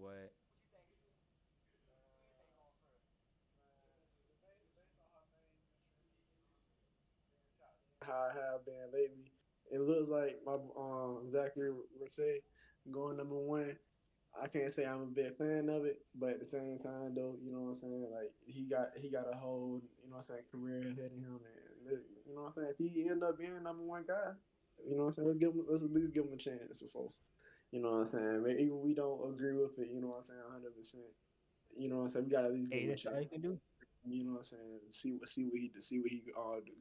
what? How I have been lately. It looks like my Zachary Richey going number 1. I can't say I'm a big fan of it, but at the same time though, you know what I'm saying? Like he got a whole, you know what I'm saying, career ahead of him, and you know what I'm saying. If he end up being number 1 guy, you know what I'm saying. Let's at least give him a chance before. You know what I'm saying. Even we don't agree with it, you know what I'm saying, 100%. You know what I'm saying. We gotta at least give Hey, him a that's all you chance. can do. You know what I'm saying. See what he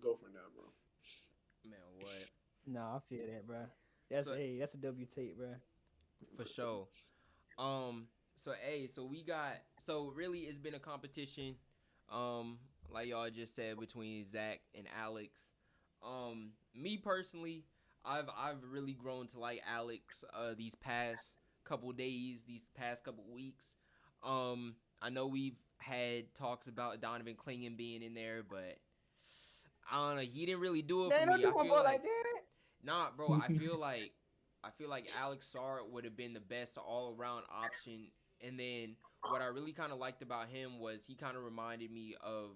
go from there, bro. Man, what? No, I feel that, bro. So That's a W tape, bro. for sure. So we got so really it's been a competition, like y'all just said between Zach and Alex. Me personally, I've really grown to like Alex these past couple days, these past couple weeks. I know we've had talks about Donovan Clingan being in there, but I don't know. He didn't really do it for They don't me. do I my feel boy like like that. Nah, bro. I feel like Alex Sarr would have been the best all around option. And then what I really kind of liked about him was he kind of reminded me of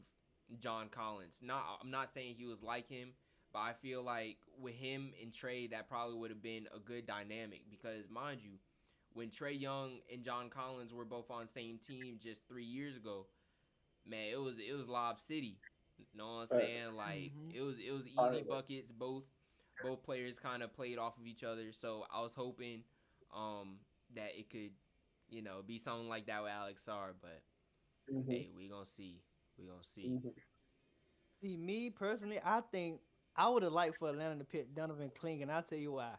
John Collins. I'm not saying he was like him, but I feel like with him and Trey, that probably would have been a good dynamic because, mind you, when Trey Young and John Collins were both on the same team just 3 years ago, man, it was Lob City. You know what I'm Facts. saying? Like Mm-hmm. it was All easy right, buckets. Both players kind of played off of each other. So I was hoping that it could, be something like that with Alex Sarr. But mm-hmm, hey, we gonna see. We gonna see. mm-hmm. See, me personally, I think I would have liked for Atlanta to pick Donovan Clingan. I'll tell you why.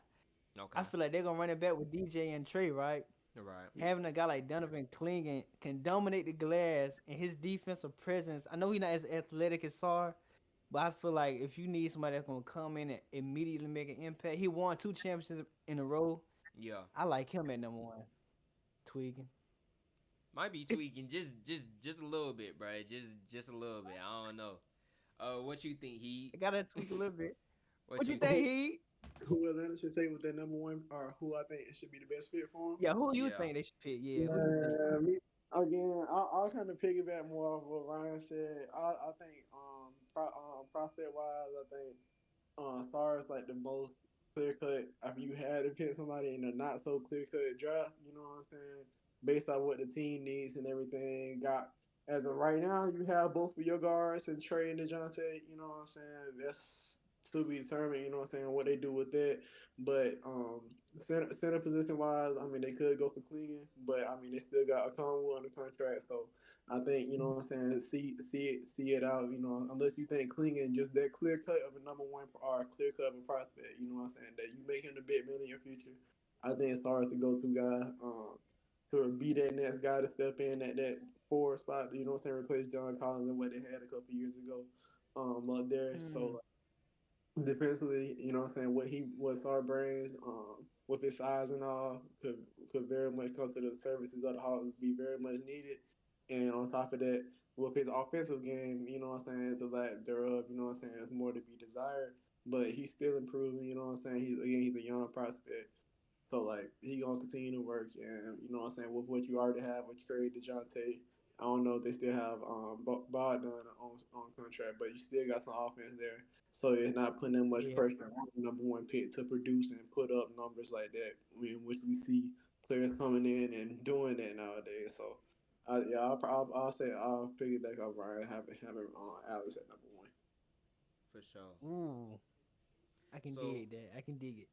I Okay. feel like they're gonna run it back with DJ and Trey, right? All right. Having a guy like Donovan Clingan can dominate the glass and his defensive presence. I know he's not as athletic as Sarr, but I feel like if you need somebody that's gonna come in and immediately make an impact, he won 2 championships in a row. Yeah. I like him at number 1. Tweaking. Might be tweaking just a little bit, bro. Just a little bit. I don't know. What you think? I He? gotta tweak a little bit. What What you you think, think? he? Who Atlanta should take with their number 1, or who I think should be the best fit for him? Yeah, who you Yeah. think they should pick? Yeah, who you think? Yeah, again, I'll kind of piggyback more of what Ryan said. I think prospect wise, I think Star is like the most clear cut. If you had to pick somebody in a not so clear cut draft, you know what I'm saying, based on what the team needs and everything. Got as of right now, you have both of your guards and Trey and Dejounte. You know what I'm saying. That's to be determined. You know what I'm saying. What they do with that, but center position wise, I mean they could go for Cleveland, but I mean they still got a Conwell on the contract, so I think you know what I'm saying. See it out. You know, unless you think Cleveland just that clear cut of a number 1 or clear cut of a prospect. You know what I'm saying. That you make him the big man in your future. I think it's hard to go to guy. To be that next guy to step in at that 4 spot. You know what I'm saying. Replace John Collins and what they had a couple years ago. Up there. Hmm. So defensively, you know what I'm saying, what our brains, with his size and all, could very much come to the services of the Hawks be very much needed. And on top of that, with his offensive game, you know what I'm saying, the lack thereof, you know what I'm saying, there's more to be desired. But he's still improving, you know what I'm saying. He's a young prospect. So like he gonna continue to work, and you know what I'm saying, with what you already have with Trey Dejounte. I don't know if they still have Bogdan on contract, but you still got some offense there. So it's not putting that much Yeah. pressure on the number 1 pick to produce and put up numbers like that, which we see players coming in and doing that nowadays. So yeah, I'll say I'll piggyback off Ryan having Alex at number 1. For sure. Ooh, I can So dig that. I can dig it.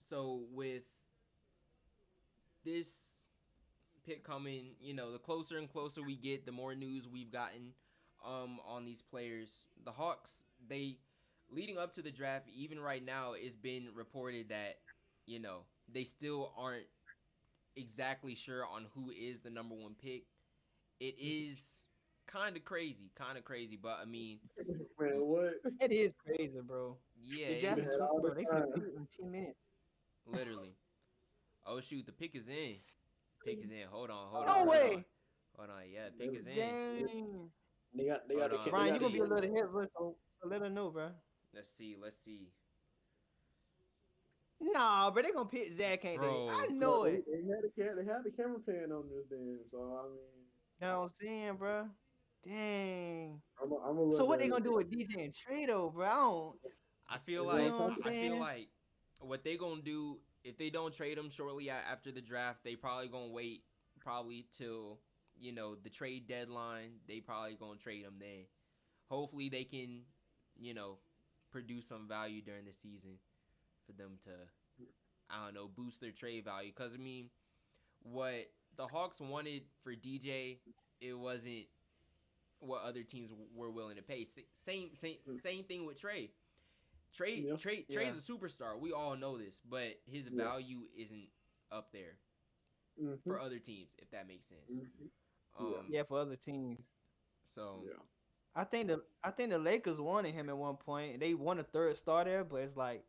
so with this pick coming, the closer and closer we get, the more news we've gotten on these players. The Hawks, they leading up to the draft, even right now, it's been reported that, they still aren't exactly sure on who is the number one pick. It is kind of crazy, but I mean, Man, what? It is crazy, bro. yeah, The We draft had is it's 20, all the bro. They finna pick time. in 10 minutes. literally. Oh shoot, the pick is in. Pick is in. Hold on, hold No on, hold Uh, on. way. Hold on. Yeah, pick is they, in. Dang. they got Hold the on, they let's Ryan, you got the gonna be a see. little Kevin. ahead of us, so let her know, bro. Let's see. Let's see. Nah, bro, they gonna pick Zach, ain't they? bro. I But know they, it. they had the camera pan on this then, so I mean, You know what I'm saying, bro? Dang. I'm a So little what they gonna do bit. with DJ and Trey though, bro? I don't. Is You on know what I'm top of I feel saying? like what they gonna do if they don't trade him shortly after the draft, they probably gonna wait probably till the trade deadline. They probably gonna trade him then. Hopefully they can you know produce some value during the season for them to I don't know boost their trade value. Cause I mean, what the Hawks wanted for DJ, it wasn't what other teams were willing to pay. Same thing with Trey. yeah, Yeah. Trey's a superstar. We all know this, but his yeah, value isn't up there mm-hmm, for other teams, if that makes sense. mm-hmm, yeah, Um, Yeah, for other teams. so yeah. I think the Lakers wanted him at one point. They won a third star there, but it's like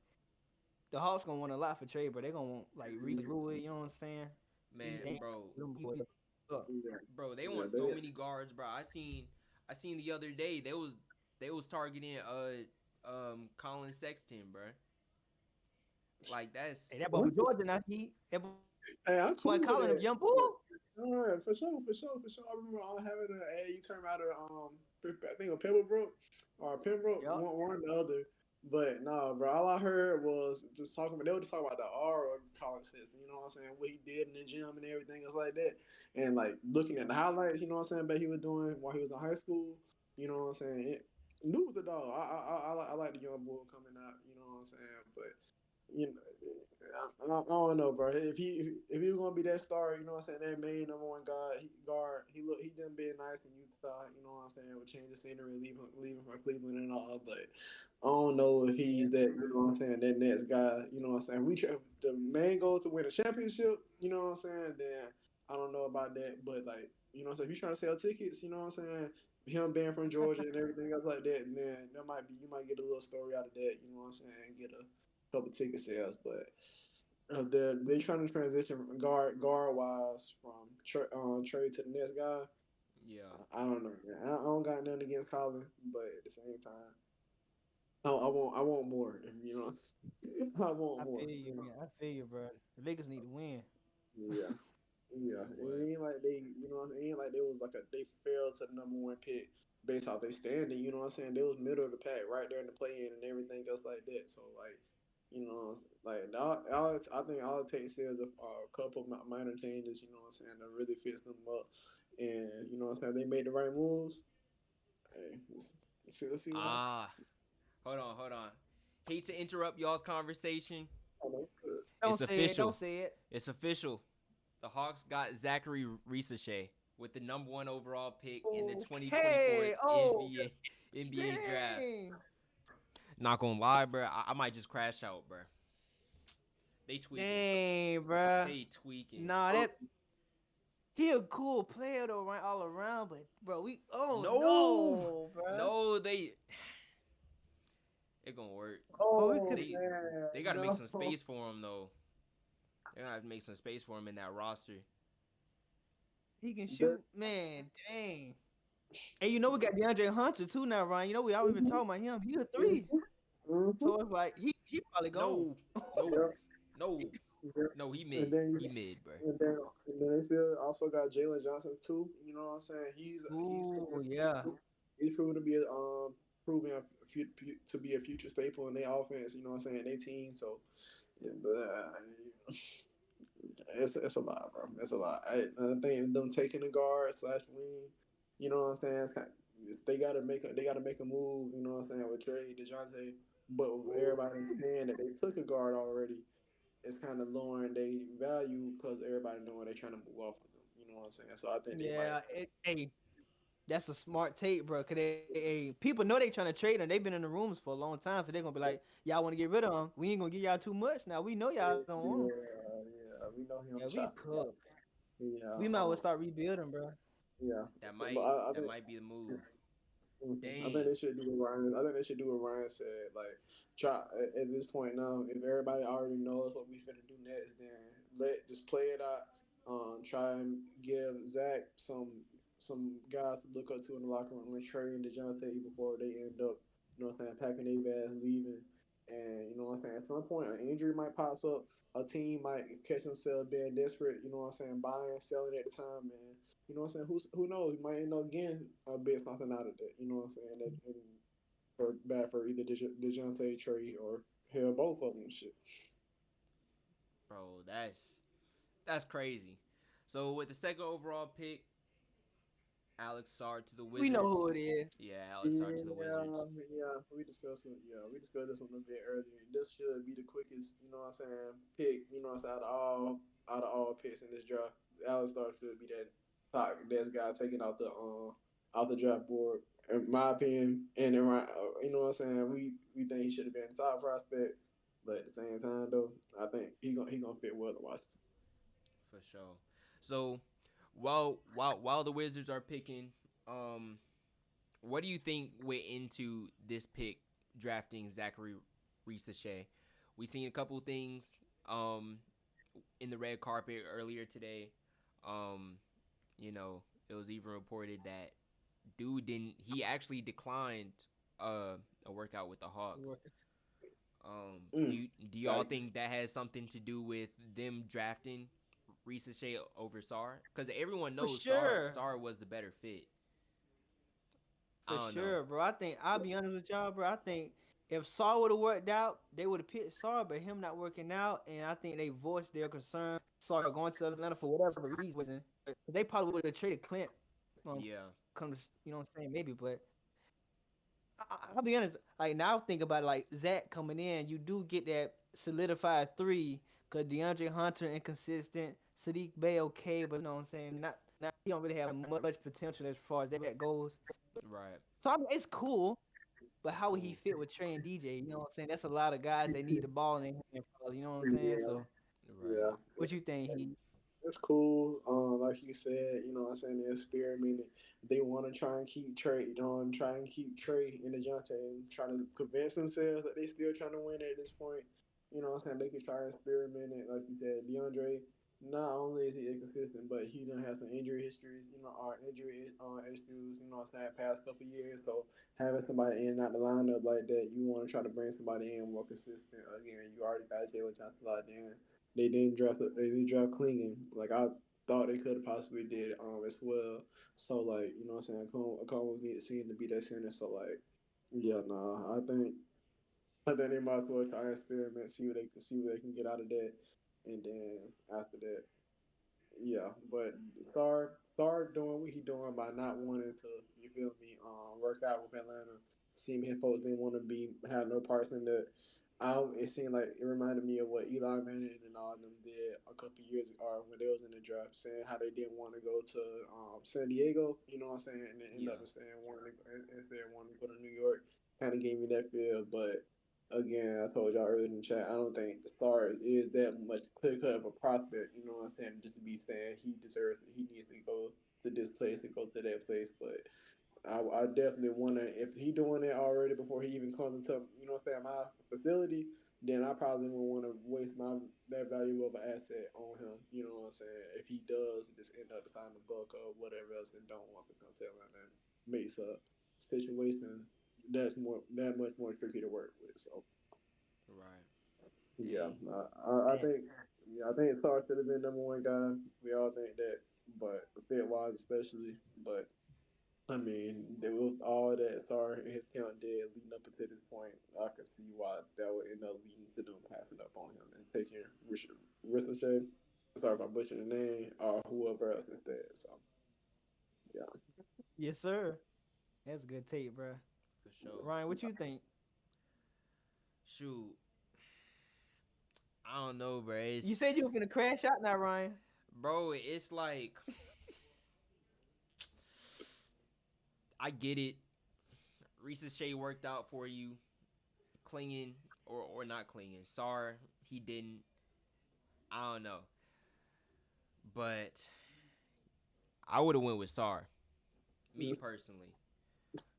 the Hawks gonna want a lot for trade, but they gonna want like Reese Rule, you know what I'm saying? man, They ain't bro, them boys up. Yeah, they yeah, want so many guards, bro. I seen the other day they was targeting Colin Sexton, bro. Like that's Hey, that boy from Georgia now, that hey, I'm boy cool with calling him that. young bull. All right, for sure. I remember having an AAU tournament out of I think of Pebblebrook or Pembroke, Yup. one or the other. But nah, bro, all I heard was just talking about they were just talking about the aura of Colin Sexton, you know what I'm saying? What he did in the gym and everything else like that. And like looking at the highlights, you know what I'm saying, that he was doing while he was in high school, you know what I'm saying? New was the dog. I like the young bull coming out, you know what I'm saying? But you know, I don't know, bro. If he was gonna be that star, you know what I'm saying, that main number one guard, he done been nice in Utah, you know what I'm saying, with change of scenery, leaving for Cleveland and all, but I don't know if Yeah. he's that, you know what I'm saying, that next guy, you know what I'm saying. The main goal is to win a championship, you know what I'm saying, then I don't know about that, but like, you know what I'm saying, if you're trying to sell tickets, you know what I'm saying, him being from Georgia and everything else like that, and then you might get a little story out of that, you know what I'm saying, get a couple ticket sales, but they trying to transition guard wise from trade to the next guy. yeah. I don't know, man. I don't got nothing against Colin, but at the same time, I want more. You know, I want I more. feel you, man. I feel you, bro. The Lakers need to win. Yeah, yeah. What? It ain't like they, it ain't like they was like they fell to the number one pick based off they standing. You know what I'm saying? They was middle of the pack, right there in the play in and everything else like that. So like, like I think all it takes is a couple minor changes. You know what I'm saying? To really fix them up, and you know what I'm saying? They made the right moves. Hey, let's see what happens. Ah, hold on. Hate to interrupt y'all's conversation. I know. It's Don't say it. Don't official. say it. It's official. The Hawks got Zachary Risachet with the number one overall pick in the 2024 Okay. Oh, NBA draft. dang. Not gonna lie, bro. I might just crash out, bro. They tweaking. Dang, bro. They tweaking. Nah, he a cool player though, right, all around. But bro, No, no, bro. no, it gonna work. But we Oh could. They man, gotta make no. some space for him though. They gotta have to make some space for him in that roster. He can shoot, man. Dang. And you know we got DeAndre Hunter too now, Ryan. You know we always been talking about him. He a three, Mm-hmm. so it's like he probably gone. No, no, Yep. no, Yep. no. He And mid. then He mid, bro. and then and then they still also got Jalen Johnson too. You know what I'm saying? Ooh, yeah. He's proven to be proving to be a future staple in their offense. You know what I'm saying? Their team. So yeah, but, it's a lot, bro. It's a lot. I think them taking the guard slash wing. You know what I'm saying? They gotta make a move. You know what I'm saying with Trey Dejounte. But with everybody saying that they took a guard already, it's kind of lowering their value because everybody knowing they're trying to move off of them. You know what I'm saying? So I think they might. Yeah, hey, that's a smart take, bro. Cause people know they trying to trade him. They've been in the rooms for a long time, so they're gonna be like, "Y'all want to get rid of him? We ain't gonna give y'all too much. Now we know y'all don't want him. Yeah, we know him Yeah, we chopping. cooked. Yeah, We might well start rebuilding, bro. yeah. That So, but might I that think. might be the move. I think Damn. they should do what Ryan. I think they should do what Ryan said. Like, try at this point now. If everybody already knows what we finna do next, then just play it out. Try and give Zach some guys to look up to in the locker room, like Trey and Dejounte, before they end up, you know, what I'm saying, packing their bags, leaving. And you know what I'm saying. At some point, an injury might pop up. A team might catch themselves being desperate. You know what I'm saying, buying, selling at the time, and you know what I'm saying. Who knows? You might end up getting a bit something out of that. You know what I'm saying. And for bad for either Dejounte, Trey, or hell, both of them. Shit. Bro, that's crazy. So with the second overall pick, Alex Sarr to the We know Wizards. who it is. Yeah, Alex Sarr to the Wizards. Yeah. We discussed this a little bit earlier. This should be the quickest. You know what I'm saying? Pick. You know what I'm saying? Out of all picks in this draft, Alex Star should be that top best guy taken out the draft board. In my opinion, and you know what I'm saying? We think he should have been the top prospect, but at the same time though, I think he gonna fit well in Washington. For sure. So while the Wizards are picking, um, what do you think went into this pick drafting Zachary Risachet? We seen a couple things in the red carpet earlier today. Um, it was even reported that dude didn't he actually declined a workout with the Hawks. Mm, Do y'all like think that has something to do with them drafting Risachet over Sarr? Because everyone For knows sure. Sarr was the better fit. I For don't know. sure, bro. I think I'll be honest with y'all, bro. I think if Saw would have worked out, they would have picked Saw, but him not working out, and I think they voiced their concern. Saw going to Atlanta for whatever reason. They probably would have traded Clint. Yeah. Come to, you know what I'm saying? Maybe, but I'll be honest. Like now, think about it, like Zach coming in, you do get that solidified three. Cause DeAndre Hunter inconsistent, Sadiq Bey okay, but you know what I'm saying? Not he don't really have much potential as far as that goes. Right. So I mean, it's cool, but It's how would he cool. fit with Trey and DJ? You know what I'm saying? That's a lot of guys that need the ball in their hand, probably, you know what I'm saying? yeah, So yeah. Right. what you think? He It's cool. Like you said, you know what I'm saying, they experimented. They want to try and keep Trey and DeJounte and try to convince themselves that they still trying to win at this point. You know what I'm saying? They could try and experiment it. Like you said, DeAndre, not only is he inconsistent, but he done has some injury histories, or injury issues, you know what I'm saying, past couple years. So having somebody in out the lineup like that, you want to try to bring somebody in more consistent. Again, you already got Jalen Johnson locked in. They didn't draft Klingon. Like I thought they could have possibly did as well. So like, you know what I'm saying, Okongwu need seem to be that center. So like, yeah, nah, I think they might as well try and experiment, see what they can get out of that, and then after that, yeah. But Star doing what he doing by not wanting to, you feel me, work out with Atlanta. Seeing his folks didn't want to have no parts in that. It seemed like it reminded me of what Eli Manning and all of them did a couple years ago, or when they was in the draft, saying how they didn't want to go to San Diego, you know what I'm saying, and then end Yeah. up instead wanting to go to New York. Kind of gave me that feel, but again, I told y'all earlier in the chat, I don't think the Star is that much clear cut of a prospect. You know what I'm saying? Just to be saying he deserves it, he needs to go to this place and go to that place. But I definitely want to, if he doing it already before he even comes into, you know what I'm saying, my facility, then I probably won't want to waste that valuable of an asset on him. You know what I'm saying? If he does just end up deciding to bulk up whatever else and don't want to come to Atlanta, and makes a situation that much more tricky to work with. So Right. yeah, Dang. I think Sarr should have been number one guy. We all think that, but fit wise especially. But I mean, there was all that Sarr and his talent did leading up until this point. I can see why that would end up leading to them passing up on him and taking Ricochet. Sorry if I butchered the name, or whoever else instead. So yeah, Yes, sir. That's a good take, bro. For sure. Ryan, what you think? Shoot. I don't know, bro. You said you were gonna crash out now, Ryan. It's like I get it. Reese's Shea worked out for you. Clinging or not clinging. Sorry, he didn't. I don't know. But I would have went with Sar. Me personally.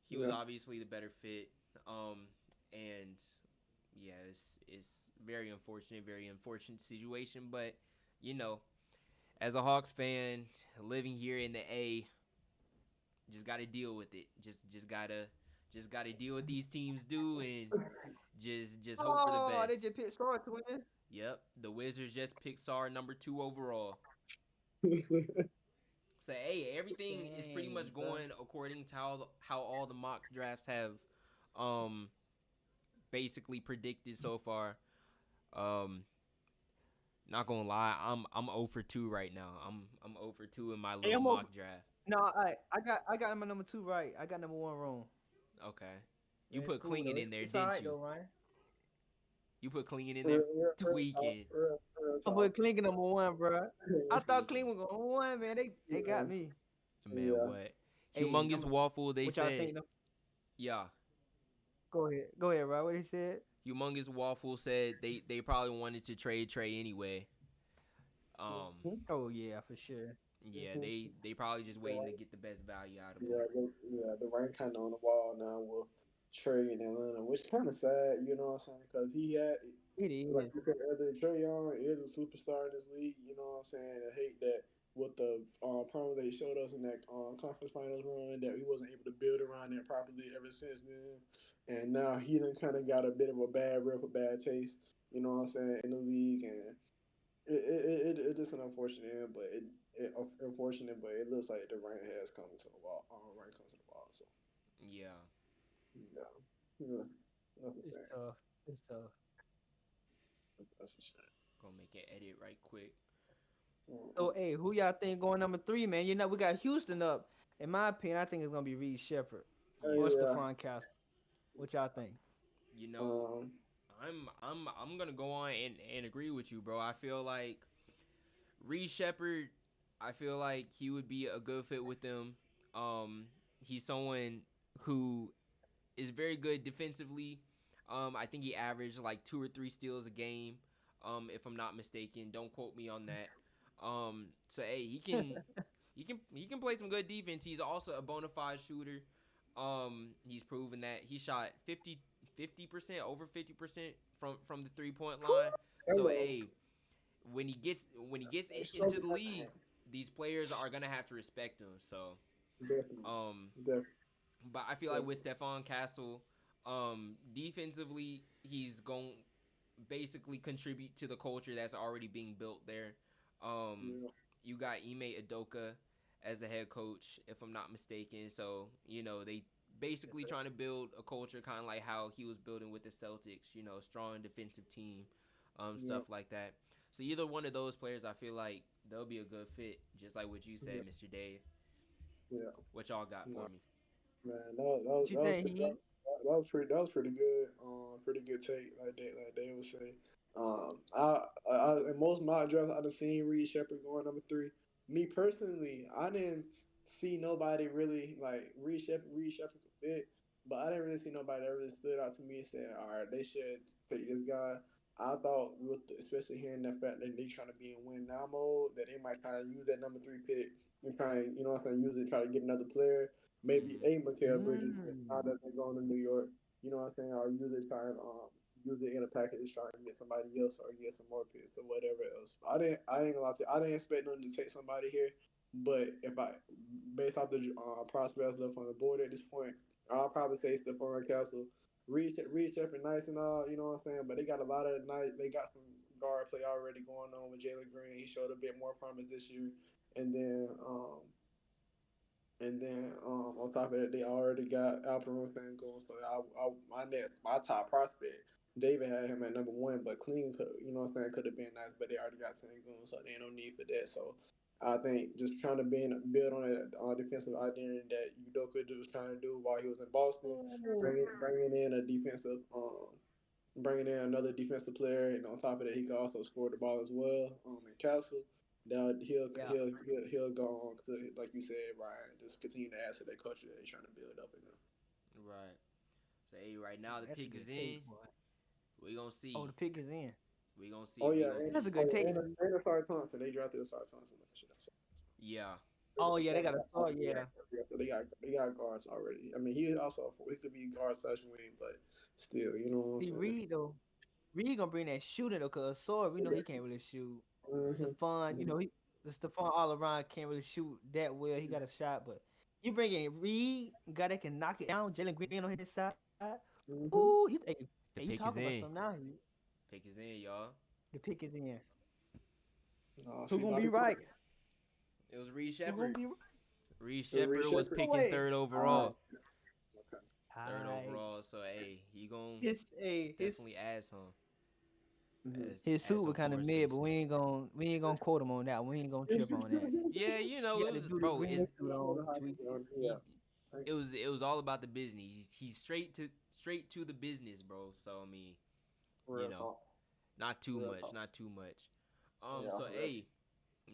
He was yeah, obviously the better fit. And yeah, it's very unfortunate situation. But you know, as a Hawks fan, living here in the A, just gotta deal with it. Just gotta Just got to deal with these teams do and just hope for the Oh, they best. just picked Sark to win. Yep, the Wizards just picked Sarr number 2 overall. So hey, everything is pretty Dang, much bro. going according to how all the mock drafts have um basically predicted so far. Um Not gonna lie, I'm 0 for 2 right now. I'm 0 for 2 in my Hey, little I'm over. mock draft. No, I got my number 2 right. I got number 1 wrong. Okay. You Yeah, it's put cool though. Klingon in there, It's all didn't right you? though, Ryan. You put Klingon in there? Talk, Tweaking. real I talk. put Clinton number 1, bro. I thought Tweaking. Cleveland was going 1, man. They Yeah, got me. Man, yeah. what? Hey, Humongous Waffle, they what y'all said. think? Yeah. Go ahead, Ryan. What he said? Humongous Waffle said they probably wanted to trade Trey anyway. Oh yeah, for sure. Yeah, they probably just waiting to get the best value out of him. The rank kind of on the wall now with Trey in Atlanta, which kind of sad, you know what I'm saying? Because he had, It like is. you said earlier, Trey Young is a superstar in this league, you know what I'm saying? I hate that with the problem they showed us in that conference finals run that he wasn't able to build around that properly ever since then. And now he done kind of got a bit of a bad rep, a bad taste, you know what I'm saying, in the league. And it's just an unfortunate end, but it unfortunate, but it looks like the rank has come to the wall. Rank comes to the wall, so Yeah. yeah, yeah, that's a It's shame. tough. It's tough. That's a shame. Gonna make an edit right quick. So hey, who y'all think going number 3, man? You know we got Houston up. In my opinion, I think it's gonna be Reed Shepard or Yeah. Yeah, Stephon Castle. What y'all think? You know, um, I'm gonna go on and agree with you, bro. I feel like Reed Shepard, I feel like he would be a good fit with them. He's someone who is very good defensively. I think he averaged like 2 or 3 steals a game. If I'm not mistaken, don't quote me on that. So hey, he can play some good defense. He's also a bona fide shooter. He's proven that he shot 50%, over 50% from the 3-point line. So hello. hey, when he gets into the league, these players are gonna have to respect him. So Definitely, um, definitely. but I feel like with Stephon Castle, defensively, he's going to basically contribute to the culture that's already being built there. Yeah, You got Ime Udoka as the head coach, if I'm not mistaken. So, they basically trying to build a culture kind of like how he was building with the Celtics, strong defensive team, yeah, stuff like that. So either one of those players, I feel like they'll be a good fit, just like what you said, yeah, Mr. Dave. yeah. What y'all got Yeah. for me? Man, What you think, Heat? that was pretty good. Pretty good take, like they would say. I in most mock drafts I've seen Reed Shepard going number 3. Me personally, I didn't see nobody really like Reed Shepard. Reed Shepard could fit, but I didn't really see nobody that really stood out to me and said, "All right, they should take this guy." I thought, especially hearing the fact that they trying to be in win now mode, that they might try to use that number 3 pick and try and what I'm saying, use it try to get another player, maybe Mm-hmm. a Mikal Bridges now Mm. that they're going to New York. You know what I'm saying? Or use it trying use it in a package trying to get somebody else or get some more picks or whatever else. I ain't gonna lie to you, I didn't expect them to take somebody here, but if I based off the prospects left on the board at this point, I'll probably say Stephon Castle. Reed Shepard nice and all, you know what I'm saying? But they got a lot of nice. They got some guard play already going on with Jalen Green. He showed a bit more promise this year, and then on top of that, they already got Alperin going. So my top prospect, David had him at number 1, but Clean could, you know what I'm saying, could have been nice, but they already got Sengun, so they ain't no need for that. So I think just trying to build on that defensive identity that Udoka was trying to do while he was in Boston, Ooh. bringing in a defensive bringing in another defensive player, and on top of that, he could also score the ball as well. And Castle, now Yeah. he'll go on to, like you said, Ryan, just continue to add to that culture that he's trying to build up in them. Right. So hey, right now Oh, the that's a pick is good in. take, boy. We gonna Oh, see. the pick is in. We gonna see. Oh We yeah, gonna That's see. a good take. and Asar Thompson. They drafted Asar Thompson last year. Yeah. Oh yeah, they got a start. Yeah. So they got guards already. I mean, he could be guard slash wing, but still, you know what I'm See saying. Reed though. Reed gonna bring that shooting though, cause Sword, we know he can't really shoot. Mm-hmm. Stephon, the Stephon all around can't really shoot that well. He got a shot, but You bring in Reed, guy that can knock it down. Jalen Green on his side. Mm-hmm. Ooh, you hey, The hey, you pick is talking about in. something now? Pick is in, y'all. The pick is in. Who See, a gonna lot be of people. right? It was Reed Who gonna Shepard. be right? Reed Reed Shepard was Shepherd. No picking way. third Uh, overall. okay. Third Hi. overall. So hey, he gonna His hey, definitely add some. Mm-hmm. his Add suit some was kind floor of mid, but spacing. we ain't gonna quote him on that. We ain't gonna trip on that. Yeah, you know He it got the was, duty bro. green It's suit on. Yeah. he. It was all about the business. He's straight to the business, bro. So I mean, you Real know, talk. not too Real much, talk. not too much. Yeah. So Real. hey,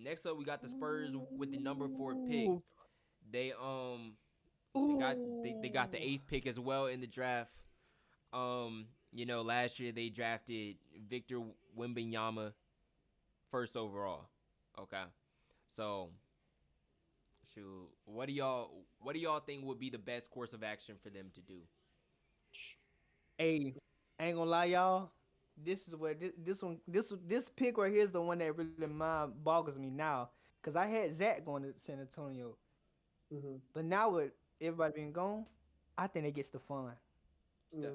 next up we got the Spurs with the number 4 pick. Ooh, They they got the ooh. 8th pick as well in the draft. Last year they drafted Victor Wembanyama first overall. Okay, so shoot, what do y'all think would be the best course of action for them to do? Hey, I ain't gonna lie, y'all. This is where this pick right here is the one that really mind boggles me now. Cause I had Zach going to San Antonio, Mm-hmm. but now with everybody being gone, I think they gets the fun.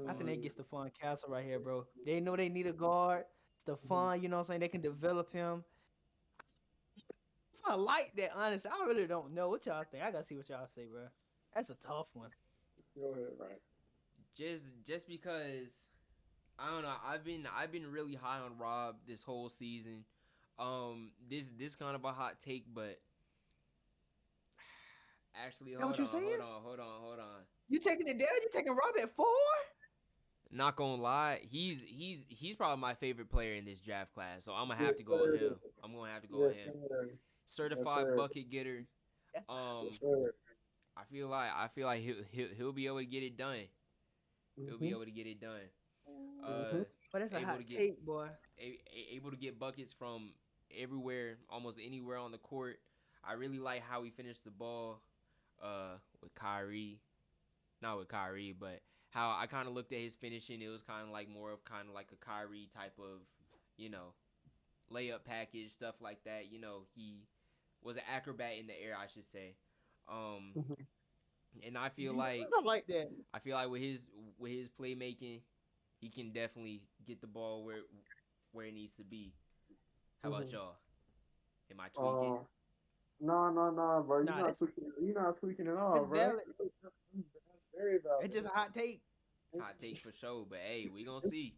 I think Stephon. they gets the fun castle right here, bro. They know they need a guard. It's the Mm-hmm. fun, you know what I'm saying? They can develop him. I like that, honestly. I really don't know what y'all think. I gotta see what y'all say, bro. That's a tough one. Go ahead, right. Just because I don't know, I've been really high on Rob this whole season. This kind of a hot take, but actually, That what you saying? hold on. You taking it down? You taking Rob at 4? Not gonna lie, he's probably my favorite player in this draft class. So I'm gonna Yes, have to go with sir. him. I'm gonna have to go Yes, with him. sir. Yes, Certified sir. bucket getter. That's Yes, Um, sir. I feel like he'll be able to get it done. He'll be Mm-hmm. able to get it done. Mm-hmm. Uh, but that's a able hot to get take, boy. able to get buckets from everywhere, almost anywhere on the court. I really like how he finished the ball with Kyrie. Not with Kyrie, but how I kind of looked at his finishing. It was kind of like more of kind of like a Kyrie type of, you know, layup package, stuff like that. He was an acrobat in the air, I should say. Um, Mm-hmm. and I feel Yeah, like I like that. with his playmaking, he can definitely get the ball where it needs to be. How about Mm-hmm. y'all? Am I tweaking? No, bro. Nah, You're not tweaking at that's all, bro. valid. That's very It's valid. just a hot take. Hot take for sure, but hey, we gonna see.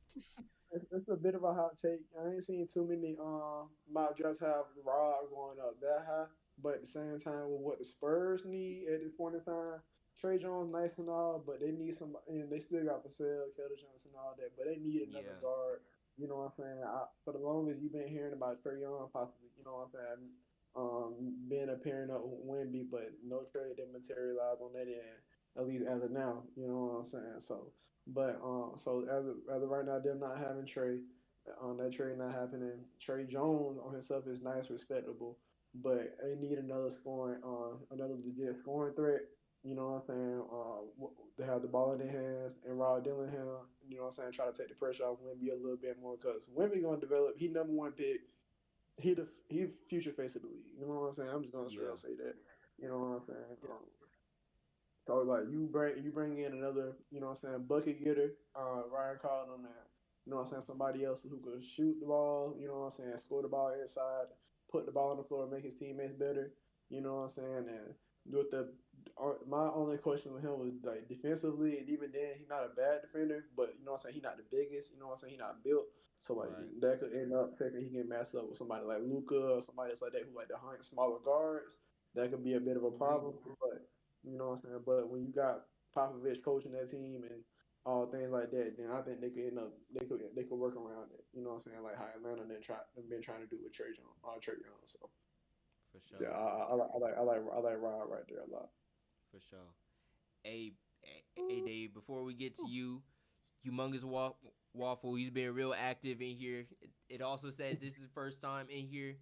It's a bit of a hot take. I ain't seen too many mock drafts have Rob going up that high, but at the same time, with what the Spurs need at this point in time, Trey Jones nice and all, but they need some, and they still got Vassell, Keldon Johnson, and all that, but they need another Yeah, guard. You know what I'm saying? For the longest you've been hearing about Trey Young, possibly, you know what I'm saying? Being a pairing up with Wemby, but no trade that materialized on that end, at least as of now. You know what I'm saying? So as of right now, them not having Trey, that trade not happening. Trey Jones on himself is nice, respectable, but they need another another legit scoring threat. You know what I'm saying? They have the ball in their hands and Rod Dillingham. You know what I'm saying? Try to take the pressure off Wemby a little bit more because Wemby gonna develop. He number one pick. He future face of the league. You know what I'm saying? I'm just gonna straight yeah, up say that. You know what I'm saying? So like you bring in another, you know what I'm saying, bucket getter, Ryan Collins on that. You know what I'm saying? Somebody else who could shoot the ball, you know what I'm saying, score the ball inside, put the ball on the floor, make his teammates better. You know what I'm saying? And with my only question with him was like defensively, and even then he's not a bad defender, but you know what I'm saying, he's not the biggest, you know what I'm saying, he's not built. So like right. that could end up taking he can match up with somebody like Luca or somebody else like that who like to hunt smaller guards. That could be a bit of a problem. But you know what I'm saying? But when you got Popovich coaching that team and all things like that, then I think they could end up they could work around it. You know what I'm saying? Like how Atlanta been trying to do with Trey Young. So For yeah, sure, I like Rob right there a lot. for sure. Hey, Dave. Before we get to you, humongous waffle. He's been real active in here. It also says this is his first time in here,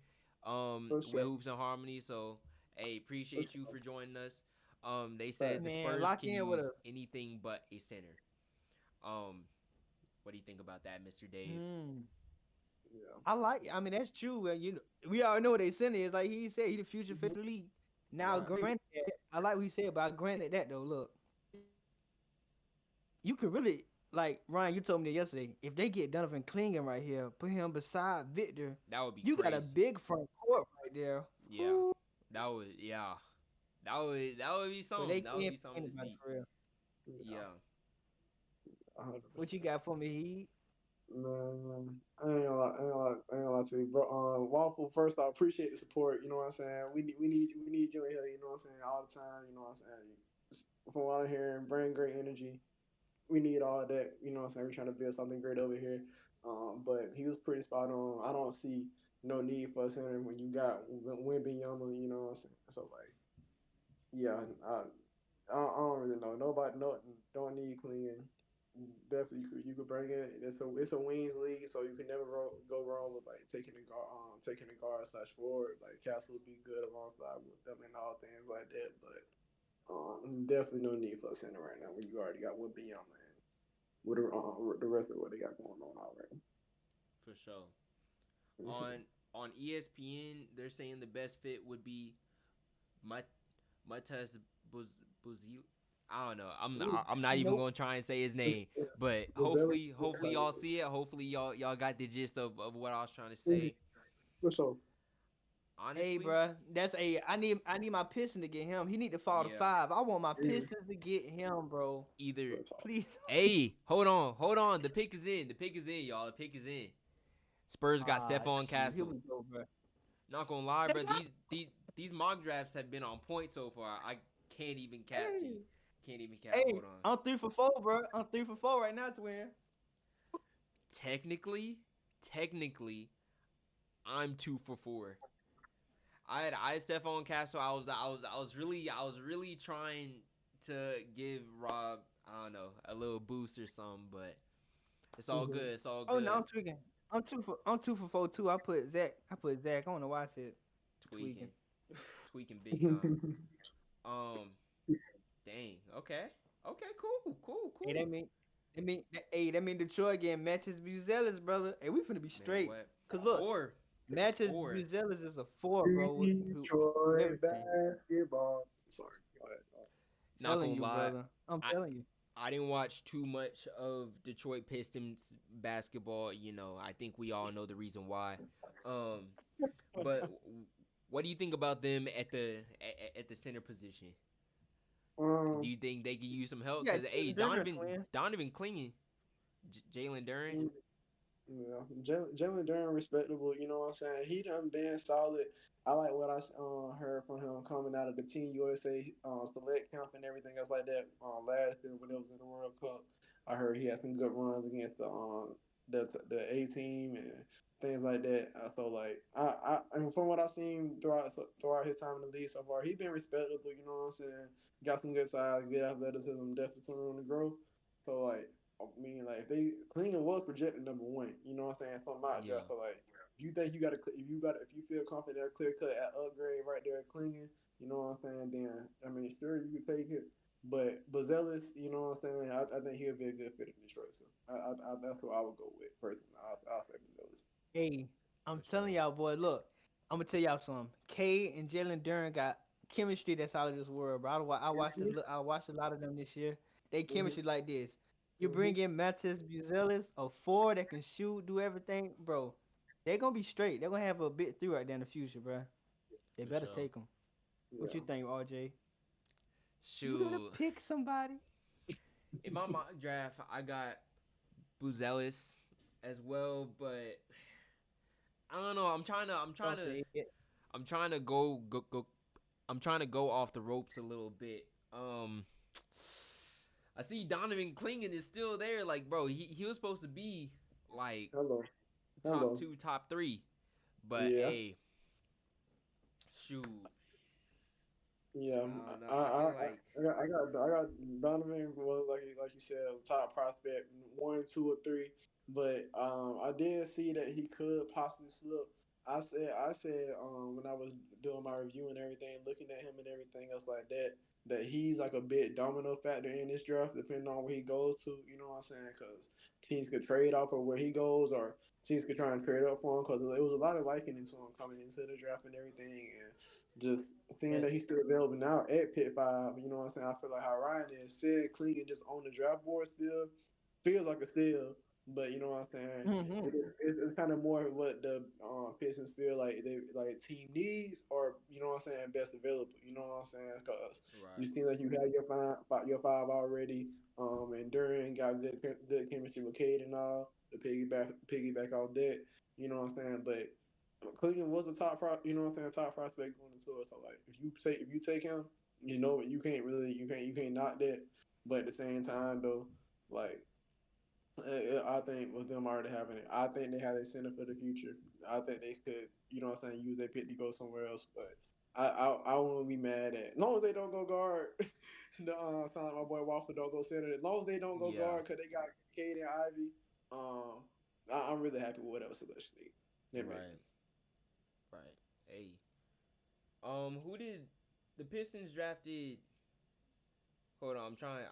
For with sure. hoops and harmony. So, hey, For appreciate you sure. for joining us. They said But the Man, Spurs lock can in with use a. anything but a center. Um, what do you think about that, Mr. Dave? Mm, yeah. I like. I mean, that's true. We already know what they send is. Like he said, he the future face of the league. Now, Right. granted, I like what you said, but I granted that though. Look, you could really like Ryan. You told me that yesterday. If they get Donovan Clingan right here, put him beside Victor, That would be you got a crazy. big front court right there. Yeah, Ooh, that would be but they something. That would can't be pay something to anybody see. for real. Yeah, Yeah, What you 100%. got for me, Heat? Man, I ain't gonna lie to you, bro. Waffle. First, I appreciate the support. You know what I'm saying. We need you in here. You know what I'm saying, all the time. You know what I'm saying. From what I'm hearing, bring great energy. We need all that. You know what I'm saying. We're trying to build something great over here. But he was pretty spot on. I don't see no need for a center when you got Wimbyama. You know what I'm saying. So like, yeah, I don't really know. Nobody, no, don't need cleaning. Definitely, you could bring it. It's a wings league, so you can never go wrong with like taking the guard slash forward. Like Castle would be good alongside with them and all things like that. But definitely no need for a center right now when you already got one beyond man with the rest of what they got going on already. for sure. On ESPN, they're saying the best fit would be Mat- Matas Buzil. I don't know. I'm not even Nope. gonna try and say his name, but Brazilian, hopefully y'all see it. Hopefully y'all got the gist of what I was trying to mhm, say. for sure. Hey, Honestly, bruh, that's a. I need my Pistons to get him. He need to fall to yeah. 5. I want my Mhm, Pistons to get him, bro. Either real talk. Please. hey, hold on. The pick is in. The pick is in, y'all. The pick is in. Spurs got Ah, Stephon shoot. Here Castle. we go, bro. Not gonna lie, bro. That's not. These mock drafts have been on point so far. I can't even cap to you. Hey, Can't even cap. hey, Hold on. I'm 3 for 4, bro. I'm 3 for 4 right now, twin. Technically, technically, I'm 2 for 4. I had Stephon Castle. I was really trying to give Rob, I don't know, a little boost or something, but it's all Mhm. good. It's all Oh no, good. I'm tweaking. I'm 2 for 4 too. I put Zach. I don't know why I said tweaking. Tweaking, tweaking big time. Um, dang. Okay. Okay. Cool. Cool. Hey, Cool. that mean Detroit getting Matches Buzelis, brother. Hey, we finna be Man, straight. what? Cause look, Or Matches or Buzelis is a 4, bro. Who Detroit everything. basketball. Sorry, go ahead. not Telling gonna you, lie, brother. I'm I telling you. I didn't watch too much of Detroit Pistons basketball. I think we all know the reason why. Um, but what do you think about them at the center position? Do Um, you think they could use some help? You got Cause hey, Jalen Durant, Donovan twin. Donovan Clingan, Jalen Duran, yeah, Jalen Duran respectable. You know what I'm saying? He done been solid. I like what I heard from him coming out of the Team USA select camp and everything else like that. Last year when it was in the World Cup, I heard he had some good runs against the A team and things like that. I felt like and from what I've seen throughout his time in the league so far, he been respectable. You know what I'm saying? Got some good size, good athleticism, definitely some room to grow. So like. I mean, like if they Cleveland was projected number one, you know what I'm saying? From my yeah, draft, but like if you think if you feel confident at clear cut at upgrade right there at Cleveland, you know what I'm saying? Then I mean, sure you could take it, but Zealous, you know what I'm saying? I think he'll be a good fit in Detroit. So that's what I would go with personally. I'll say Zealous. Hey, I'm for telling sure. y'all, boy. Look, I'm gonna tell y'all something. K and Jalen Duran got chemistry that's out of this world, bro. Mm-hmm. I watched a lot of them this year. They Mm-hmm. chemistry like this. You Mm-hmm. bring in Matis Buzelis, a 4 that can shoot, do everything, bro. They're gonna be straight. They're gonna have a big three right there in the future, bro. They For better sure. take them. What you Yeah. think, RJ? You gonna Shoot. pick somebody? In my mock draft, I got Buzelis as well, but I don't know. Don't say it. I'm trying to go. I'm trying to go off the ropes a little bit. I see Donovan Clingan is still there. Like, bro, he was supposed to be like Hello. top Hello. 2, top 3, but Yeah. hey, shoot, Yeah, I don't know. I I I, feel I like I got Donovan was like you said top prospect 1, 2, or 3, but I did see that he could possibly slip. I said when I was doing my review and everything, looking at him and everything else like that, that he's like a big domino factor in this draft, depending on where he goes to. You know what I'm saying? Because teams could trade off of where he goes, or teams could try and trade up for him. Because it was a lot of liking into him coming into the draft and everything, just seeing that he's still available now at Pitt 5, you know what I'm saying? I feel like how Ryan is said Clingan just on the draft board still feels like a steal, but you know what I'm saying? Mm-hmm. It's kind of more what the Pistons feel like they like team needs or you know what I'm saying best available. You know what I'm saying? Because Right. you seem like you have your five already. And Duran got good chemistry with Cade and all. The piggyback off that. You know what I'm saying? But Cleveland was a you know what I'm saying, top prospect going into it. So like, if you take him, you know you can't knock that. But at the same time though, like I think with them already having it, I think they have a center for the future. I think they could, you know what I'm saying, use their pick to go somewhere else. But I won't be mad at as long as they don't go guard. The sound like my boy Waffle don't go center. As long as they don't go Yeah. guard because they got Cade and Ivy. I'm really happy with whatever selection they make. Right. Right. Hey. Who did the Pistons drafted? Hold on, I'm trying.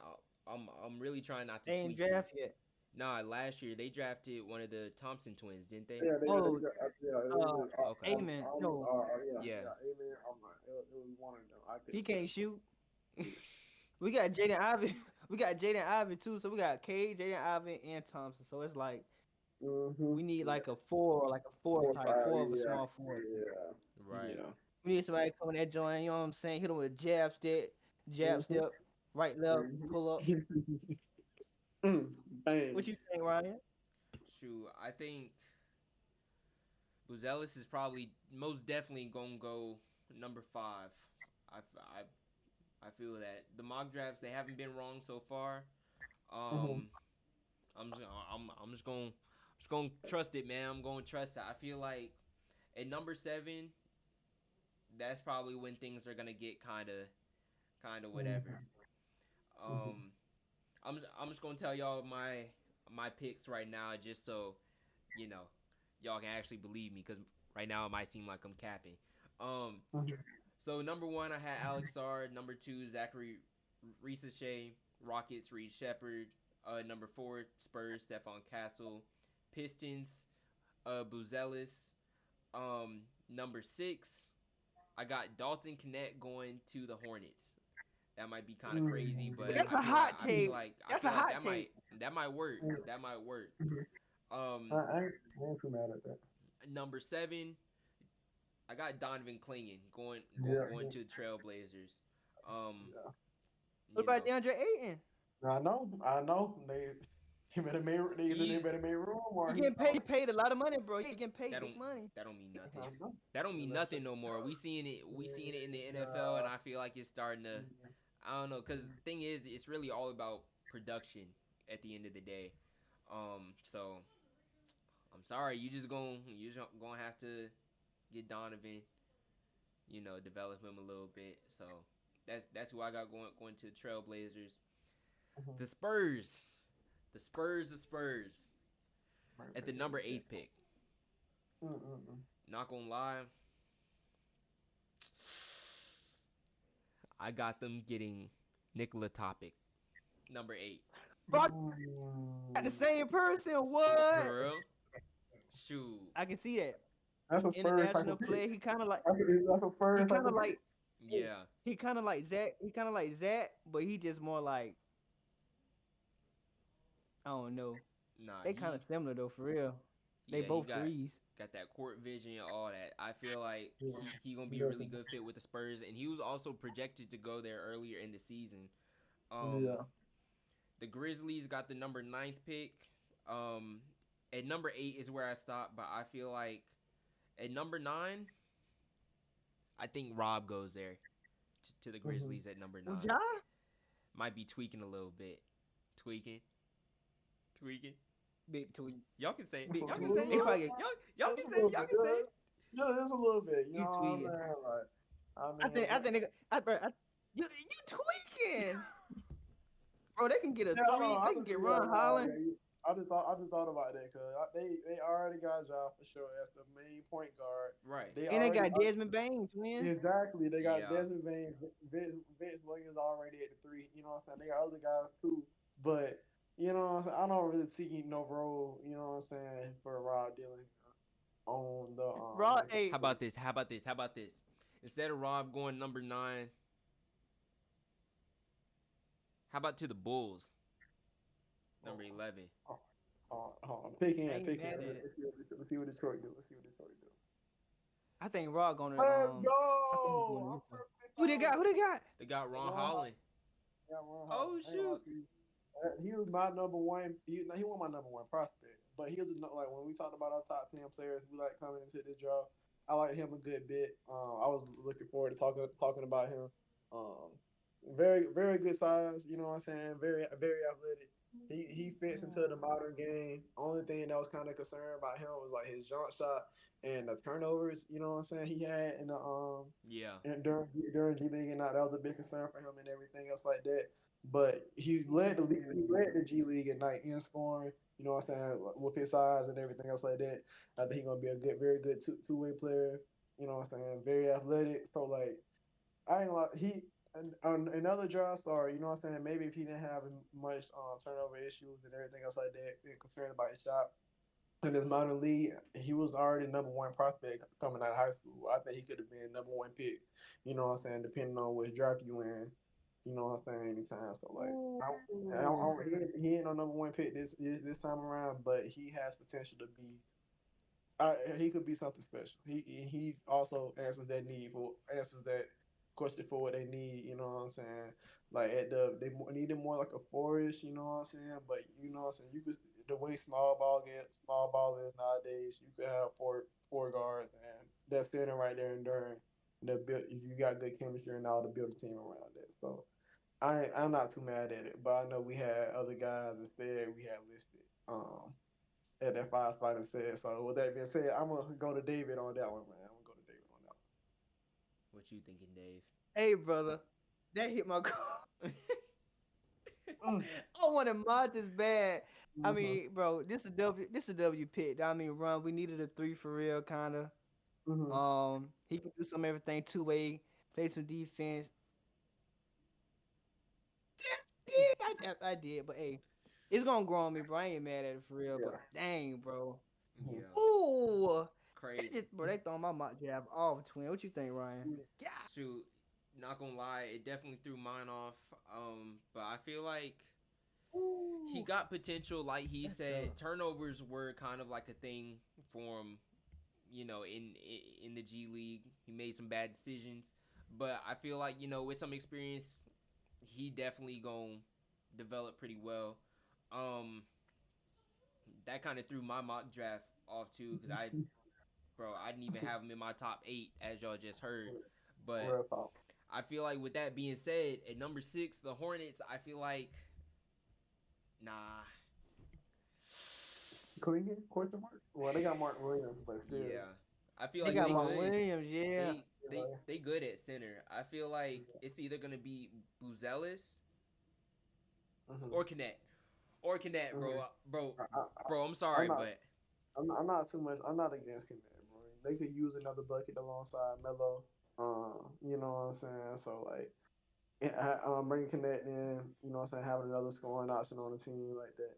I'm really trying not to They ain't tweak here. draft yet. Nah, last year they drafted one of the Thompson twins, didn't they? Yeah, Oh, Okay. Amen. No, Yeah. Amen. It was one of them. I he could can't shoot. We got Jaden Ivey. We got Jaden Ivey too. So we got Cade, Jaden Ivey, and Thompson. So it's like we need like a four type, four of a small four. Right. Yeah. We need somebody coming that joint. You know what I'm saying? Hit him with a jab step, right left, pull up. Bang. What you think, Ryan? Shoot, I think Buzelis is probably most definitely gonna go number 5. I feel that the mock drafts they haven't been wrong so far. I'm just gonna trust it, man. I'm gonna trust it. I feel like at number 7, that's probably when things are gonna get kind of whatever. I'm just gonna tell y'all my picks right now, just so you know y'all can actually believe me, because right now it might seem like I'm capping. So number 1 I had Alex Sard. Number 2 Zachary Risache. Rockets Reed Shepard. Number 4 Spurs Stephon Castle. Pistons Buzelis. Number 6 I got Dalton Connect going to the Hornets. That might be kind of crazy, but That's I a feel hot like, take. I feel like take. that might work. That might work. I ain't too mad at that. Number 7 I got Donovan Clingan going to the Trailblazers. What about DeAndre Ayton? I know. They better make room. Or You getting paid a lot of money, bro. You getting paid big money. That don't mean nothing. That don't mean nothing no more. We seeing it in the NFL, and I feel like it's starting to. I don't know, because the thing is, it's really all about production at the end of the day. So I'm sorry, you're just gonna have to get Donovan, develop him a little bit. So that's who I got going to the Trailblazers. The Spurs. At the number 8 pick. Not gonna lie, I got them getting Nikola Topic, number 8. Bro, got the same person. What? Girl, shoot. I can see that. That's a international player. He kind of like. Yeah. He kind of like Zach. But he just more like. I don't know. Nah, they kind of similar though, for real. They both threes. Got that court vision, all that. I feel like he gonna be a really good fit with the Spurs, and he was also projected to go there earlier in the season. The Grizzlies got the number 9th pick. At number 8 is where I stopped, but I feel like at number 9, I think Rob goes there to the Grizzlies at number 9. Ja? Might be tweaking a little bit. Tweaking. Big tweak. Y'all can say it. Big Y'all can tweak. say it. Y'all can say it. Y'all can say it. No, just a little bit. You know tweaking. what I'm saying? I think you tweaking. Bro, they can get a three. They can get Ron Holland. I just thought about that because they already got Ja for sure as the main point guard. Right. They got Desmond Bain, twins. Exactly. They got Desmond Bain, Vince Williams already at the 3. You know what I'm saying? They got other guys too, but. You know what I'm saying? I don't really see no role, you know what I'm saying, for Rod Dillon on the How about this? Instead of Rob going number 9, how about to the Bulls? Number 11. Picking I and ain't picking. mad at it. Let's see what Detroit do. I think Rock gonna Let's I think he's going to go. I'm Utah. perfectly Who they fine got? Who with they got? They got Ron Ron Holland. Yeah, Ron Oh, Holland. I ain't gonna lie shoot. to you. He was my number one. He was my number one prospect. But he was like when we talked about our top 10 players, we like coming into this draft. I liked him a good bit. I was looking forward to talking about him. Um, very good size. You know what I'm saying? Very athletic. He fits into the modern game. Only thing that was kind of concerned about him was like his jump shot and the turnovers. You know what I'm saying? He had in the Yeah. and during G League, and that was a big concern for him and everything else like that. But he led the league. He led the G League at night in scoring. You know what I'm saying? With his size and everything else like that, I think he's gonna be a very good two-way player. You know what I'm saying? Very athletic. So like, I ain't like another draft star. You know what I'm saying? Maybe if he didn't have much turnover issues and everything else like that, and concerned about his shot in his minor league, he was already number one prospect coming out of high school. I think he could have been number one pick. You know what I'm saying? Depending on which draft you in. You know what I'm saying? Anytime. So like, he ain't no number one pick this time around, but he has potential to be. He could be something special. He also answers that question for what they need. You know what I'm saying? Like they needed more like a forest. You know what I'm saying? But you know what I'm saying? You could the way small ball is nowadays. You could have four guards and that fitting right there and during the build. If you got good chemistry and all to build a team around it. So I'm not too mad at it. But I know we had other guys instead we had listed. At that 5 spot instead. So with that being said, I'm gonna go to David on that one, man. I'm gonna go to David on that What you thinking, Dave? Hey, brother, that hit my goal. one. I want to mod this bad. I Mm-hmm. mean, bro, this is W. This is W pick. I mean, run. We needed a 3 for real, kind of. Mm-hmm. He can do some everything 2-way, play some defense. I did, but hey, it's gonna grow on me, bro. I ain't mad at it for real, but Yeah. dang, bro. Mm-hmm. Yeah. Ooh, Crazy. bro, they throwing my mock jab off, twin. What you think, Ryan? Yeah. Shoot, not gonna lie, it definitely threw mine off. But I feel like he got potential. Like he said, turnovers were kind of like a thing for him. You know, in the G League, he made some bad decisions. But I feel like with some experience, he definitely gonna develop pretty well. Um, that kind of threw my mock draft off too, because I didn't even have him in my top 8 as y'all just heard. But Real talk. I feel like with that being said, at number 6, the Hornets, I feel like, nah. Clingan? Question mark? Well, they got Martin Williams, but still. Yeah. I feel They like got they Mark good. Williams, yeah. They good at center. I feel like it's either gonna be Buzelis Mm-hmm. or Knet. Or Knet, bro. Bro, I'm I'm sorry, not. but I'm not too much. I'm not against Connect, bro. They could use another bucket alongside Melo. You know what I'm saying? So like, bringing Connect in. You know what I'm saying? Having another scoring option on the team like that.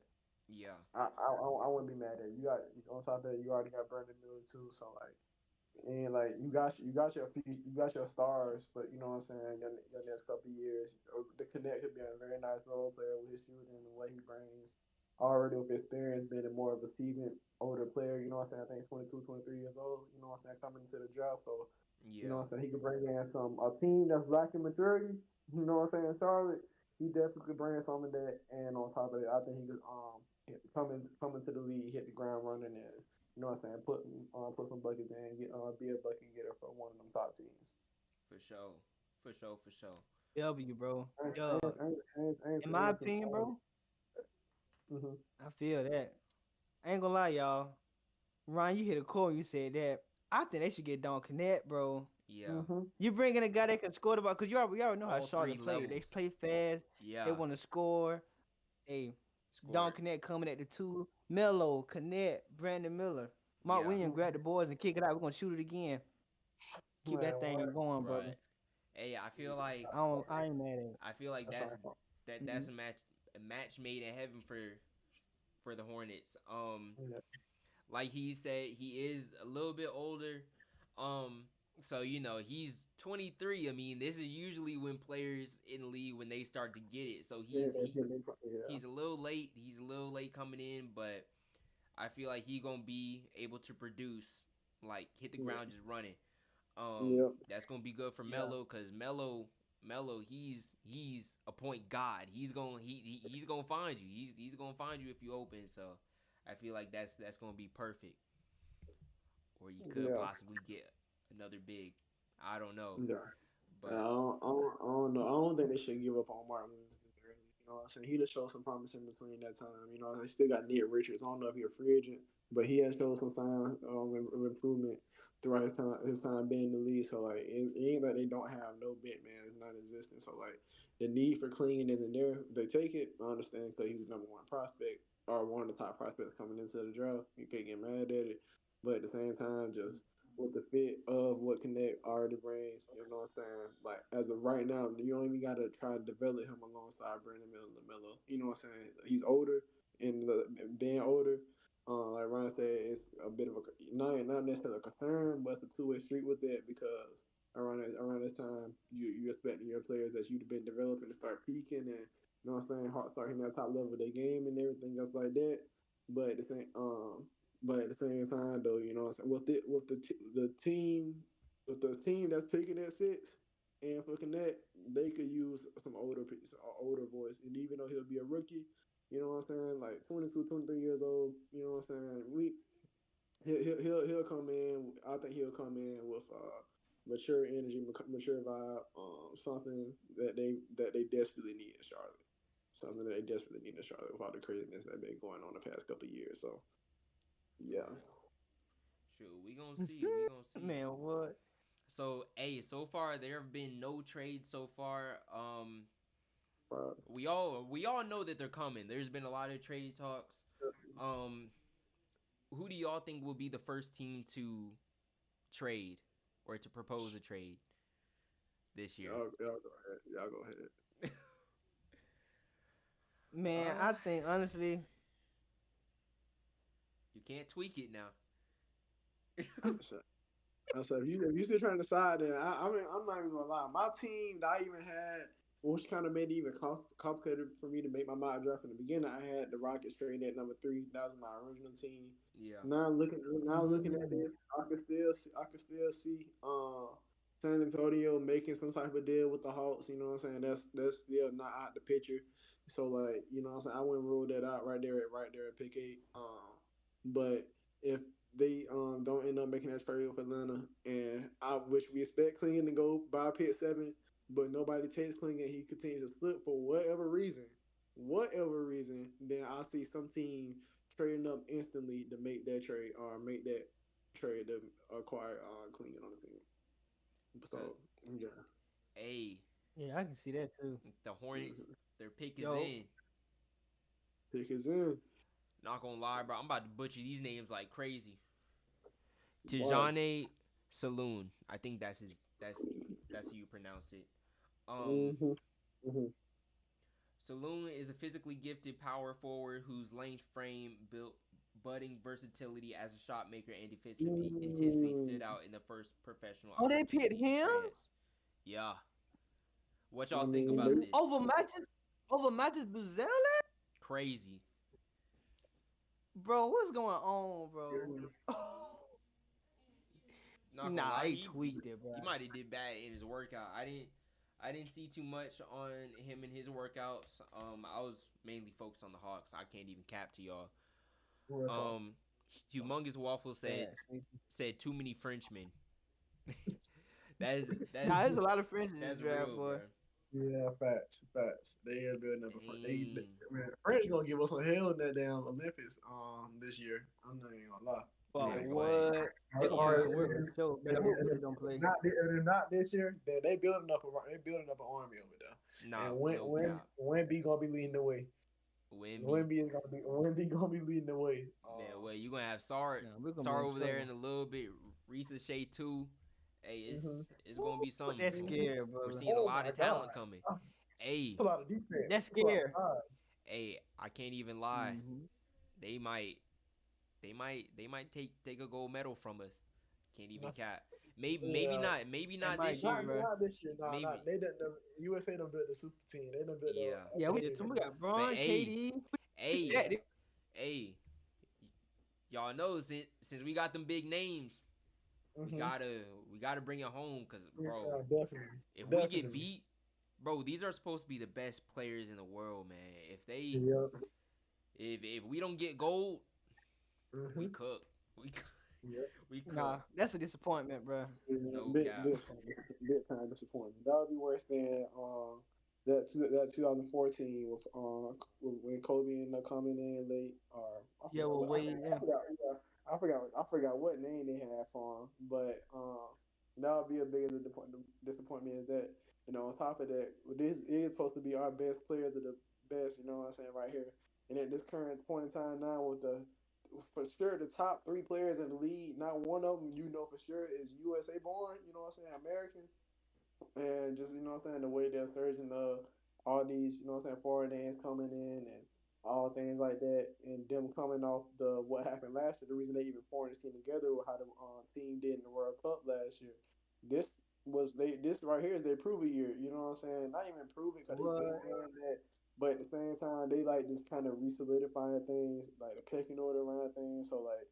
yeah, I wouldn't be mad at it. You got on top of that, you already got Brandon Miller too. So like, and like you got your stars, but you know what I'm saying. Your next couple of years, the Connect could be a very nice role player with his shooting and what he brings. Already with experience, being more of a seasoned older player. You know what I'm saying. I think 22, 23 years old. You know what I'm saying. Coming into the draft, so you know yeah, what I'm saying. He could bring in a team that's lacking maturity. You know what I'm saying. Charlotte, he definitely could bring some of that, and on top of it, I think he could come into the league, hit the ground running, and you know what I'm saying, put some buckets in, be a bucket getter for one of them top teams. for sure, for sure, for sure. W, bro. I ain't, Dub. I ain't, In my saying opinion, bro, mm-hmm. I feel that. I ain't gonna lie, y'all. Ryan, you hit a core. You said that. I think they should get Don Connect, bro. Yeah, Mm-hmm. You bringing a guy that can score the ball, because we already know how all 3 Charlotte play. They levels. play fast. Yeah, They want to score. Hey, Don score. Connect coming at the 2. Melo, Connect, Brandon Miller. Mark Yeah, Williams grab the boards and kick it out. We're gonna shoot it again. Keep Man, that thing what? going, brother. right. Hey, I ain't mad at it. I feel like That's all. that's a match made in heaven for the Hornets. Yeah. Like he said, he is a little bit older. Um, So he's 23. I mean, this is usually when players in the league when they start to get it. So Yeah, yeah. he's a little late. He's a little late coming in, but I feel like he gonna be able to produce, like hit the ground just running. Yep. That's gonna be good for Yeah. Melo because Melo, he's a point god. He's gonna find you. He's gonna find you if you open. So I feel like that's gonna be perfect. Or you could Yeah. possibly get another big. I don't know, Yeah. but I don't know. I don't think they should give up on Martin Williams this early. You know what I'm saying? He just showed some promise in between that time. You know, they still got Nick Richards. I don't know if he's a free agent, but he has shown some signs of improvement throughout his time being in the league. So like, it ain't like they don't have no big man. It's non-existent. So like, the need for Clingan isn't there. They take it. I understand because he's the number one prospect or one of the top prospects coming into the draft. You can't get mad at it, but at the same time, just with the fit of what Connect already brings. You know what I'm saying? Like as of right now, you don't even gotta try to develop him alongside Brandon Miller. LaMelo. You know what I'm saying? He's older, and being older, like Ryan said, it's a bit of a not necessarily a concern, but it's a two-way street with it because around this time, you expecting your players that you've been developing to start peaking and you know what I'm saying, start hitting that top level of their game and everything else like that. But at the same time, though, you know what I'm saying, with the team that's picking at six, and for Connect, they could use some older voice. And even though he'll be a rookie, you know what I'm saying, like 22, 23 years old, you know what I'm saying, he'll come in. I think he'll come in with mature energy, mature vibe, something that they desperately need in Charlotte. Something that they desperately need in Charlotte with all the craziness that been going on the past couple of years. So yeah. sure, we gonna see. We gonna see. Man, what? So, hey, so far there have been no trades so far. Right. We all know that they're coming. There's been a lot of trade talks. Um, who do y'all think will be the first team to trade or to propose a trade this year? Y'all go ahead. Y'all go ahead. Man, I think honestly, You can't tweak it now. I said, if you still trying to decide, then I mean, I'm not even gonna lie. My team that I even had, which kind of made it even complicated for me to make my mock draft in the beginning. I had the Rockets trade at number 3. That was my original team. Yeah. Now looking at this, I can still see San Antonio making some type of deal with the Hawks. You know what I'm saying? That's still not out the picture. So like, you know what I'm saying? I wouldn't rule that out right there at pick 8. But if they don't end up making that trade with Atlanta, and which we expect Clingan to go by pick 7, but nobody takes Clingan, he continues to slip for whatever reason, then I see some team trading up instantly to make that trade or make that trade to acquire Clingan on the team. So, So yeah, hey, yeah, I can see that too. the Hornets, their pick is Yo. in. pick is in. Not gonna lie, bro. I'm about to butcher these names like crazy. Wow. Tijane Saloon. I think that's how you pronounce it. Mm-hmm. Saloon is a physically gifted power forward whose length, frame, built, budding versatility as a shot maker and defensive intensity stood out in the first professional. Oh, they picked him Yeah. What y'all think about this? over Matches Buzelle? Crazy. Bro, what's going on, bro? Nah, he tweaked it, bro. He might have did bad in his workout. I didn't see too much on him in his workouts. I was mainly focused on the Hawks. I can't even cap to y'all. Humongous Waffle said too many Frenchmen. That's Nah, there's a lot of French in this draft, real, boy. bro. Yeah, facts. They are building up a front. French gonna give us some hell in that damn Olympics this year. I'm not even gonna lie. But Yeah, what? They gonna put some work for sure. Better hope they don't play. Not this year. They building up an army over there. Nah, And no cap. Wemby gonna be leading the way. Wemby. Wemby gonna be leading the way. Man, well, you gonna have Sar we're gonna Sar be in over there trouble. in a little bit. Risa Shea too. Hey, it's gonna be something. That's scary, bro. We're seeing a lot of talent coming. Hey, It's a lot of defense. That's scary. hey, I can't even lie. Mhm. They might take a gold medal from us. Can't even Not- cap. Maybe Yeah, maybe They not this might get, not year. bro. not this year. Nah, Maybe. not they done. USA done built the super team. They done built Yeah. a Yeah, we did team. too. We got But Braun, hey, KD. We hey, stacked it. hey, y'all know since we got them big names, we Mm-hmm. gotta we gotta bring it home, cause Yeah, bro, definitely, if we get definitely. beat, bro, these are supposed to be the best players in the world, man. Yeah. If we don't get gold, we Mm-hmm. cook. We Yeah. we Nah, cook. that's a disappointment, bro. Yeah, No big, cap. big time disappointment. That would be worse than that 2014 when Kobe ended up coming in late. Or Yeah, well, Wade. I Yeah. forgot. Yeah, I forgot what name they had for him. But that would be a bigger disappointment is that on top of that, this is supposed to be our best players of the best. You know what I'm saying right here. And at this current point in time now, with the for sure the top three players in the league, not one of them for sure is USA born, American. And just, what I'm saying, the way they're surging all these, what I'm saying, foreign names coming in and all things like that, and them coming off the what happened last year, the reason they even formed this team together was how the team did in the World Cup last year. This this right here is their prove a year, you know what I'm saying? Not even prove it because they've been What? doing that, but at the same time they like just kind of re-solidifying things, like the pecking order around things. So like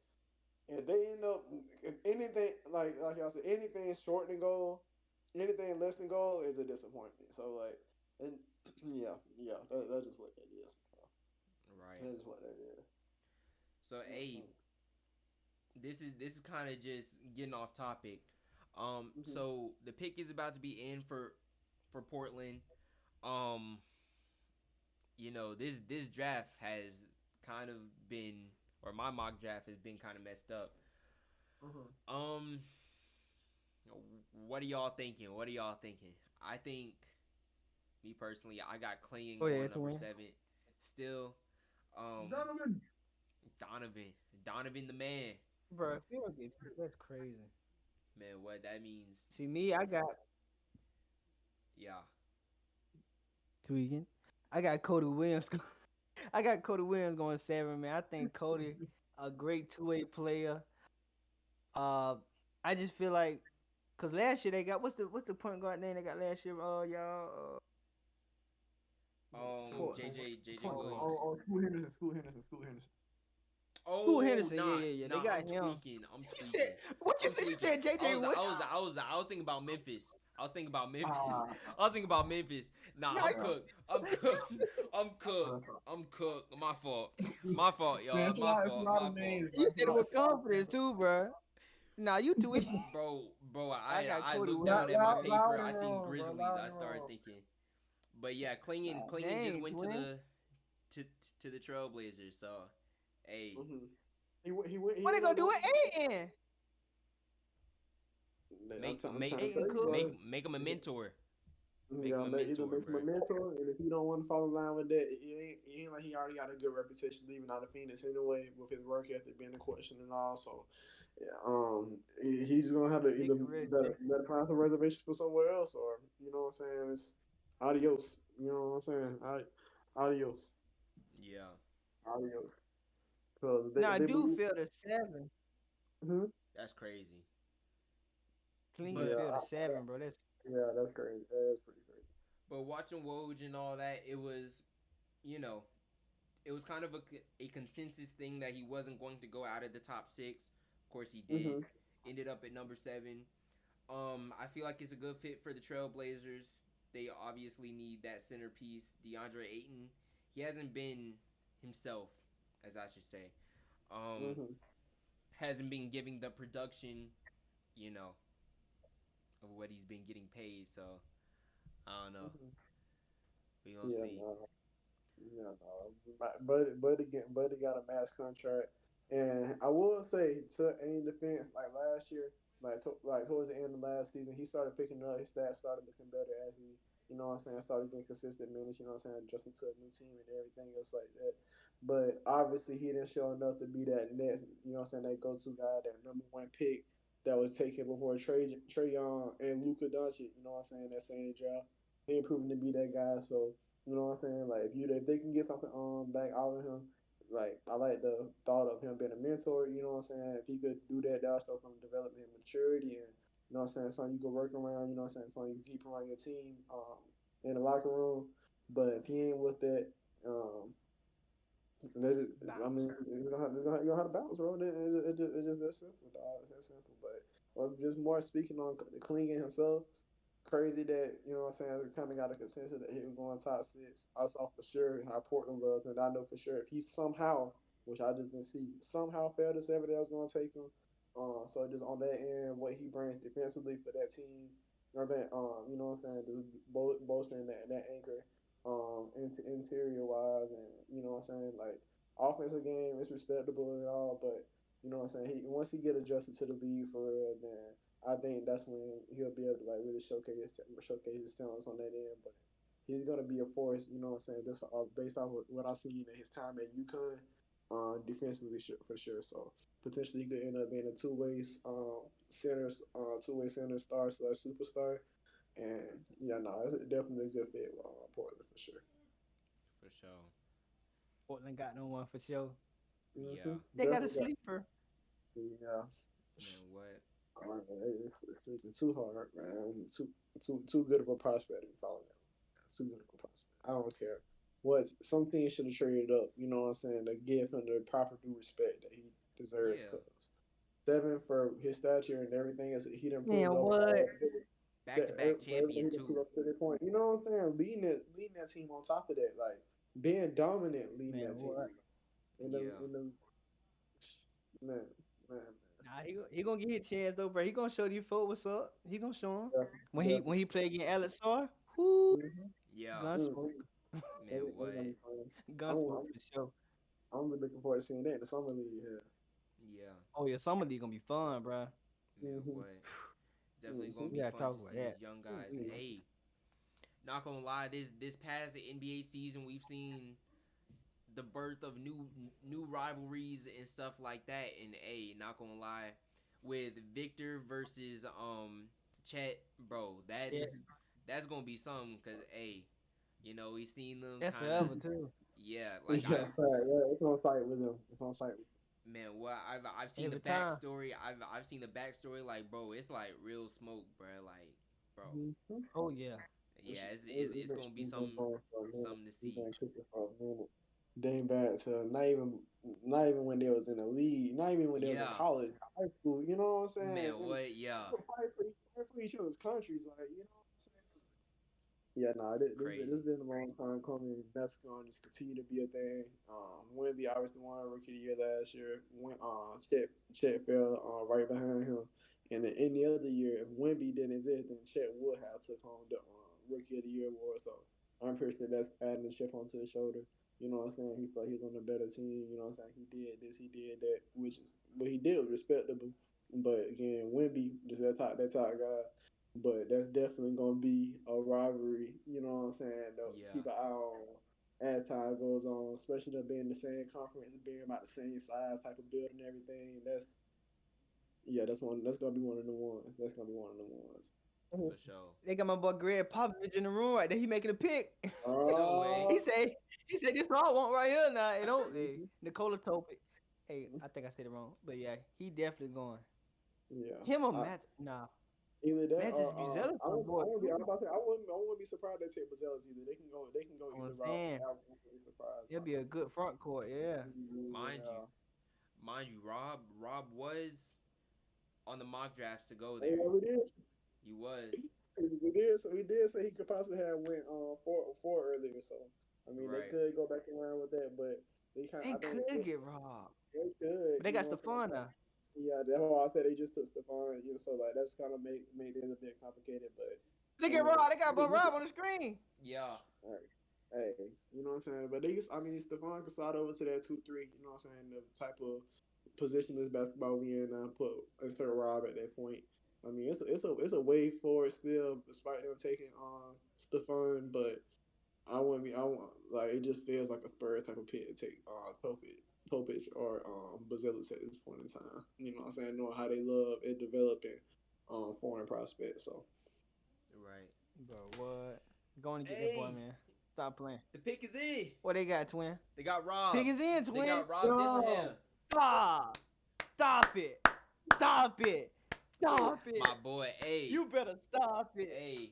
if they end up if anything like y'all said, anything short than goal, anything less than goal is a disappointment. So like, and that's just what that is. Right. That is what that is. So hey, this is kind of just getting off topic. Mm-hmm. So the pick is about to be in for Portland. Um, this draft has kind of been, or my mock draft has been kind of messed up. Mm-hmm. Um, what are y'all thinking? What are y'all thinking? I think, me personally, I got Clingan Oh yeah, going to number win, 7. Still, um, Donovan. Donovan the man. bro. If you don't get picked, that's crazy. Man, what that means? See me, I got Yeah. tweaking. I got Cody Williams. I got Cody Williams going 7, man. I think Cody a great two-way player. Uh, I just feel like, cause last year they got what's the point guard name they got last year? Y'all. Port, JJ point guard. Williams. School Henderson. Scoot Oh, Henderson. Yeah, nah, yeah, yeah. They nah. got I'm him. tweaking. I'm You tweaking. said what you I'm said? You tweaking. said JJ Williams. I was thinking about Memphis. I was thinking about Memphis. Ah, I was thinking about Memphis. Nah, No, I'm uh, cooked. I'm cooked. I'm cooked. uh, I'm cooked. My fault. My fault, man, y'all. My it's a fault. lot My of fault. names, bro. you It's a said it lot. with confidence too, bro. Nah, you tweet. Bro. I got I Cody looked Williams. down at my Loud paper. I and seen wrong, bro. Grizzlies. Loud I and started wrong. thinking. But yeah, Clingan just Dang, went to twin. to to the Trailblazers. So, hey, Mm-hmm. He What they ended gonna up do going. with Aiden? make I'm trying to make tell Aiden you, Cook. bro. make him a mentor. Make Yeah, him a either mentor, make him bro. a mentor, and if he don't want to fall in line with that, it ain't like he already got a good reputation leaving out of Phoenix anyway, with his work ethic being a question and all. So, yeah, he's gonna have to Big either red better find some reservations for somewhere else, or you know what I'm saying, it's adios. You know what I'm saying? Adios, Yeah, adios. Because Now I they do believe. feel the 7. Hmm. that's crazy. Clingy But feel the Yeah, 7, bro. That's yeah, that's crazy. That's pretty crazy. watching Woj and all that, it was, you know, it was kind of a consensus thing that he wasn't going to go out of the top 6. Of course, he did. Hmm. Ended up at number 7. I feel like it's a good fit for the Trailblazers. They obviously need that centerpiece. DeAndre Ayton, he hasn't been himself, as I should say. Um, Hmm. hasn't been giving the production, you know, of what he's been getting paid. So I don't know. Hmm. We gonna Yeah, see. no. Yeah, no. Buddy got a max contract, and I will say to aim defense, like last year, like towards the end of last season, he started picking up. His stats started looking better as he, what I'm saying, started getting consistent minutes. You know what I'm saying, adjusting to a new team and everything else like that. But obviously, he didn't show enough to be that next. You know what I'm saying, that go-to guy, that number one pick that was taken before Trey Young and Luka Doncic. You know what I'm saying, that same draft. He ain't proven to be that guy. So you know what I'm saying? Like if they can get something back out of him, like I like the thought of him being a mentor. You know what I'm saying? If he could do that, that would show from development and maturity, and you know what I'm saying, something you can work around. You know what I'm saying, something you can keep around your team in the locker room. But if he ain't with that, um, I Bounce. mean, you don't have to bounce, bro. It's just that simple, dog. It's that simple. But just more speaking on Klingon himself, crazy that, you know what I'm saying, we kind of got a consensus that he was going top six. I saw for sure how Portland was, and I know for sure if he somehow, which I just didn't see, somehow failed to seven, that was going to take him. So just on that end, what he brings defensively for that team, or that, you know what I'm saying, just bolstering that anchor, interior wise, and you know what I'm saying, like offensive game is respectable and all, but you know what I'm saying, once he get adjusted to the league for real, then I think that's when he'll be able to like really showcase his talents on that end. But he's gonna be a force, you know what I'm saying? Just based off what I've seen in his time at UConn, defensively for sure. So potentially he could end up being a two-way center star slash superstar. And yeah, no, it's definitely a good fit with Portland for sure. For sure. Portland got no one for sure. Mm-hmm. Yeah. They got a Definitely got. sleeper. Yeah. Man, what? It's too hard, man. Too good of a prospect to be following that. Too good of a prospect. I don't care. What some things should have traded up. You know what I'm saying? To give him the proper due respect that he deserves. Yeah. Cause seven for his stature and everything else he done proved Man, over what? all Back to back for everything champion he done proved too. up to this point. You know what I'm saying? Leading that team on top of that, like being dominant, leading Man, that team. what? Yeah. In the man, man, Nah, he gonna get his chance though, bro. He gonna show these folks what's up. He gonna show him man. when Definitely. he play against Alex Sar. Whoo, Mm-hmm. Yeah. gunsmoke, Man, That's gonna what? be fun. gunsmoke for sure. I'm really looking forward to seeing that in the summer league here. Yeah. Oh yeah, summer league gonna be fun, bro. Man, Mm-hmm. what? Definitely gonna Mm-hmm. We be gotta fun talk to about see that. these young Ooh, guys. wee. Hey, not gonna lie, this past NBA season, we've seen the birth of new rivalries and stuff like that. And hey, not gonna lie, with Victor versus Chet, bro, Yeah, that's gonna be something. Cause hey, we seen them that's kind of, forever too. yeah. Like Yeah, right. Yeah, it's on site with them. It's on site with man, what I've seen the Every time. backstory. I've seen the backstory. Like, bro, it's like real smoke, bro. Like, bro, them. Mm-hmm. Oh yeah. yeah, it's gonna be We've been something going for a minute. something to We've see. been cooking for a minute. Dating back to not even when they was in the league, not even when they was in Yeah, college, high school. You know what I'm saying? man, what? Yeah, People fight for each other's countries, like you know what I'm saying? Yeah, no, this crazy. been a long time coming. That's going to just continue to be a thing. Wemby obviously won Rookie of the Year last year. When Chet fell right behind him, and then any other year, if Wemby didn't exist, then Chet would have took home the Rookie of the Year award. So I'm pretty sure that's adding a chip onto his shoulder. You know what I'm saying? He felt he was on a better team. You know what I'm saying? He did this, he did that, which is what he did was respectable. But again, Wemby just that top guy. But that's definitely gonna be a rivalry, you know what I'm saying, to Yeah, keep an eye on as time goes on, especially them being the same conference, being about the same size, type of build and everything. That's gonna be one of the ones. That's gonna be one of the ones. for sure. They got my boy Greg Popovich in the room right there. He making a pick. No way. he said he said this what I want right here now. You know, hey, Nikola Topic. Hey, I think I said it wrong, but yeah, he definitely going. Yeah. Him or I, Matt? Nah, Either that Mattis or Buzelis I on won't, I board won't be. too. I'm about to say I wouldn't be surprised they take Bazelis either. They can go You know what either I'm route. saying? I won't be surprised, It'll be a honestly. good front court. Yeah. Mind you, Yeah. Rob was on the mock drafts to go Oh, there. yeah, we did. He was We did say he could possibly have went four earlier. So I mean they right. could go back around with that, but I And think could get robbed, they could. but they You got know what I'm saying? Stephon now. Yeah, that's why I said they just took Stephon. You know, so like that's kind of made it a bit complicated. But They I get mean, robbed. They got Bo Rob on the screen. Yeah, all right. Hey, you know what I'm saying? But they just, I mean, Stephon could slide over to that 2-3. You know what I'm saying? The type of positionless basketball we in now. Put insert Rob at that point. I mean, it's a way forward still, despite them taking Stephon. But I want like it just feels like a third type of pick to take Topic or Bazelis at this point in time. You know what I'm saying? Knowing how they love and developing foreign prospects. So right. Bro, what? Going to get that boy, Hey, man. Stop playing. The pick is in. What they got, twin? They got Rob. Pick is in, They twin. got Rob Yo. Dillingham. Stop. Stop it. Stop it. Stop it. My boy, hey. You better stop it. Hey.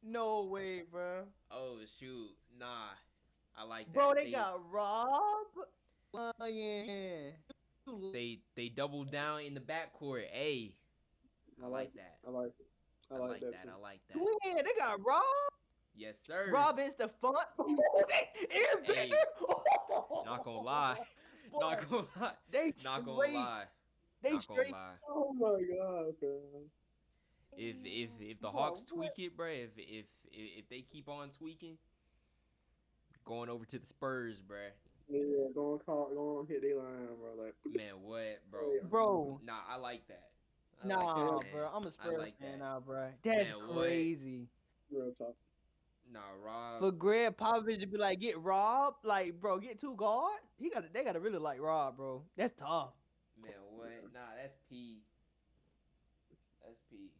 No way, bro. Oh shoot. Nah. I like that. Bro, they got Rob. Yeah. They doubled down in the backcourt. Hey. I like that. I like it. I like that. too. I like that. Twin, they got Rob. Yes, sir. Rob is the fun. Hey, not gonna lie. Boy, Not gonna lie. They Not gonna straight. lie. They Not gonna straight. lie. Oh my god, man. If the Bro, Hawks what? tweak it, bruh, if they keep on tweaking, going over to the Spurs, bruh. Yeah, go on, hit their line, bro. Like, Man, what, bro? Bro. Nah, I like that. I Nah, like that, man. bro. I'm a I Spurs like fan that. now, bro. That's Man, what? crazy. real talk. Nah, Rob. For Greg Popovich to be like, get Rob, like, bro, get two guards. They gotta really like Rob, bro. That's tough. Man, what? Nah, that's P. That's P.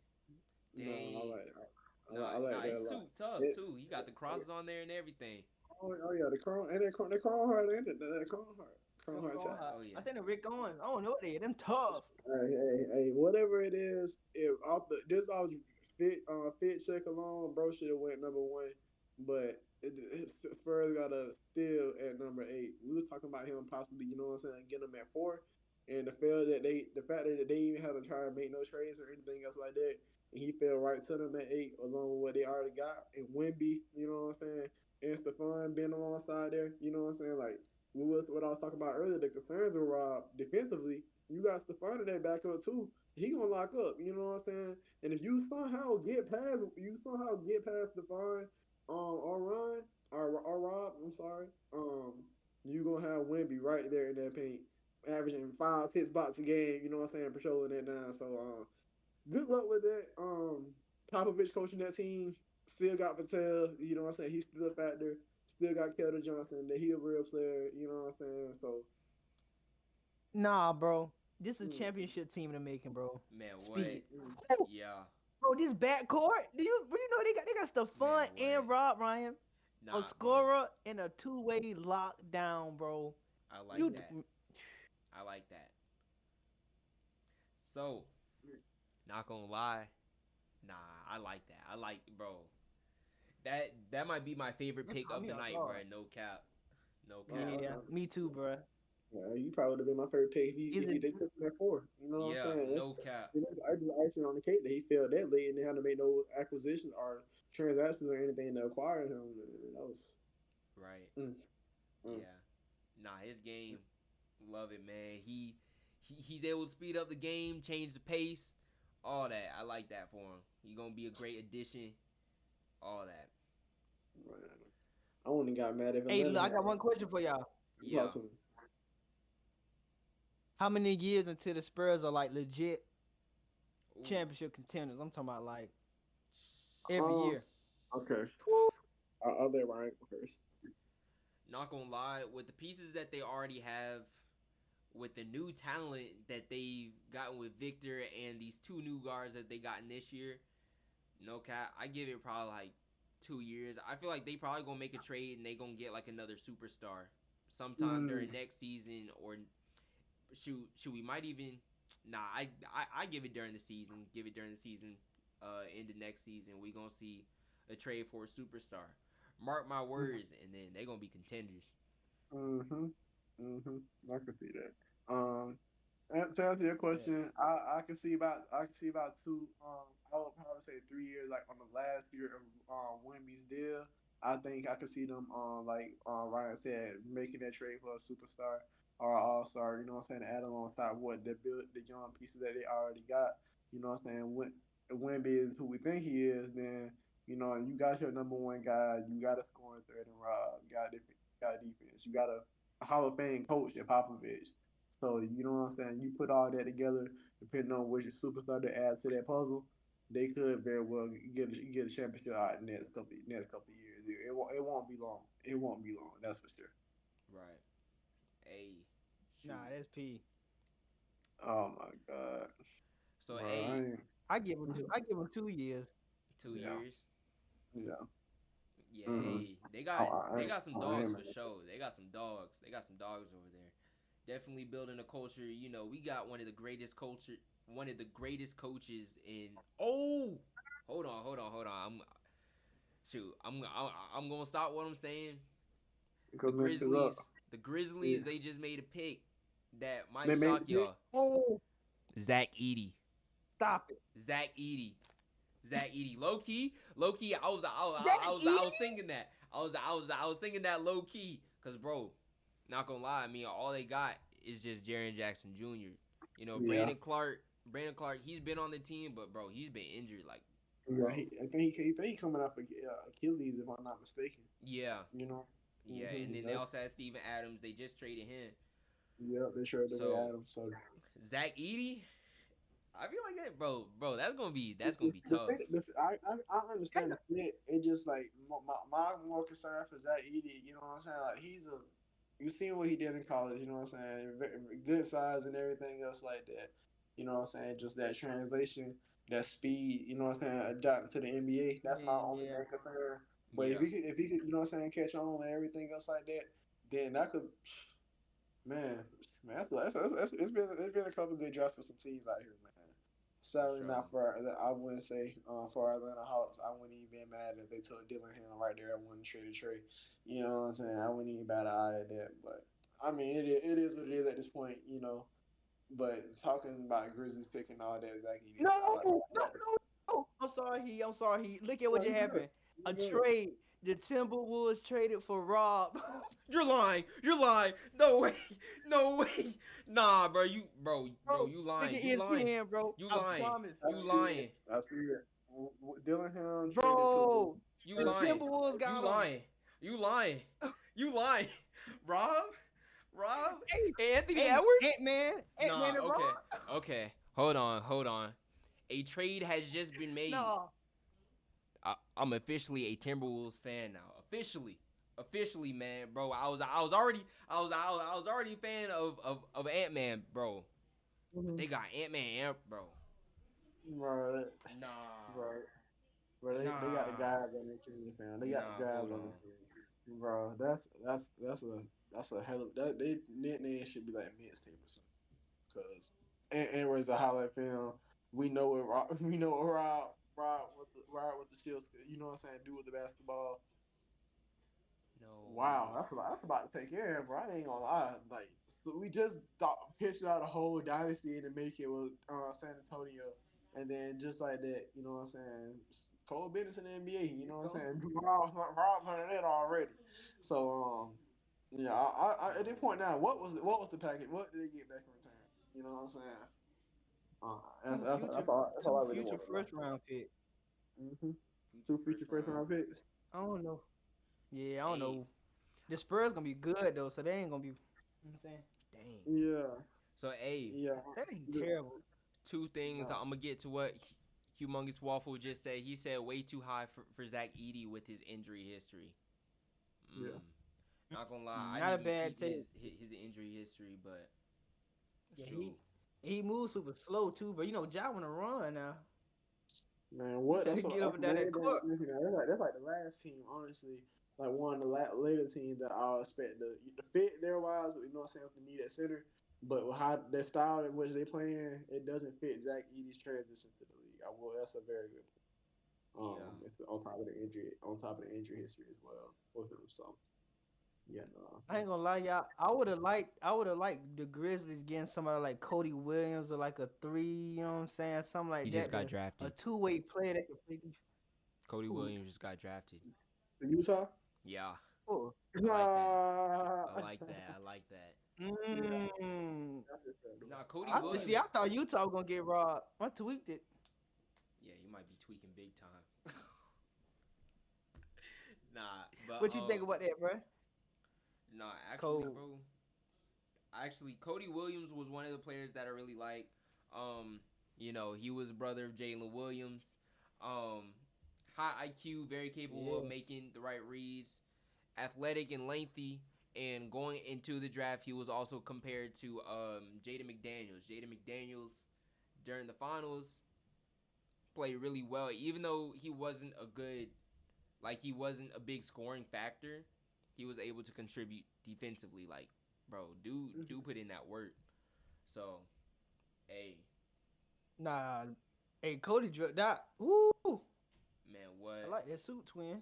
No, Dang. I like that. Nah, I like that he's a lot. too tough It- too. He got the crosses on there and everything. Oh yeah, the Chrome and the Chrome Heart ended. That Chrome Heart. Chrome Heart side. Oh, yeah. I think the Rick Owens. I don't know what they. Them tough. Hey, whatever it is, if off this off fit check alone, bro should have went number one, but Spurs got to still at number 8. We was talking about him possibly, you know what I'm saying, getting him at 4, and the fact that they even had to try and make no trades or anything else like that, and he fell right to them at 8 along with what they already got, and Wemby, you know what I'm saying, and Stephon being alongside there, you know what I'm saying, like what I was talking about earlier, the concerns with Rob defensively. You got Stephon in that backup too. He gonna lock up. You know what I'm saying? And if you somehow get past Stephon, or Ron, or Rob, I'm sorry, you gonna have Wemby right there in that paint, averaging 5, 6 blocks a game. You know what I'm saying? Patrolling that down. So good luck with that. Popovich coaching that team. Still got Patel. You know what I'm saying? He's still a factor. Still got Keldon Johnson. That he a real player. You know what I'm saying? So Nah, bro. This is a championship team in the making, bro. Man, what? Speak it. Woo! Yeah. Bro, this backcourt. Do you know they got Stephon Man, and what? Rob Ryan, Nah, a bro. scorer and a two-way lockdown, bro. I like You that. I like that. So, not gonna lie, nah, I like that. I like, bro. That might be my favorite pick caught of me the off night, guard. bro. No cap. No cap. Yeah, me too, bro. yeah, he probably would have been my favorite pick if Is it- they took him at 4. You know what Yeah, I'm saying? no cap. I just icing on the cake that he fell that late and they had to make no acquisition or transactions or anything to acquire him. That was Right. Mm. Yeah. Nah, his game, love it, man. He's able to speed up the game, change the pace, all that. I like that for him. He gonna be a great addition. All that. I wouldn't have got mad if Hey, look, I got one question for y'all. Yeah. How many years until the Spurs are like legit Ooh. championship contenders? I'm talking about like every Um, year. Okay. I'll let Ryan go first. Not gonna lie, with the pieces that they already have, with the new talent that they've gotten with Victor and these 2 new guards that they gotten this year, no cap, I give it probably like 2 years. I feel like they probably gonna make a trade and they gonna get like another superstar sometime during next season, or shoot, we might even. Nah, I give it during the season. Give it during the season. Into next season, we gonna see a trade for a superstar. Mark my words, and then they gonna be contenders. I can see that. And to answer your question, I can see about 2. I would probably say 3 years, like on the last year of Wemby's deal. I think I could see them like Ryan said, making that trade for a superstar or an all-star. You know what I'm saying? Add alongside what the young pieces that they already got. You know what I'm saying? When Wemby is who we think he is, then you know you got your number 1 guy. You got a scoring threat in Rob. You got defense. You got a Hall of Fame coach in Popovich. So you know what I'm saying. You put all that together, depending on which superstar to add to that puzzle, they could very well get a championship out in the next couple of years. It won't be long. It won't be long. That's for sure. Right. Hey. Nah, that's P. Oh my god. So Bro, hey, I give him 2 years. 2 Yeah. years. Yeah. Yeah, Mm-hmm. they I got some I dogs am. for sure. They got some dogs. They got some dogs over there. Definitely building a culture. You know, we got one of the greatest coaches in. Oh, hold on. I'm gonna stop what I'm saying. The Because next is up. Grizzlies, the Grizzlies, Yeah. they just made a pick that might They made shock the pick. y'all. Oh, Zach Edey. stop it. Zach Edey. Zach Edey. Low key. That I was thinking that. I was thinking that low key. Cause bro, not gonna lie, I mean all they got is just Jaren Jackson Jr. You know, Yeah. Brandon Clark, he's been on the team, but bro, he's been injured. Like, Yeah. I think he coming off Achilles, if I'm not mistaken. yeah, You know. yeah. And then they also had Steven Adams. They just traded him. Yeah, they sure did So Adams. So Zach Edey, I feel like that, bro. That's gonna be the tough. thing- the- I understand the fit. It just like my more concern for Zach Edey. You know what I'm saying? Like you seen what he did in college. You know what I'm saying? Good size and everything else like that. You know what I'm saying? Just that translation, that speed. You know what I'm saying? Adapting to the NBA. That's my only Yeah. main concern. But Yeah. if he could, you know what I'm saying, catch on and everything else like that, then that could, man, it's been a couple good drafts for some teams out here, man. Sadly, sure. not for I wouldn't say for Atlanta Hawks. I wouldn't even be mad if they took Dylan Hill right there at one trade. You know what I'm saying? I wouldn't even bat an eye at that. But I mean, it is what it is at this point. You know. But talking about Grizzlies picking all that, Zach Edey, No, I like no, that. no. I'm sorry, I'm sorry. Look at what No, just you good. happened. A You good. trade. The Timberwolves traded for Rob. You're lying. You're lying. No way. No way. Nah, bro. You Look lying. at You lying. ESPN, bro. You I lying. promise. You lying. I see it. Dylan Hill traded Bro, You the lying. Timberwolves You got him. lying. You lying. You lying. Rob? Hey, Anthony hey, Edwards? Ant-Man and Nah, okay. Rob. Okay. Hold on. A trade has just been made. No. I'm officially a Timberwolves fan now. Officially, man, bro. I was already a fan of Ant-Man, bro. They got Ant-Man, bro. Right. Nah. Right. Bro, they got the guys on their team, man. They got the guys hold on on. their team. Bro, that's a hell of that they nickname should be like mixtape or something. Cause and was a highlight film. We know what Rob with the shield, you know what I'm saying, do with the basketball. No. Wow, that's about to take care of, bro. I ain't gonna lie. Like we just pitched out a whole dynasty to make it with San Antonio, and then just like that, you know what I'm saying. Cole Bennett in the NBA, you know what I'm saying. Rob hunted it already. So yeah, I at this point now, what was the package? What did they get back in return? You know what I'm saying. That's all I Two really future want to know. first round picks. Mm-hmm. Two future first round picks. I don't know. Yeah, I don't Hey. know. The Spurs gonna be good though, so they ain't gonna be. You know what I'm saying? Dang. Yeah, So, hey, yeah. That ain't terrible. two things. Wow. I'm gonna get to what Humongous Waffle just said. He said way too high for Zach Edey with his injury history. Yeah. Not gonna lie, Not I a didn't bad even peep take. his injury history, but Yeah, shoot. he moves super slow too, but you know, Ja wanna run now. Man, what? That's what Get up and down that court. that's like the last team, honestly. Like one of the later teams that I expect the fit there wise, you know what I'm saying, with the need at center. But with how the style in which they playing, it doesn't fit Zach Edey's transition to the league. That's a very good point. Yeah. It's on top of the injury history as well with him. So yeah, no. I ain't gonna lie, y'all. I would have liked the Grizzlies getting somebody like Cody Williams or like a 3, you know what I'm saying? Something like He that. just got A drafted. two-way player that can play. Cody Who? Williams just got drafted. Utah? Yeah, Oh. I like that. Mm. Nah, Cody I Williams. thought Utah was gonna get robbed. I tweaked it. Yeah, you might be tweaking big time. Nah, but What you think about that, bro? Nah, actually, Cold. bro. Actually, Cody Williams was one of the players that I really like. You know, he was brother of Jalen Williams. High IQ, very capable of making the right reads, athletic and lengthy. And going into the draft, he was also compared to Jaden McDaniels. Jaden McDaniels, during the finals, played really well, even though he wasn't a good Like he wasn't a big scoring factor. He was able to contribute defensively. Like, bro, do put in that work. So, hey, Nah, hey, Cody dropped that. Woo! man, I what? like that suit twin.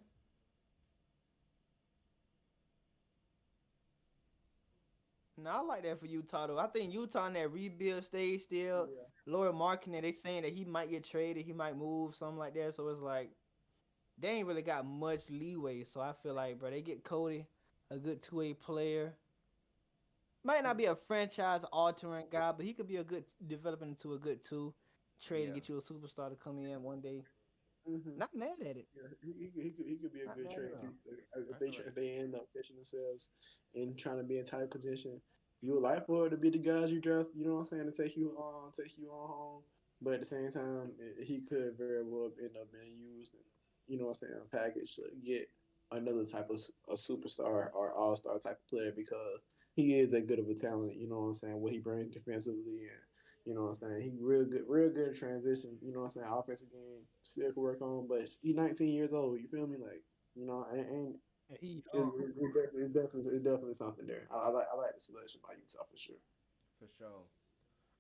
No, I like that for Utah though. I think Utah in that rebuild stage still. Yeah. Laura Markkinen, they saying that he might get traded, he might move, something like that. So it's like they ain't really got much leeway. So I feel like, bro, they get Cody, a good 2A player. Might not be a franchise altering guy, but he could be a good developing into a good two. Trade and Yeah, get you a superstar to come in one day. Mm-hmm. Not mad at it. Yeah, he could be a Not good mad at trade all. piece I feel like if they end up pitching themselves and trying to be in title position. You would like for it to be the guys you draft, you know what I'm saying, to take you on home. But at the same time, he could very well end up being used, you know what I'm saying, package to get another type of a superstar or all star type of player because he is that good of a talent. You know what I'm saying, what he brings defensively and you know what I'm saying? He real good at transition. You know what I'm saying? Offensive game still can work on, but he 19 years old. You feel me? Like you know, and Yeah, he young. it's definitely something there. I like the selection by Utah for sure. for sure.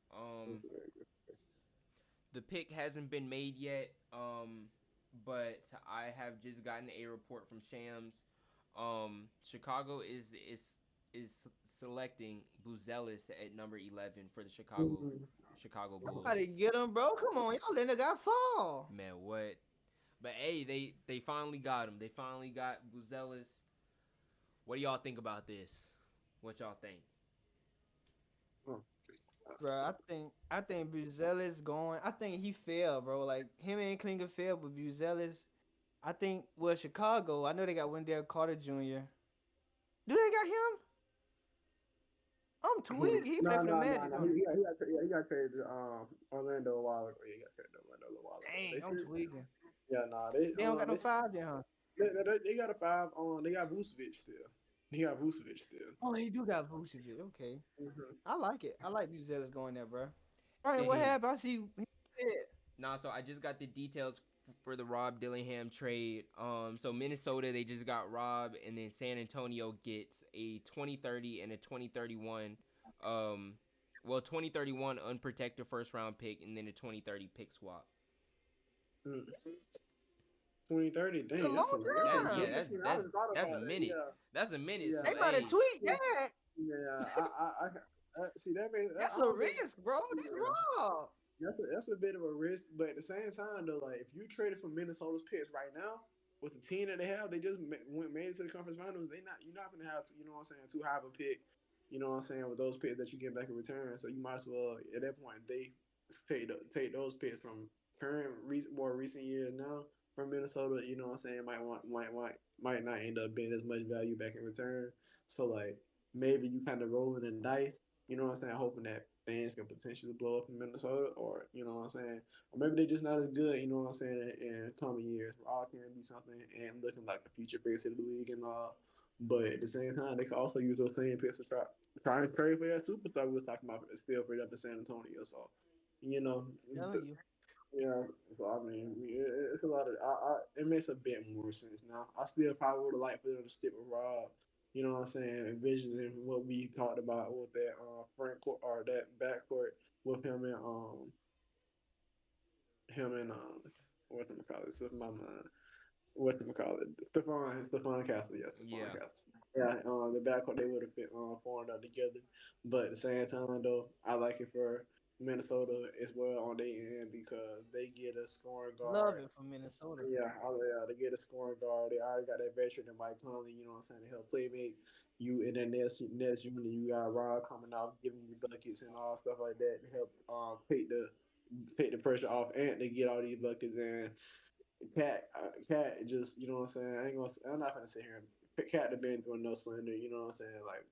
It's Um, very good. the pick hasn't been made yet. But I have just gotten a report from Shams. Chicago is selecting Buzelis at number 11 for the Mhm. Chicago How Bulls. to get him, bro? Come on, y'all letting the guy fall. Man, what? But hey, they finally got him. They finally got Buzelis. What do y'all think about this? What y'all think? Oh, Bro, I think Buzelis going. I think he failed, bro. Like him and Klinger failed, but Buzelis, I think Chicago. I know they got Wendell Carter Jr. Do they got him? I'm tweaking. He no, played for the no, no, Magic, no. don't he? He got traded to Orlando a while ago. Yeah, he got traded to Orlando a while ago. Dang, They I'm should. tweaking. Yeah, nah. They They don't got no five there, huh? they got a five on. They got Vucevic still. He got Vucevic still. Oh, they do got Vucevic. Okay, Mm-hmm. I like it. I like Buzelis going there, bro. All right, what Hey, happened? I see. nah, so I just got the details for the Rob Dillingham trade. So Minnesota they just got Rob, and then San Antonio gets a 2030 and a 2031. Um, 2031 unprotected first round pick, and then a 2030 pick swap. 2030. It's a Dang, long that's a That's good yeah, time. that's looking. I that's just thought that's a about it. minute. Yeah, That's a minute. yeah, They So about to hey, tweet that. yeah. I see that makes. That's I a don't think. risk, bro. That's Yeah, raw. that's a bit of a risk, but at the same time though, like if you traded for Minnesota's picks right now with the team that they have, they just made it to the conference finals. You're not gonna have to, you know what I'm saying, too high of a pick. You know what I'm saying with those picks that you get back in return. So you might as well at that point they take those picks from more recent years now from Minnesota. You know what I'm saying might not end up being as much value back in return. So like maybe you kind of rolling the dice, you know what I'm saying, hoping that things can potentially blow up in Minnesota, or you know what I'm saying, or maybe they're just not as good, you know what I'm saying, in coming years. All can be something and looking like the future face of the league and all. But at the same time, they could also use those same picks to try and trade for that superstar we was talking about still for up to San Antonio. So, you know, Telling you. yeah. So I mean, it's a lot of. it makes a bit more sense now. I still probably would have liked for them to stick with Rob. You know what I'm saying? Envisioning what we talked about with that front court or that backcourt with him and what them call it? Slipped my mind. What them call it? Stephon Castle. Yeah, Stephon yeah, Castle. Yeah, the backcourt they would have been formed up together. But at the same time though, I like it for Minnesota as well on their end because they get a scoring Love guard. it for Minnesota. Yeah, they get a scoring guard. They already got that veteran in Mike Conley, you know what I'm saying, to help playmate you in that next unit. You got Rob coming out, giving you buckets and all stuff like that to help take the pressure off and to get all these buckets and Cat just you know what I'm saying. I'm not gonna sit here and Cat the been doing no slander. You know what I'm saying. Like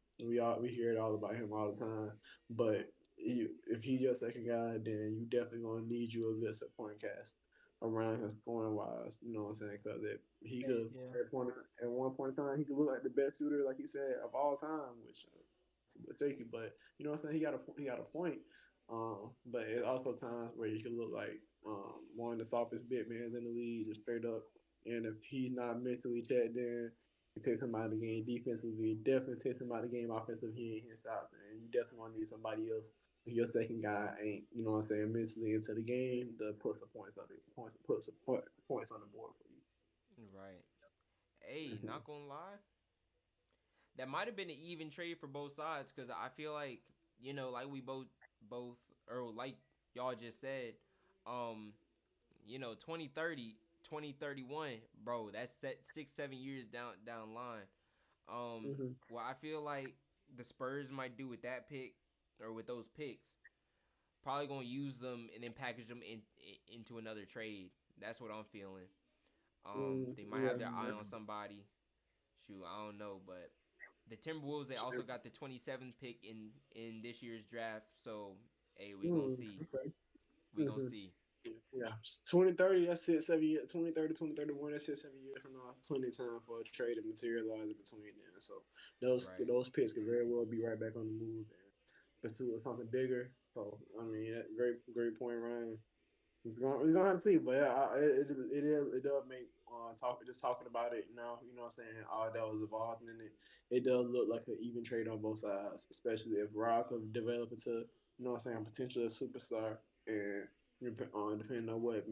we hear it all about him all the time. But if he's your second guy, then you definitely gonna need you a good supporting cast around him scoring wise. You know what I'm saying? Because he Hey, could yeah. at one point in time he could look like the best shooter, like he said, of all time, which will take you. But you know what I'm saying? He got a point. But it also times where you can look like one of the softest big mans in the league, just straight up. And if he's not mentally checked in, it takes him out of the game defensively. It definitely takes him out of the game offensively. He ain't his out, and you definitely want to need somebody else. If your second guy ain't, you know what I'm saying, mentally into the game, to put some points on the points on the board for you. Right. Hey, Mm-hmm. not gonna lie, that might have been an even trade for both sides because I feel like like we both or like y'all just said, um, 2030, 2031, bro. That's set 6 7 years down the line. Mm-hmm. What I feel like the Spurs might do with that pick or with those picks, probably gonna use them and then package them into another trade. That's what I'm feeling. They might have their eye Yeah. on somebody. Shoot, I don't know, but the Timberwolves they also got the 27th pick in this year's draft. So hey, we gonna see. Okay. We gonna Mm-hmm. see. Yeah, 2030, that's 6 7 years. 2030, 2031, that's 6 7 years from now. Plenty of time for a trade to materialize in between then. So Right. those picks could very well be right back on the move and pursue something bigger. So I mean, that great point, Ryan. We're gonna have to see, but yeah, it does make talking about it now. You know what I'm saying? All that was involved in it. It does look like an even trade on both sides, especially if Rock could develop into what I'm saying, potential superstar, and depending on what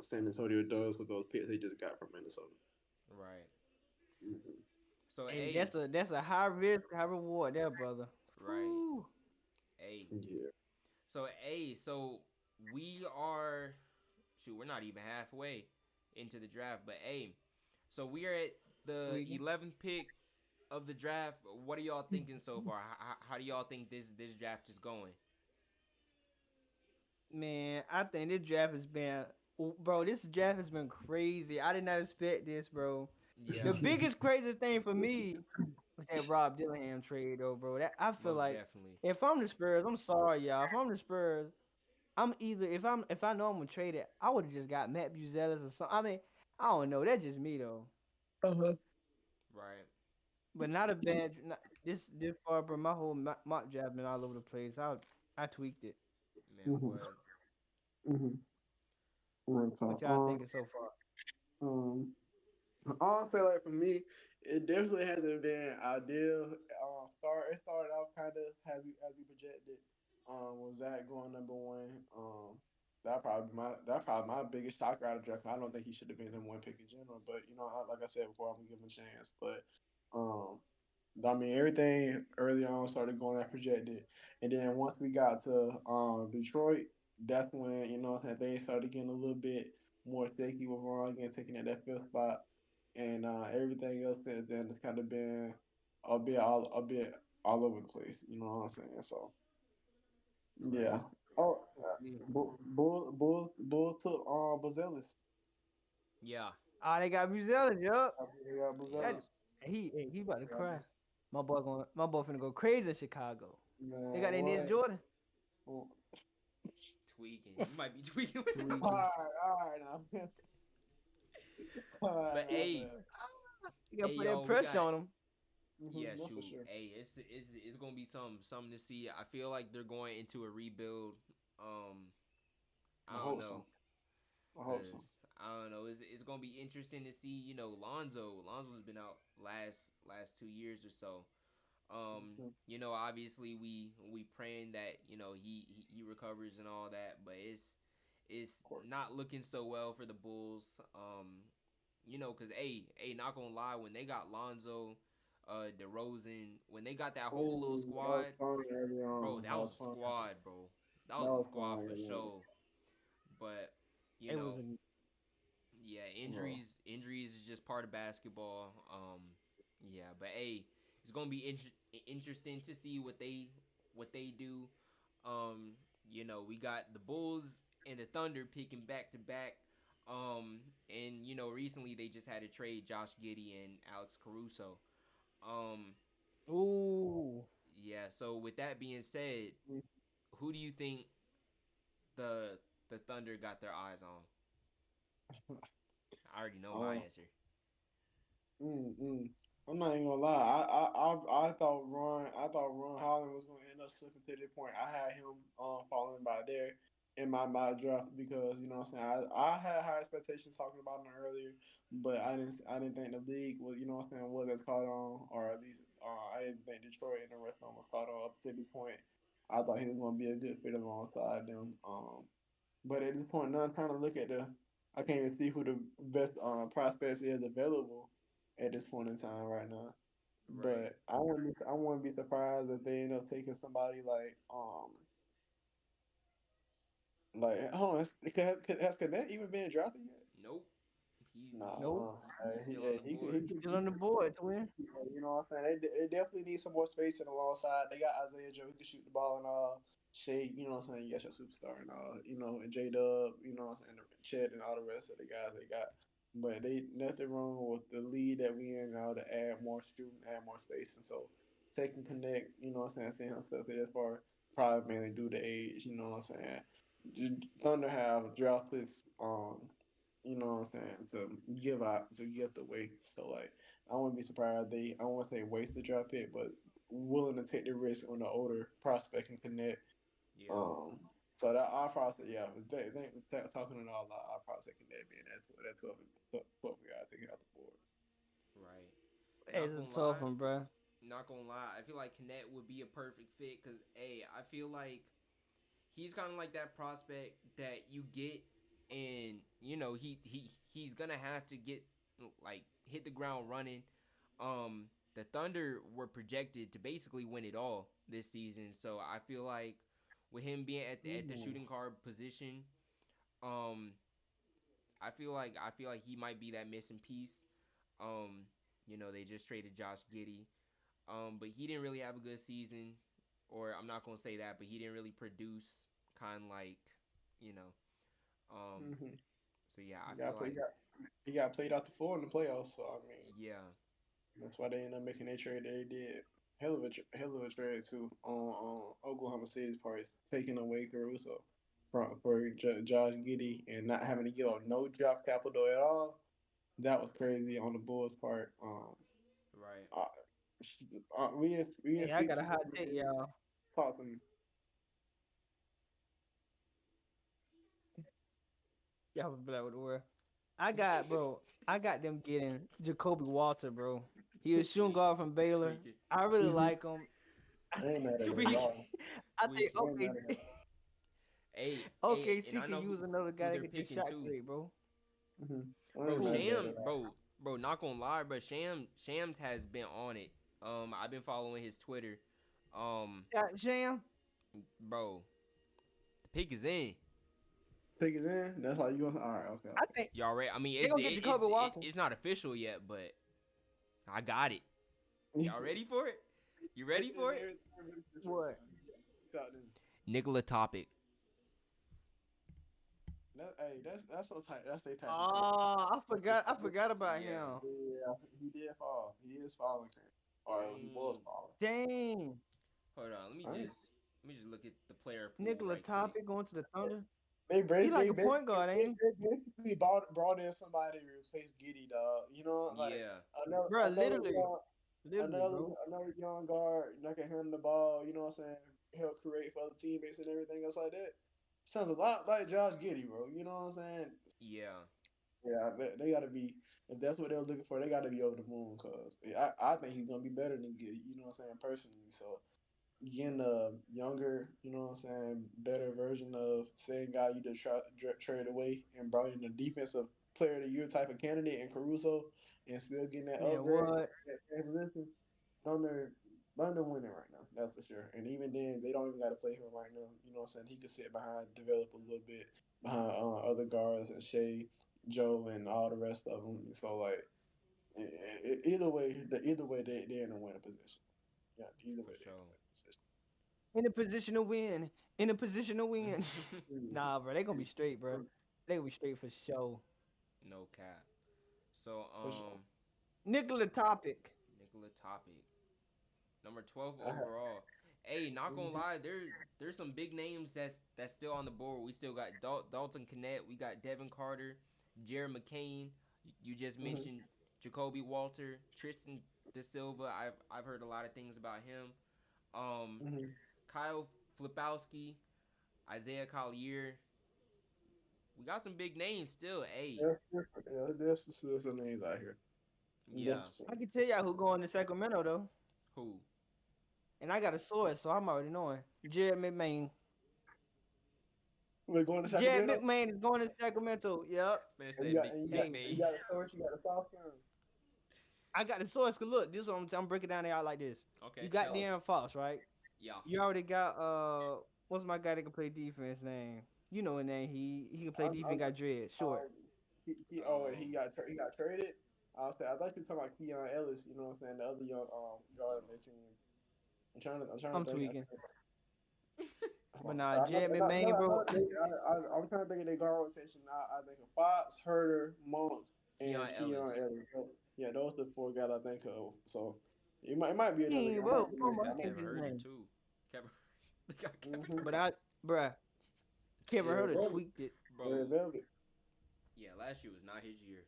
San Antonio does with those picks they just got from Minnesota. Right. Mm-hmm. So And hey, that's a high risk, high reward there, brother. right. Whew. Hey. Yeah. So we are shoot, we're not even halfway into the draft, but hey, so we are at the We 11th pick of the draft. What are y'all thinking so far? How do y'all think this draft is going? Man, I think this draft has been, bro. This draft has been crazy. I did not expect this, bro. Yeah, The biggest craziest thing for me was that Rob Dillingham trade, though, bro. That I feel most like definitely. if I'm the Spurs, I'm sorry, y'all. If I'm the Spurs, I'm either if I know I'm gonna trade it, I would have just got Matt Buzelis or something. I mean, I don't know. That's just me though. Uh-huh. Right. But not a bad. Not, this far, bro. My whole mock draft been all over the place. I tweaked it. Man, Mm-hmm. what? Mm-hmm. Real What talk. y'all thinking so far? Um, I feel like for me, it definitely hasn't been ideal. It started out kind of as we projected. Was that going number one? That probably my biggest shocker out of the draft. I don't think he should have been number one pick in general, but like I said before, I'm gonna give him a chance. But um, I mean, everything early on started going as projected, and then once we got to Detroit, that's when what I'm saying, things started getting a little bit more shaky with Ron again taking at that fifth spot, and everything else since then has kind of been a bit all over the place. You know what I'm saying? So Right. yeah. Oh, Yeah. Bull took Bazelis. Yeah. Oh, they got Buzelis, yup. Yeah, That Bazelis. he about to cry. My boy finna go crazy in Chicago. They got Man, their next what? Jordan. Oh, Tweaking. You might be tweaking with that. Tweaking. all right now. All right, But my hey, bad. You gotta hey put that y'all, we pressure got on him. yeah, That's for shoot. sure. Hey, it's gonna be something to see. I feel like they're going into a rebuild. Um, I I don't hope so. know, I hope cause so. I don't know. It's gonna be interesting to see. Lonzo. Lonzo's been out last 2 years or so. Mhm. Obviously we praying that he recovers and all that, but it's Of course. not looking so well for the Bulls. Cause not gonna lie, when they got Lonzo, DeRozan, when they got that whole little Ooh, that was squad, fun early bro, on. that That was was a fun. squad, bro. That That was a was squad fun for early on. sure. But you It was know, a yeah, Bro. injuries is just part of basketball. Yeah, but hey, it's gonna be interesting to see what they do. Um, we got the Bulls and the Thunder picking back to back. And recently they just had to trade Josh Giddey and Alex Caruso. Um, ooh. yeah. So with that being said, who do you think the the Thunder got their eyes on? I already know my Um, answer. mm. I'm not even gonna lie. I thought Ron Holland was gonna end up slipping to this point. I had him falling by there. in my mock draft because you know what I'm saying. I had high expectations talking about him earlier, but I didn't think the league was you know what I'm saying was as caught on, or at least I didn't think Detroit and the rest of them was caught on up to this point. I thought he was going to be a good fit alongside them. But at this point, now I'm trying to look at the. I can't even see who the best prospects is available at this point in time right now. Right. But I wouldn't be surprised if they end up taking somebody like hold on, has Cadet even been drafted yet? Nope. He's Nah, Nope. he's still on hey, the board. He's still on the board, twin. you know what I'm saying? They definitely need some more spacing alongside. They got Isaiah Joe who can shoot the ball and all. Shea, you know what I'm saying? Yes, your superstar and all. You know, and J Dub, you know what I'm saying? Chet and all the rest of the guys they got. But they nothing wrong with the lead that we in now to add more shooting, add more spacing. So taking Connect, you know what I'm saying, seeing himself as far probably mainly due to age, you know what I'm saying. Thunder have draft picks you know what I'm saying, to give out to gift away. So like I wouldn't be surprised they I don't want to say waste the draft pick, but willing to take the risk on the older prospect and connect. Yeah. Um, so that I probably say, yeah, talking it all out, I probably say connect being that's what we got to get out the board. Right. Hey, Not it's gonna a tough lie. one, bro. Not gonna lie. I feel like Connect would be a perfect fit because, hey, I feel like he's kind of like that prospect that you get, and you know he's gonna have to get like hit the ground running. The Thunder were projected to basically win it all this season, so I feel like with him being at the Ooh. shooting guard position, um, I feel like he might be that missing piece. Um, they just traded Josh Giddey. But he didn't really have a good season, or I'm not gonna say that, but he didn't really produce kind of like, you know. Um, Mm-hmm. so yeah, I He feel got play, like he got played out the floor in the playoffs. So I mean, yeah, that's why they ended up making their trade that they did. Hell of a trade too on Oklahoma City's part, taking away Caruso for Josh Giddey and not having to give up no draft capital at all. That was crazy on the Bulls' part. right. Uh, we didn't Hey, I speak got a to hot take, y'all. talk to me. Y'all was black with the word. I got, bro. I got them getting Jacoby Walter, bro. He was shooting Tweaking, guard from Baylor. tweaking, I really like him. I I ain't mad at it at think, tweaking, all. I think tweaking. I ain't mad at it. Hey, and OKC I can know use another who guy that they're can just picking shot too. great, bro. I Bro, ain't mad Who? at that Sham, at all. bro, not gonna lie, bro. Shams has been on it. I've been following his Twitter. Um, Got Sham. bro, the pick is in. Pick it in. That's how you want. All right, okay, I think Y'all ready? I mean, they gonna get Jacoby Walter. it's not official yet, but I got it. okay. Y'all ready for it? You ready for it? What? Nikola Topic. That's so tight. That's their type of pick. Oh, I forgot about Yeah. him. Yeah, he did fall. He is falling, or he was Dang. falling. Dang. Hold on. All right. Let me just look at the player pool Nikola right quick. Topic going to the Thunder. They He like basically a point guard, ain't basically brought in somebody to replace Giddy, dog. You know, like Yeah. another he? Bro, another literally, young another bro. another young guard that can handle the ball. You know what I'm saying? Help create for other teammates and everything else like that. Sounds a lot like Josh Giddy, bro. You know what I'm saying? Yeah. Yeah, they got to be. If that's what they're looking for, they got to be over the moon. Cause I think he's gonna be better than Giddy. You know what I'm saying? Personally, so getting a younger, you know what I'm saying, better version of same guy you just trade away and brought in a defensive player of the year type of candidate in Caruso and still getting that Man, upgrade what? at same position. Thunder, Thunder winning right now, that's for sure. And even then, they don't even got to play him right now. You know what I'm saying? He could sit behind, develop a little bit behind other guards and Shea, Joe, and all the rest of them. So like, either way, they're in a winning position. Yeah, either For way, they're in a sure. winning position. In a position to win. In a position to win. Mhm. Nah, bro, they gonna be straight, bro. They gonna be straight for sure. No cap. So For sure. Nikola Topic. Nikola Topic, number 12 I have, overall. Hey, not gonna mhm. lie, there's some big names that's still on the board. We still got Dalton Connect. We got Devin Carter, Jared McCain. You just Mhm. mentioned Jacoby Walter, Tristan Da Silva. I've heard a lot of things about him. Um, Mhm. Kyle Flipowski, Isaiah Collier. we got some big names still. Hey, There's some names out here. yeah, I can tell y'all who going to Sacramento though, who? and I got a source, so I'm already knowing. Jared McMahon. We're going to Jared Sacramento. McMahon is going to Sacramento. Yep. Man And said big big Hey. name. you got a source, you got a soft term. I got the source. Cause look, this is what I'm breaking down out like this. Okay, You got tell us. De'Aaron Fox, right? Yeah. You already got what's my guy that can play defense name? You know his name. He can play defense. Got dread short. He got traded. I thought you were talking about Keon Ellis. You know what I'm saying? The other young guard on their team. I'm trying I'm to think. tweaking. But nah, Jared McMahon, bro. I'm trying to think of their guard rotation. I think of Fox, Herter, Monk, and Keon Keon Ellis. Ellis. So, yeah, those are the four guys I think of. So it might be another Hey, guy. bro, They bro, got I think Kevin his Herter name. too. Kevin. They got Kevin. Mhm. But bruh, Kevin Yeah, Herter bro. tweaked it. Bro. Red Velvet. Yeah, last year was not his year.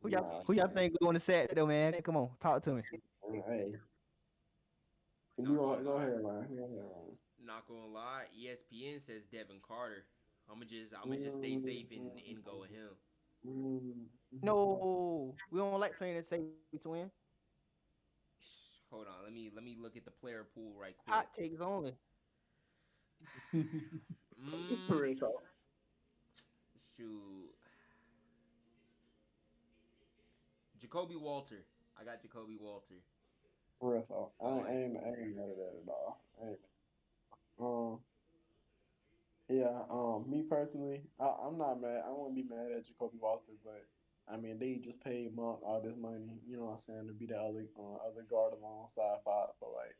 Who y'all think going to set though, man? Come on, talk to me. Hey, Not gonna go lie. ahead, man. Go ahead, man. Not gonna lie, ESPN says Devin Carter. I'ma just stay safe and go with him. No, we don't like playing the same twin. Hold on, let me look at the player pool right quick. Hot takes only. Real talk. Shoot. Jacoby Walter. I got Jacoby Walter. Real talk. I ain't mad at that at all. I ain't. Yeah. Me personally, I'm not mad. I wouldn't be mad at Jacoby Walter, but I mean, they just paid Monk all this money. You know what I'm saying, to be the other guard alongside Fox. So like,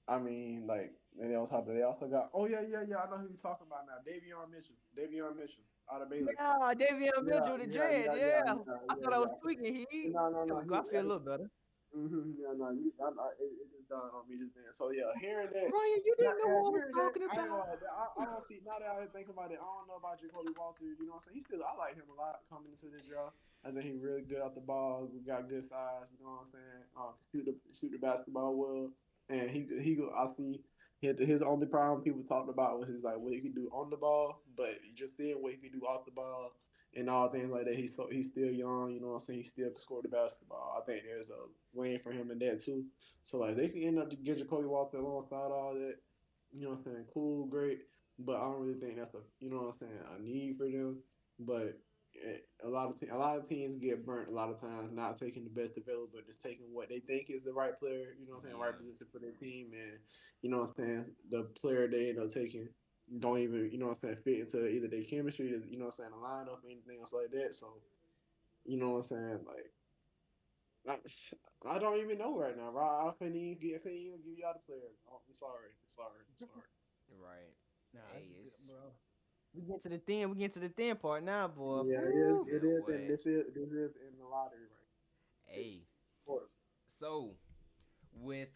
I mean, like, and they also got. Oh yeah. I know who you're talking about now. Davion Mitchell out of Baylor. Yeah, Davion Mitchell, the dread. Yeah, I thought I was tweaking. No. There we go. I feel a little better. Yeah, no, it just dawned on me just then. So yeah, hearing that. Ryan, you didn't know what I was Hearing that, talking about. I don't see. Now that I think about it, I don't know about Jacoby Walter. You know what I'm saying? I like him a lot coming into the draft. I think he's really good at the ball. We got good size. You know what I'm saying? Shoot the basketball well, and I see. His only problem people talked about was his like what he could do on the ball, but just seeing what he could do off the ball and all things like that. He's still young, you know what I'm saying? He still can score the basketball. I think there's a lane for him in that too. So like they can end up to get Jacoby Walter alongside all that. You know what I'm saying? Cool, great. But I don't really think that's you know what I'm saying, a need for them. But a lot of teams get burnt a lot of times not taking the best available, just taking what they think is the right player. You know what I'm saying, Yeah. right position for their team, and you know what I'm saying, the player they end up taking don't even, you know what I'm saying, fit into either their chemistry, you know what I'm saying, the lineup, or anything else like that. So, you know what I'm saying, like, I don't even know right now, right? I couldn't even give y'all the player. Oh, I'm sorry. Right. Nah, Hey, it's it's good, bro. We get to the thin part now, boy. Yeah, Woo. it man, is, what? and this is in the lottery, right? Hey. Of course. So with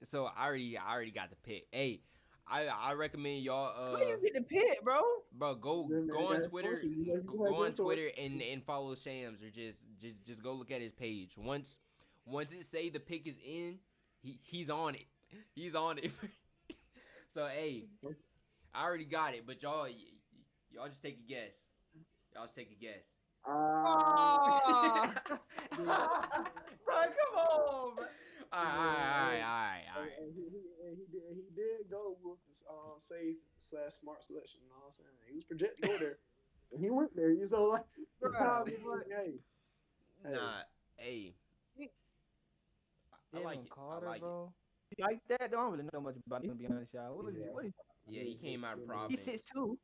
so I already got the pick. Hey, I recommend y'all How you get the pit, bro? bro go Yeah, man, go on that's Twitter awesome. You go have on your Twitter source. and follow Shams or just go look at his page. Once it say the pick is in, he's on it. He's on it. So hey, I already got it, but y'all just take a guess. Y'all just take a guess. Ah. Bro, come on, bro. All right. He did go with the safe / smart selection. You know what I'm saying? He was projected to go there, and he went there. You know, like, Bruh. hey, Nah, hey. I like Devin it. Carter, I like bro. You like that? Though? I don't really know much about him, to be honest, y'all. What is it. Yeah, he came out of he Providence. 6'2"?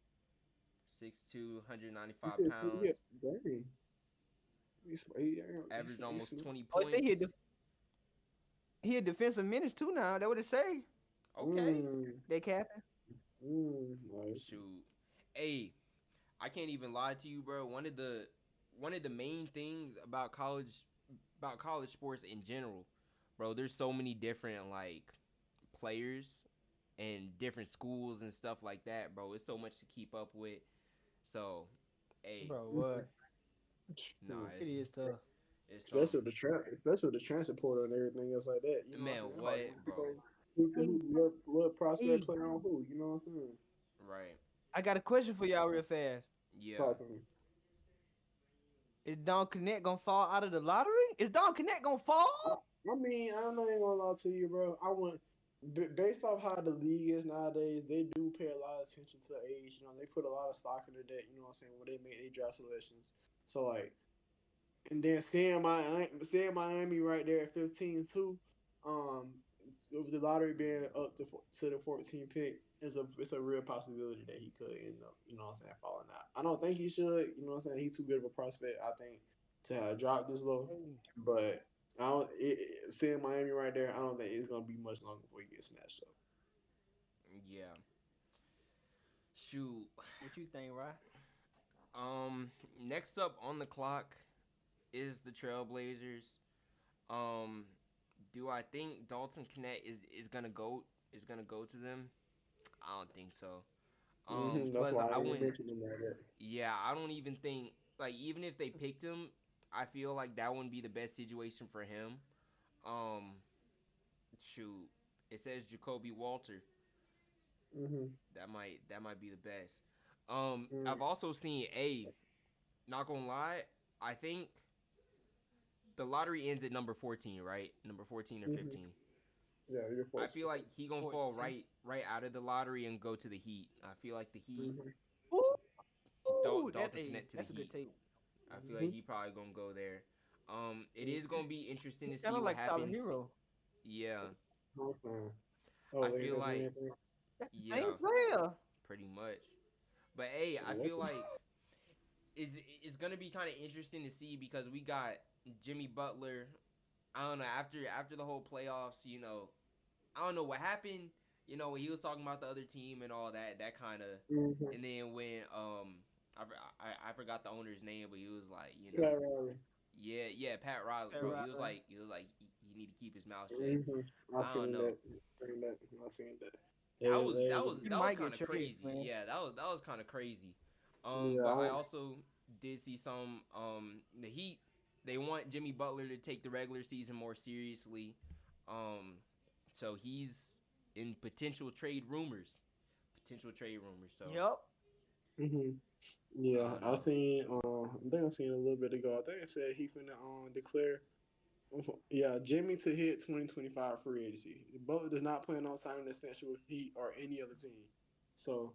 6'2", 195 he pounds. dang. Averaged almost 20 Oh, it say points. he a defensive menace too now. That what it say? Okay. They capping. Nice. Shoot. Hey, I can't even lie to you, bro. One of the main things about college sports in general, bro, there's so many different like players and different schools and stuff like that, bro. It's so much to keep up with. So, hey, Bro, what? nah, It is tough. it's Especially with the transfer portal and everything else like that. You know man, what I'm saying? what, bro? What prospect play on who? You know what I'm saying? Right. I got a question for y'all real fast. Yeah. Talk to me. Is Don Connect gonna fall out of the lottery? Is Don Connect gonna fall? I mean, I'm not even gonna lie to you, bro. I want, based off how the league is nowadays, they do pay a lot of attention to age. You know, they put a lot of stock into that. You know what I'm saying? When they make their draft selections. So like, and then seeing Miami right there at 15 too, um, with the lottery being up to the 14 pick is it's a real possibility that he could end up, you know what I'm saying, falling out. I don't think he should, you know what I'm saying. He's too good of a prospect, I think, to have dropped this low. But seeing Miami right there, I don't think it's gonna be much longer before he gets snatched up. Yeah. Shoot. What you think, right? Next up on the clock is the Trailblazers. Um, do I think Dalton Connect is gonna go to them? I don't think so. That's Plus why I I didn't wouldn't. mention him like that. Yeah, I don't even think like even if they picked him, I feel like that wouldn't be the best situation for him. Um, shoot, it says Jacoby Walter. Hmm That might be the best. mm I've also seen a. Not gonna lie, I think the lottery ends at number 14, right? Number 14 or hmm 15. Yeah, you're I forced. feel like he gonna fall 14. right out of the lottery and go to the Heat. I feel like the Heat Hmm Ooh, Dalton Connect to the that's a good Heat. take. I feel like he probably gonna go there. It is gonna be interesting He to kind see of what like Tyler happens. Hero. Yeah, Okay. I Oh, feel that's like Anthony. That's the same yeah, player. pretty much. But hey, So I what feel like it's gonna be kind of interesting to see because we got Jimmy Butler. I don't know after the whole playoffs. I don't know what happened. When he was talking about the other team and all that. That kind of. Mhm. And then when I forgot the owner's name, but he was like, Pat Riley. yeah, Pat Riley, Pat bro. He was Riley. like, he need to keep his mouth shut. Mhm. I've I don't seen know. that. Seen that. I've seen that. That was that was He that was might get kind of traded, crazy. man. Yeah, that was kind of crazy. Yeah. But I also did see some the Heat. They want Jimmy Butler to take the regular season more seriously. Um, so he's in potential trade rumors. Potential trade rumors. So Yep. Mhm. I Yeah. don't I know. seen. I think I seen a little bit ago. I think it said he finna declare. Yeah, Jimmy to hit 2025 free agency. Butler does not plan on signing an extension with Heat or any other team. So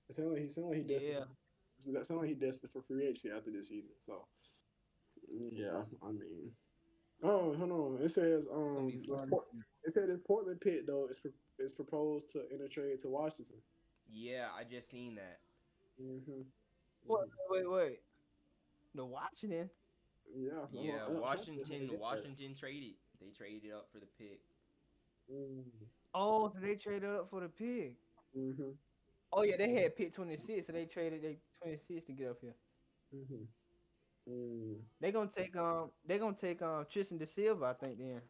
it sounds like he destined Yeah. for that sounds like he destined for free agency after this season. So yeah, I mean, oh hold on, it says It's gonna be fun to see. it said his Portland pick though is proposed to enter trade to Washington. Yeah, I just seen that. Hmm What? hmm Wait. The Washington. Yeah, Yeah, I Washington. get that. Washington traded. They traded up for the pick. Oh, so they traded up for the pick. Mm-hmm. Oh yeah, they had pick 26, so they traded they 26 to get up here. Mm-hmm. Mm. They gonna take Tristan Da Silva, I think then.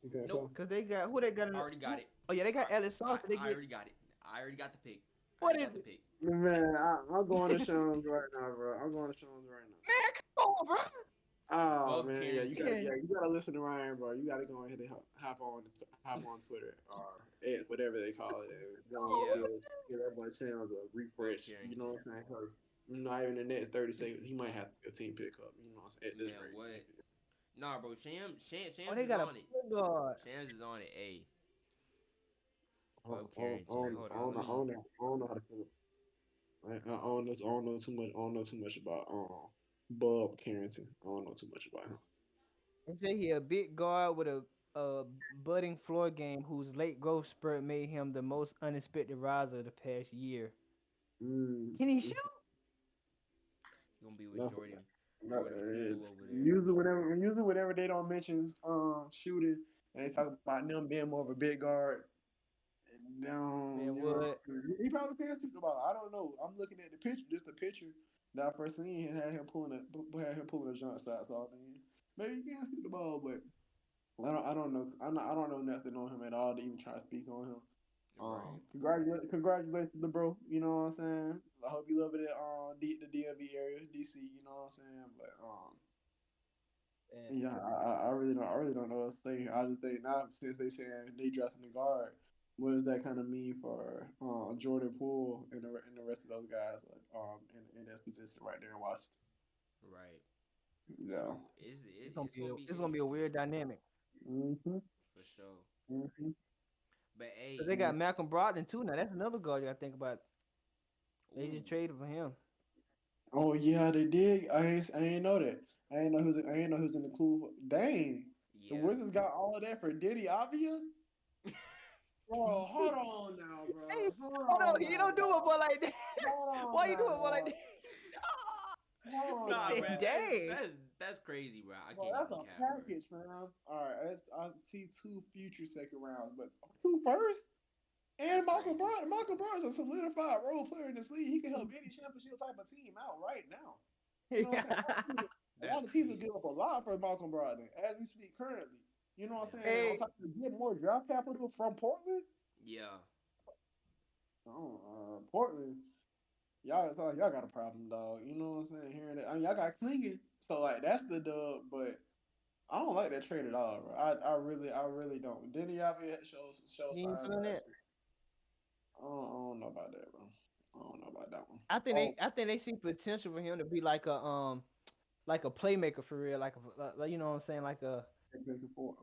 You think Nope. so? Cause they got who they got in I the, already got who, it. oh yeah, they got Alex I, Sauce. So they I get already got it. I already got the pick. I what already is got the it? pick. Man, I'm going to Sean's right now, bro. I'm going to Sean's right now. Man, come on, bro. Oh Bub man, Carrington. Yeah. you gotta listen to Ryan, bro. You gotta go ahead and hop on Twitter or X, whatever they call it, and Yeah, give that boy chance a Bub refresh. You know Carrington. what I'm saying? Because not even in the next 30 seconds, he might have a team pickup. You know what I'm saying? At this Man, rate. what? Nah, bro. Oh, Shams they is got a on it. point guard. Shams is on it. Hey, I Bub don't, I don't, I Carrington. don't, Hold I on. don't, Let know, I me. don't know, I don't know how to feel. I don't know too much. I don't know too much about Bub Carrington. I don't know too much about him. They say he a big guard with a budding floor game whose late growth spurt made him the most unexpected riser of the past year. Mm. Can he shoot? Gonna be with Not, not, Jordan Poole over there. usually whenever they don't mention shooting and they talk about them being more of a big guard, no, Man, what? he probably can shoot the ball. I don't know. I'm looking at the picture, just the picture that I first seen had him pulling a jump shot. So I mean, maybe he can shoot the ball, but I don't know. I don't know nothing on him at all to even try to speak on him. Right. Congratulations to bro. You know what I'm saying? I hope you love it at the DMV area, DC. You know what I'm saying? But Man, yeah, I really don't know what to say. I just think now since they saying they drafting the guard, what does that kind of mean for Jordan Poole and the rest of those guys like, in that position right there in Washington? Right. Yeah. Shoot, It's it's gonna gonna be be it's gonna be a interesting weird dynamic. Mhm. for sure. Mhm. But Cause hey, they got Malcolm Brogdon too. Now that's another guard you gotta think about. They ooh, just traded for him. Oh yeah, they did. I ain't know that. I ain't know who's in the clue. Dang, the yeah. Wizards got all of that for Diddy Obvious. Bro, hold on now, Hey, bro. Hold hold on on, you now, don't do a dog. boy like that. Hold on Why you do now, a boy like dog. that? Hold on He Nah, now, said, man, dog. "Dang." that's crazy, bro. I Bro, can't that's even a cap, bro. package, fam. All right, I see two future second rounds, but two first. That's And crazy. Michael Brown's a solidified role player in this league. He can help any championship type of team out right now. You know what I'm saying? A That's lot of teams will crazy. give up a lot for Malcolm Brogdon as we speak currently. You know what I'm Yeah. saying? On Hey, top of get more draft capital from Portland. Yeah. Oh, Portland, y'all got a problem, dog. You know what I'm saying? Hearing that, I mean, y'all got Clingan, so like that's the dub. But I don't like that trade at all, bro. I really don't. Denny Avia show you ain't signs of feeling that that? shit. I don't know about that, bro. I don't know about that one. I Oh, think they see potential for him to be like a playmaker for real, like you know what I'm saying, like a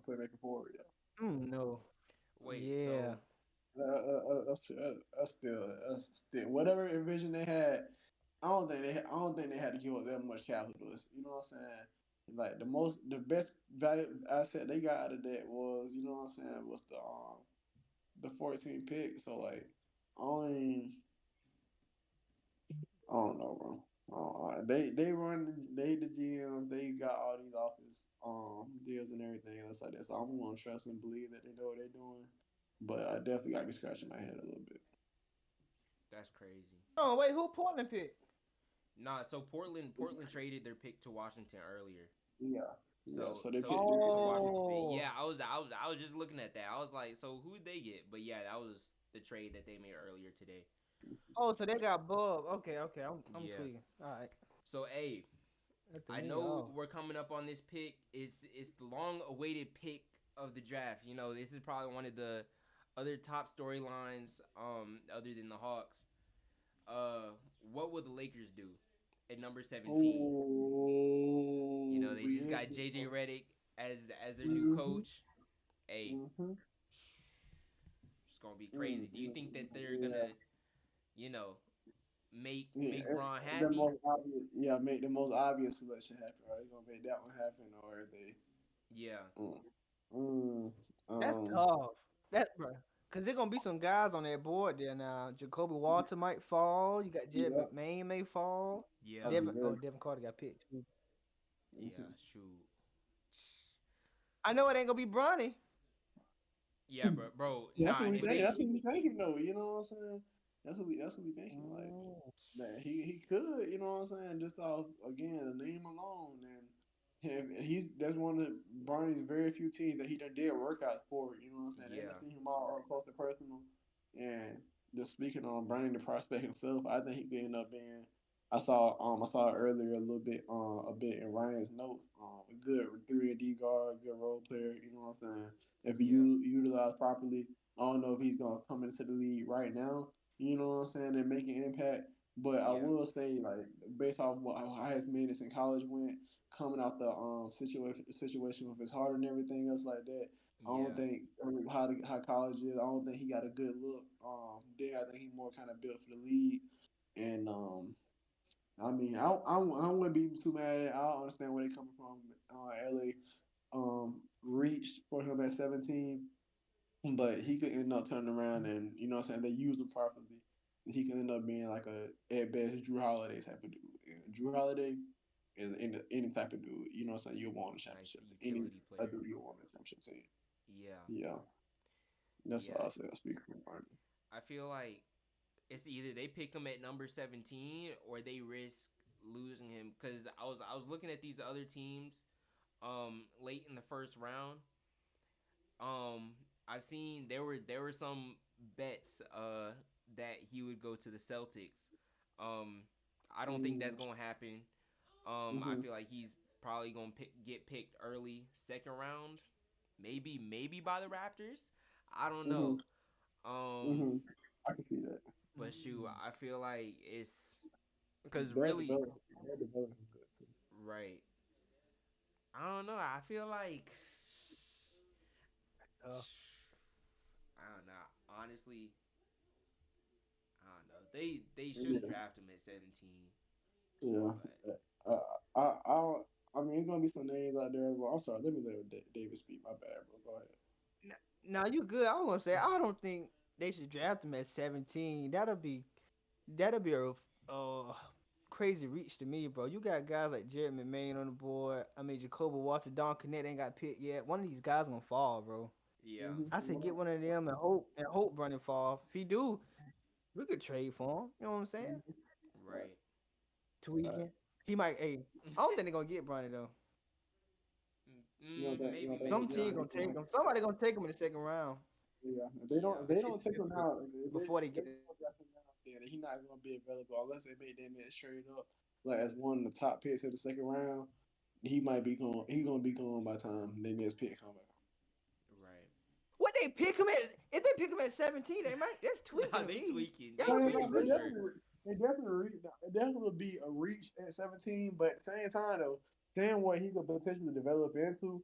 playmaker forward, yeah. no, Wait, yeah. so That's still whatever envision they had. I don't think they had to give up that much capital. You know what I'm saying? Like the best value asset they got out of that was, you know what I'm saying, was the 14 pick. So like, I only I don't know, bro. They run they the GM. They got all these office deals and everything else like that. So I'm gonna trust and believe that they know what they're doing. But I definitely got to be scratching my head a little bit. that's crazy. Oh wait, who Portland picked? Nah, so Portland traded their pick to Washington earlier. Yeah, yeah. So So they so picked. so Washington picked. Oh, Yeah, I was just looking at that. I was like, so who did they get? But yeah, that was the trade that they made earlier today. oh, so they got Bub. Okay, okay, I'm Yeah. clear. All right, So hey, that threw I me know off. we're coming up on this pick. It's the long awaited pick of the draft. You know, this is probably one of the other top storylines other than the Hawks. What will the Lakers do at number 17? You Oh, know, they just yeah. got JJ Redick as their new Mm-hmm. coach. Hey, Mm-hmm. it's gonna be crazy. Do you think that they're Yeah. gonna, you know, Yeah. make Braun The happy? most obvious, yeah, make the most obvious selection happen. Are they gonna make that one happen, or are they? Yeah, Mm, mm, That's um, tough. That bro, cause there's gonna be some guys on that board there now. Jacoby Walter might fall. You got Jed yeah, McMahon may fall. yeah, I'll be very. Devin Carter got picked too. yeah. Mhm. Shoot. I know it ain't gonna be Bronny. Yeah, bro. That's Nah, what and we if think. they, That's what we thinking, though. You know what I'm saying? That's what we thinking. Like Mm. that, he could. You know what I'm saying? Just off again the name alone, and he's that's one of Barney's very few teams that he done did workouts for. You know what I'm saying? And I yeah, seen him all up close and personal. And just speaking on Bernie the prospect himself, I think he could end up being. I saw it earlier a bit in Ryan's notes. A good 3 and D guard, good role player. You know what I'm saying? If yeah, you utilize properly, I don't know if he's gonna come into the league right now. You know what I'm saying, and make an impact. But I yeah, will say, like, based off how his minutes in college went, coming out the situation with his heart and everything else like that, I don't yeah, think how college is. I don't think he got a good look. There, I think he more kind of built for the league. And I mean, I wouldn't be too mad at it. I don't understand where they coming from. LA reached for him at 17, but he could end up turning around and, you know what I'm saying, they use him properly. He could end up being like a at best Drew Holiday type of dude. And Drew Holiday is any type of dude. You know what I'm saying? You'll want a nice championship. Any utility a player. dude you'll want a championship team. Yeah, Yeah, that's what yeah. I say. I speak from Barney. I feel like it's either they pick him at number 17 or they risk losing him because I was looking at these other teams late in the first round. I've seen there were some bets that he would go to the Celtics. Um I don't think that's Mm-hmm. going to happen. I Mm-hmm. feel like he's probably going to get picked early second round, maybe by the Raptors. I don't Mm-hmm. know. Um, Mm-hmm. I can see that. but shoot, I feel like it's because Their really, development, their development is good too. right. I don't know. I feel like Uh, I don't know. Honestly, I don't know. They should have Yeah, drafted him at 17, yeah. but I don't. I mean, it's gonna be some names out there. Well, I'm sorry. Let me let David speak. My bad, bro. Go ahead. now you good. I was gonna say I don't think they should draft him at 17. That'll be a crazy reach to me, bro. You got guys like Jared McMahon on the board. I mean, Jacoby Watson, Don Connect ain't got picked yet. One of these guys gonna fall, bro. yeah, Mm-hmm. I said get one of them and hope Brandon fall. If he do, we could trade for him. You know what I'm saying? right. Tweaking. He might. Hey, I don't think they're gonna get Brandon though. You know Maybe, that. Some maybe You know team not. gonna that. take him. Somebody gonna take him in the second round Yeah. If Yeah, they don't take him now, before they they get. don't draft him now, then he's not gonna be available unless they make that match trade up. Like as one of the top picks in the second round, he might be gone. He's gonna be gone by the time the next pick come out. right. What they pick him at? If they pick him at 17, they might. That's tweaking Nah, to they me. tweaking. Y'all They No, no, tweaking no. tweaking for for sure. They definitely, it definitely would be a reach at 17. But at the same time, though, saying what he could potentially develop into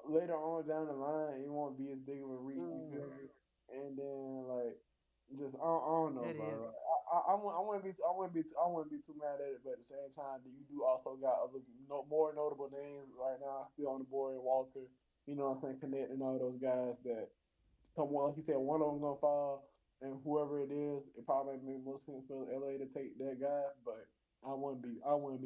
later on down the line, it won't be as big of a reach. You feel me? And then like, just I don't know, that is. bro. Like, I wouldn't be too mad at it. But at the same time, you do also got other more notable names right now still on the board. Walter, you know what I'm saying, Connect and all those guys that someone like you said, one of them gonna fall, and whoever it is, it probably make more sense for LA to take that guy. But I wouldn't be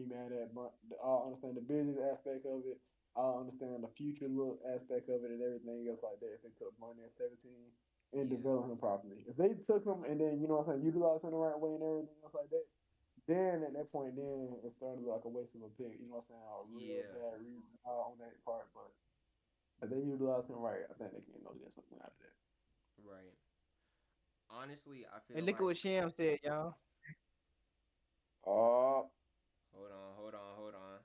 mad at. But I understand the business aspect of it. I understand the future look aspect of it and everything else like that. If they took money at 17 and Yeah, develop him properly, if they took him and then you know what I'm saying, utilize him the right way and everything else like that. Then at that point, then it's starting to look like a waste of a pick. You know what I'm saying? A real yeah, bad reason on that part, but if they utilize him right, I think they can get something out of that. right. Honestly, I And feel look at like what Sham said, y'all. Oh, hold on.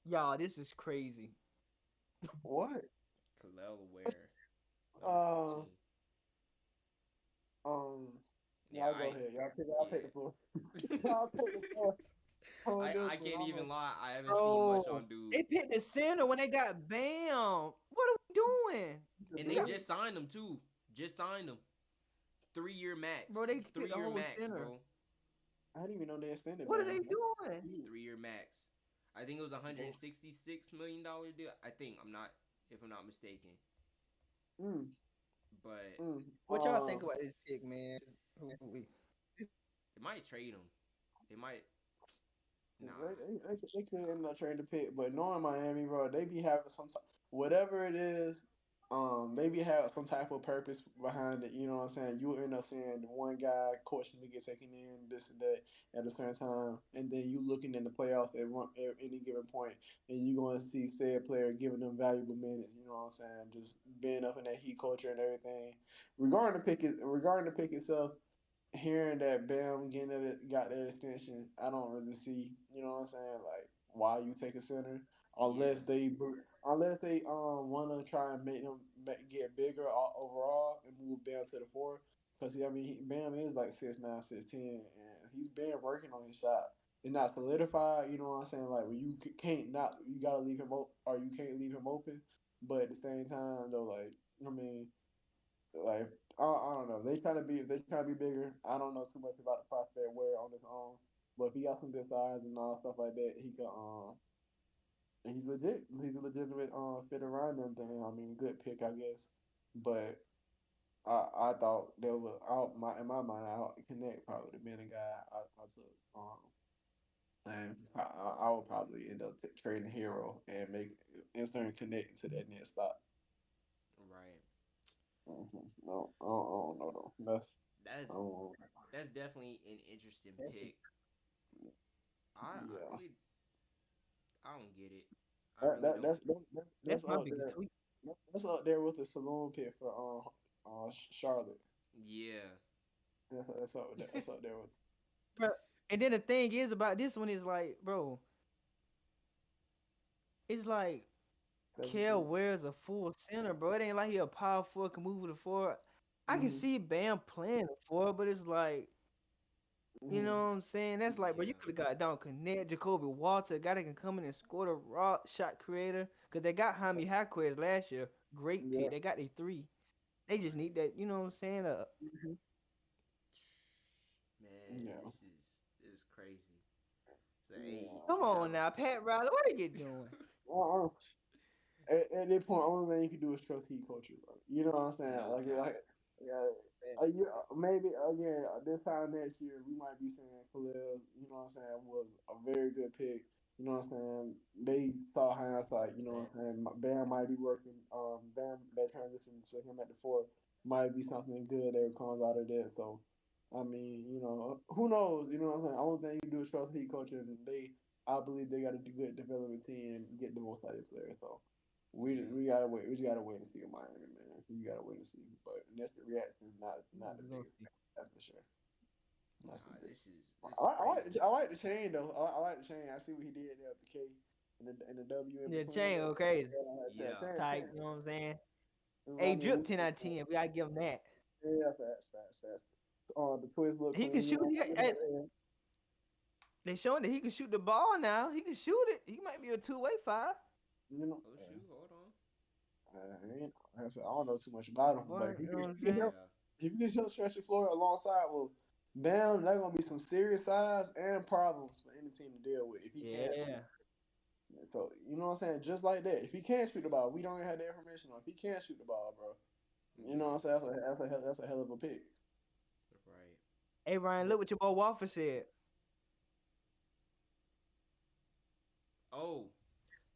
Y'all, this is crazy. what? Kalel Ware, number Uh, 14. um, Yeah, y'all go ahead. Y'all take the yeah. floor. Y'all take the floor on this I one. can't even lie. I haven't seen much Bro, on dude, they picked the center when they got Bam. What are we doing? and You they got, just signed him too. Just signed him. 3-year max. bro. They picked the 3-year whole max, center. bro. I didn't even know they extended What are Bam. they doing? 3-year max. I think it was $166 million deal. I think if I'm not mistaken. Mm, But mm. What y'all think about this pick, man? they might trade him. They might. Nah. They could end up trading the pick, but knowing Miami, bro, they be having some whatever it is, they be having some type of purpose behind it. You know what I'm saying? You end up seeing the one guy questionably get taken in this and that at the same time, and then you looking in the playoffs at any given point, and you going to see said player giving them valuable minutes. You know what I'm saying? Just being up in that heat culture and everything. Regarding the pick itself, hearing that Bam got that extension, I don't really see, you know what I'm saying, like why you take a center Yeah. unless they want to try and get bigger overall and move Bam to the four. Because I mean, Bam is like 6'9", 6'10", and he's been working on his shot. It's not solidified, you know what I'm saying. Like when you can't not, you gotta leave him open, or you can't leave him open. But at the same time, though, like I mean, like I don't know. They trying to be bigger. I don't know too much about the prospect where on his own. But if he got some good size and all stuff like that, he could and he's legit. He's a legitimate fit around them thing. I mean, good pick, I guess. But I thought there was out my in my mind out Connect probably would have been a guy I took. And I would probably end up trading Hero and make insert Connect into that next spot. Right. No, I don't know though. That's I don't, that's definitely an interesting That's pick. I yeah. really I don't get it. I really don't. That's my up biggest there. tweet. That's up there with the saloon pit for Charlotte. Yeah. That's up there with. Bro, and then the thing is about this one is like, bro, it's like Kel 17. Ware's a full center, bro. It ain't like he a power forward can move to the forward. I can Mm-hmm. see Bam playing the forward, but it's like, you know Mm-hmm. what I'm saying? That's like, bro, you Yeah. could have got down Connect, Jacoby Walter, a guy that can come in and score the raw shot creator. Cause they got Jaime Jaquez last year, great Yeah. pick. They got a 3. They just need that, you know what I'm saying? Mm-hmm. Man, Yeah. this is crazy. So hey, Yeah. Come on now now, Pat Riley, what are you doing? Well, at this point, only thing you can do is trust heat coaches, bro. You know what I'm saying? no cap. Yeah, a year, maybe again this time next year we might be saying Khalil. You know what I'm saying? Was a very good pick. You know what I'm saying? They saw hindsight. You know what I'm saying? Bam might be working. Bam that transition to him at the four might be something good that comes out of that. So. I mean, who knows? You know what I'm saying? Only thing you do is trust heat coach, and I believe they got a good development team and get the most out of players. So Yeah. we gotta wait. We just gotta wait and see in Miami, man. We gotta wait and see. But initial reaction is not the We're gonna biggest see. thing. That's for sure. That's the Nah, big. this is crazy. I like the chain though. I like the chain. I see what he did there with the K and the W in Yeah, between. chain go crazy. Yeah. Type, you know what I'm saying? I Hey, mean, drip 10 out of 10. We gotta give him that. yeah, fast. The twist look He can clean. You shoot. know, Hey, they showing that he can shoot the ball now. He can shoot it. He might be a 2-way 5. you know. Oh shoot, hold on. I don't know too much about him, but Boy, if you know what I'm he can saying? help, Yeah. if you can help stretch the floor alongside with Bam, that's gonna be some serious size and problems for any team to deal with if he can't shoot. Yeah. So you know what I'm saying? Just like that, if he can't shoot the ball, we don't have the information on. If he can't shoot the ball, bro, you know Yeah. what I'm saying? That's a hell of a pick. Right. Hey, Ryan, look what your boy Walker said. Oh,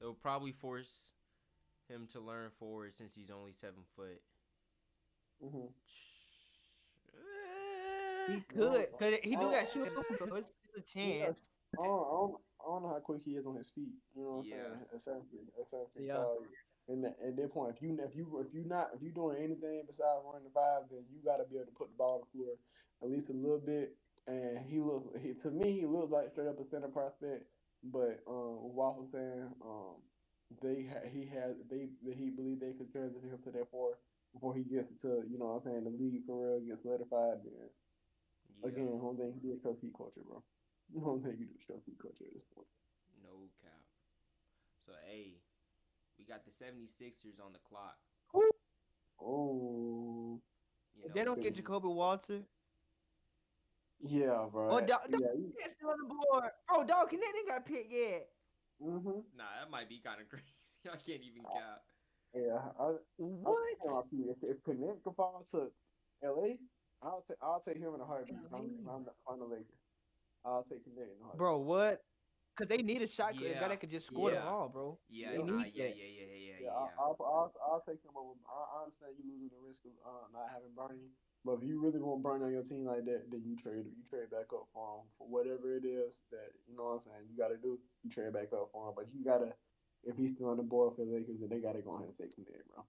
they'll probably force him to learn forward since he's only 7 foot. Mm-hmm. He No, could. Because he do I, got shoot, so it's a yeah, chance. I don't know how quick he is on his feet. You know what I'm Yeah. saying? At 17 Yeah. tall. And at that point, if you doing anything besides running the five, then you got to be able to put the ball on the floor at least a little bit. And to me he looks like straight up a center prospect. But Waffle saying he believe they could transition him to that four before he gets to what I'm saying the league for real gets solidified. Then Yeah. again, one thing he do is trust heat culture, bro. One thing you do is trust heat culture at this point. No cap. So hey, we got the 76ers on the clock. Oh, You If know, they don't we get seen. Jacoby Walter, yeah, or bro. Dog Yeah. Connect still on the board. Bro, Dog Connect didn't got picked yet. Mm-hmm. Nah, that might be kind of crazy. I can't even count. Yeah. I'm What? thinking about you. If Connect can fall to LA, I'll take him in a heartbeat. I'm the Lakers. I'll take Connect in a heartbeat. Bro, what? Because they need a shot a guy Yeah. that could just score the Yeah. ball, bro. Yeah. They Nah. need Yeah. that. Yeah. Yeah. Yeah. Yeah. Yeah, Yeah. I'll take him over. I understand you losing the risk of not having Bernie, but if you really want Bernie on your team like that, then you trade back up for him for whatever it is that you know what I'm saying. You got to do. You trade back up for him, but you gotta if he's still on the board for the Lakers, then they gotta go ahead and take him there, bro.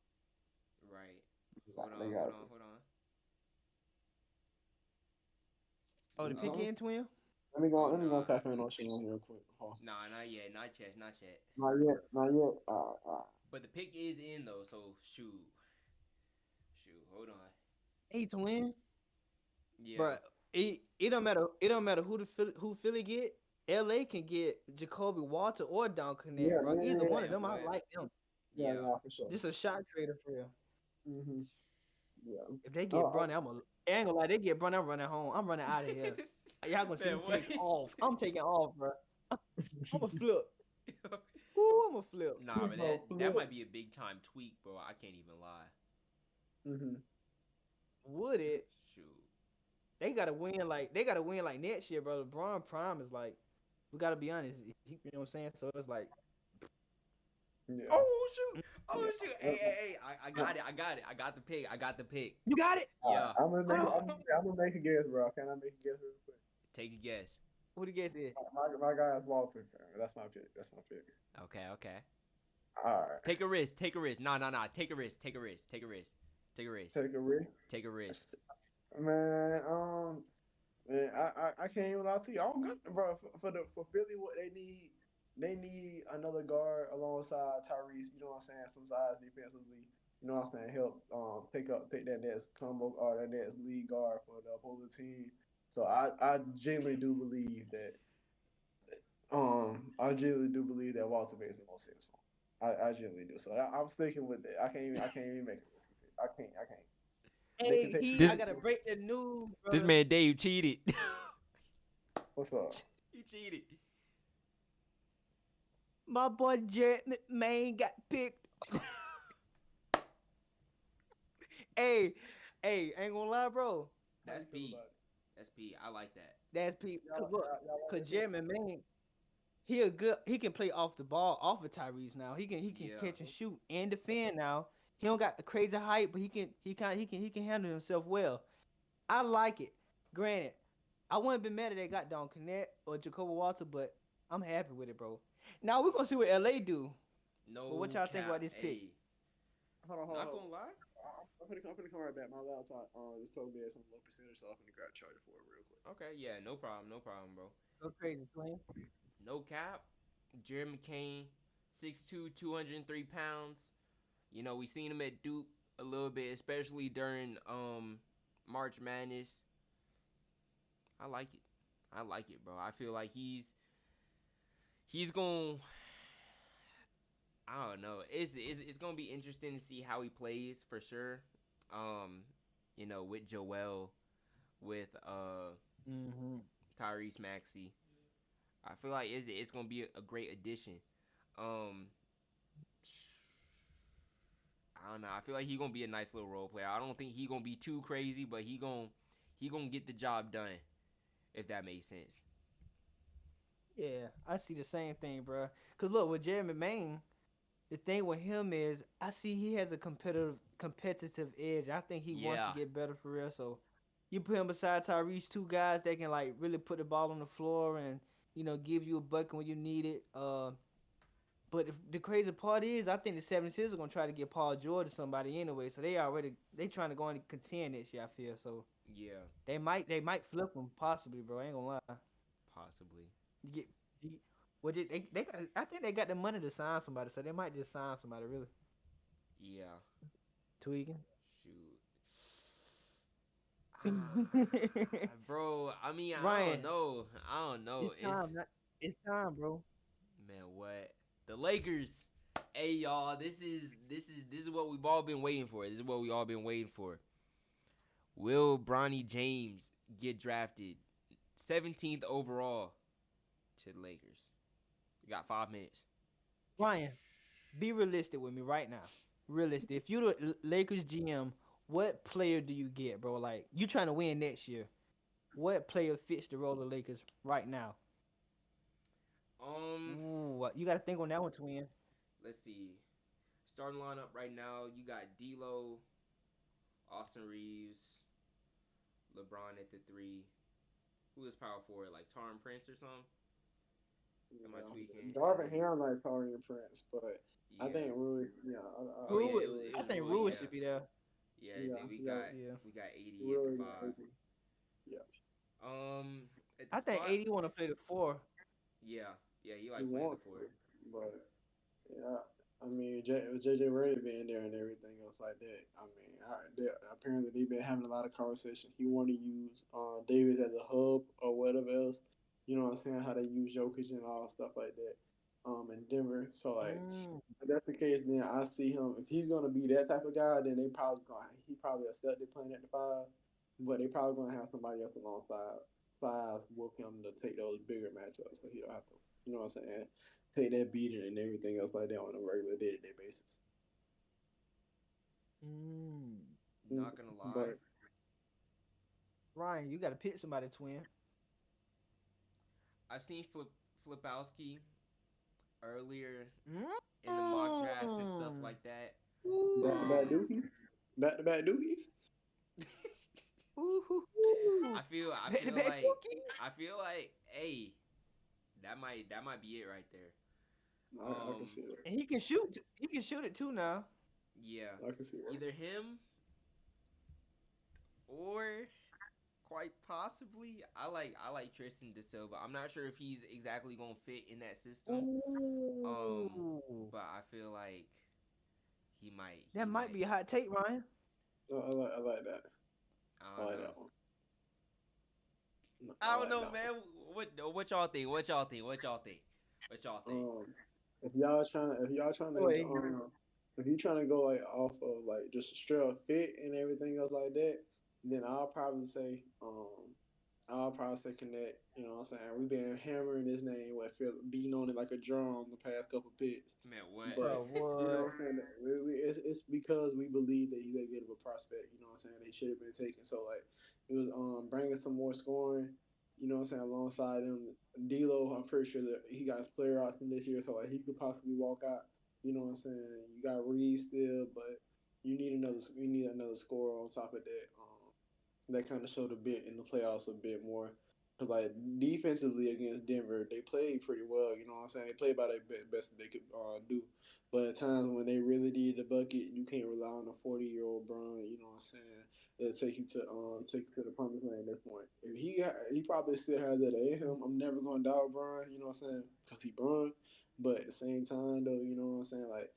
Right. Hold They on. got Hold to. on. Hold on. Oh, the pick Oh. in, twin? Oh Let me go nah. tap in on shit on real quick. Oh, Nah. Not yet. Not yet. Not yet. not yet, not yet. But the pick is in though. So shoot. Shoot. Hold on. Hey, twin. Yeah. Bro, it don't matter. It don't matter who Philly get. LA can get Jacoby Walter or Don Connect, Yeah, bro. Either one of Man, them, I what? like them. yeah, Yeah. for sure. Just a shot creator for real. Mm-hmm. Yeah. If they get Oh, Brun, I ain't gonna lie. They get Brun, I'm running home. I'm running out of here. Y'all gonna see Man, me what? take off. I'm taking off, bro. I'm a flip. Ooh, I'm a flip. Nah, but Oh, that might be a big time tweak, bro. I can't even lie. mm-hmm. Would it? Shoot. They gotta win like next year, bro. LeBron Prime is like, we gotta be honest. You know what I'm saying? So it's like, Yeah. Oh shoot! Oh Yeah. shoot! Hey! I got it! I got it! I got the pick! I got the pick! you got it. Yeah. I'm gonna make a guess, bro. Can I make a guess real quick? Take a guess. What do you guys say? My guy is Walter. That's my pick. Okay. Okay. All right. Take a risk. Take a risk. Nah. Take a risk. Take a risk. Take a risk. Take a risk. Take a risk. Take a risk. Man, man, I can't even lie to you. I don't got bro for Philly what they need. they need another guard alongside Tyrese. You know what I'm saying? Some size defensively. You know what I'm saying? Help pick that next combo or that next lead guard for the opposing team. So I genuinely do believe that Walter makes the most sense for him. I genuinely do. So I'm sticking with it. I can't even make it. I can't. They can Hey, take I This gotta break the news, this brother. man Dave cheated. what's up? He cheated. My boy Jared McMahon got picked. Hey, ain't gonna lie, bro. How That's you feel P. about it? That's P. I like that. That's people. Cause Y'all, look, y'all like cause that pick? Jared McMahon, he can play off the ball, off of Tyrese now. He can Yeah. catch and shoot and defend now. He don't got the crazy height, but he can handle himself well. I like it. Granted, I wouldn't be mad if they got Don Connect or Jacoby Walter, but I'm happy with it, bro. Now we're gonna see what LA do. No But what y'all think cap. about this pick? Hey, Hold not on. gonna lie. I'm finna come right back. My laptop just told me it's on low percentage, so I'm finna grab a charger for it real quick. Okay, yeah, no problem, bro. Go crazy, twin. No cap. Jared McCain, 6'2", 203 pounds. You know, we seen him at Duke a little bit, especially during March Madness. I like it, bro. I feel like he's going. I don't know. It's gonna be interesting to see how he plays for sure. You know, with Joel, with Mm-hmm. Tyrese Maxey. I feel like it's gonna be a great addition. Um, I don't know. I feel like he's gonna be a nice little role player. I don't think he gonna be too crazy, but he gonna get the job done. If that makes sense. Yeah, I see the same thing, bro. Cause look, with Jeremy Main, the thing with him is I see he has a competitive edge. I think he wants Yeah. to get better for real. So you put him beside Tyrese, two guys that can like really put the ball on the floor and give you a bucket when you need it. But the crazy part is I think the 76ers are gonna try to get Paul George or somebody anyway. So they trying to go and contend this year. I feel so Yeah. they might flip him possibly, bro. I ain't gonna lie. Possibly. You get you, well, they got, I think they got the money to sign somebody, so they might just sign somebody really. Yeah. Tweaking. Shoot. Ryan, Bro, I mean, I don't know. it's time. It's time, bro. Man, what? The Lakers. Hey, y'all, this is what we've all been waiting for. This is what we all been waiting for. Will Bronny James get drafted 17th overall to the Lakers? We got 5 minutes. Ryan, be realistic with me right now. Realistic. If you're the Lakers GM, what player do you get, bro? Like you trying to win next year. What player fits the role of the Lakers right now? Ooh, you got to think on that one, twin. Let's see. Starting lineup right now, you got D'Lo, Austin Reeves, LeBron at the 3. Who is power forward? Like Taron Prince or something? Am I tweaking? Darvin Ham like Taurean Prince, but Yeah. I think Rui, Oh, yeah, Rui, it I was think Rui, Rui yeah. should be there. Yeah, Yeah, then we yeah. got Yeah. we got 80 Rui, at the 5. yeah. At the I think spot, 80 want to play the 4. yeah, he He like playing the wants 4. to, but yeah. I mean, JJ Redick being there and everything else like that. I mean, apparently they've been having a lot of conversation. He want to use Davis as a hub or whatever else. You know what I'm saying? How they use Jokic and all stuff like that. In Denver. So like, Mm. if that's the case, then I see him. If he's gonna be that type of guy, then he probably accepted playing at the 5, but they probably gonna have somebody else alongside 5 with him to take those bigger matchups, so he don't have to. You know what I'm saying? Take that beating and everything else like that on a regular day-to-day basis. Mm. Not gonna lie, But Ryan, you got to pick somebody, twin. I've seen Flipowski earlier in the mock drafts and stuff like that. back-to-back dookies, back-to-back dookies. I feel Back-to-back like cookie. hey, that might be it right there. I can see that. And he can shoot. He can shoot it too now. Yeah, I can see that. either him or quite possibly. I like Tristan De Silva. I'm not sure if he's exactly gonna fit in that system. Ooh. But I feel like he might. That might be a hot take, Ryan. I like that. I I don't like know. that one. I don't like know, that man. What y'all think? What y'all think? What y'all think? What y'all think? If y'all trying to, Wait. if you trying to go like off of like just straight up fit and everything else like that, then I'll probably say Connect. You know what I'm saying? We've been hammering his name, feel beating on it like a drum the past couple picks. Man, what? But Bro, you know what? what I'm saying? It's because we believe that he's that good of a prospect. You know what I'm saying? They should have been taken. So like it was bringing some more scoring. You know what I'm saying? Alongside him, D'Lo, I'm pretty sure that he got his player option this year, so like he could possibly walk out. You know what I'm saying? You got Reeves still, but you need another scorer on top of that. That kind of showed a bit in the playoffs a bit more. Cause like defensively against Denver, they played pretty well. You know what I'm saying? They played by their best that they could do. But at times when they really needed a bucket, you can't rely on a 40-year-old Bron. You know what I'm saying? It'll take you to the promised land at that point. If he probably still has that in him. I'm never gonna doubt Bron. You know what I'm saying? Cause he Bron. But at the same time though, you know what I'm saying? Like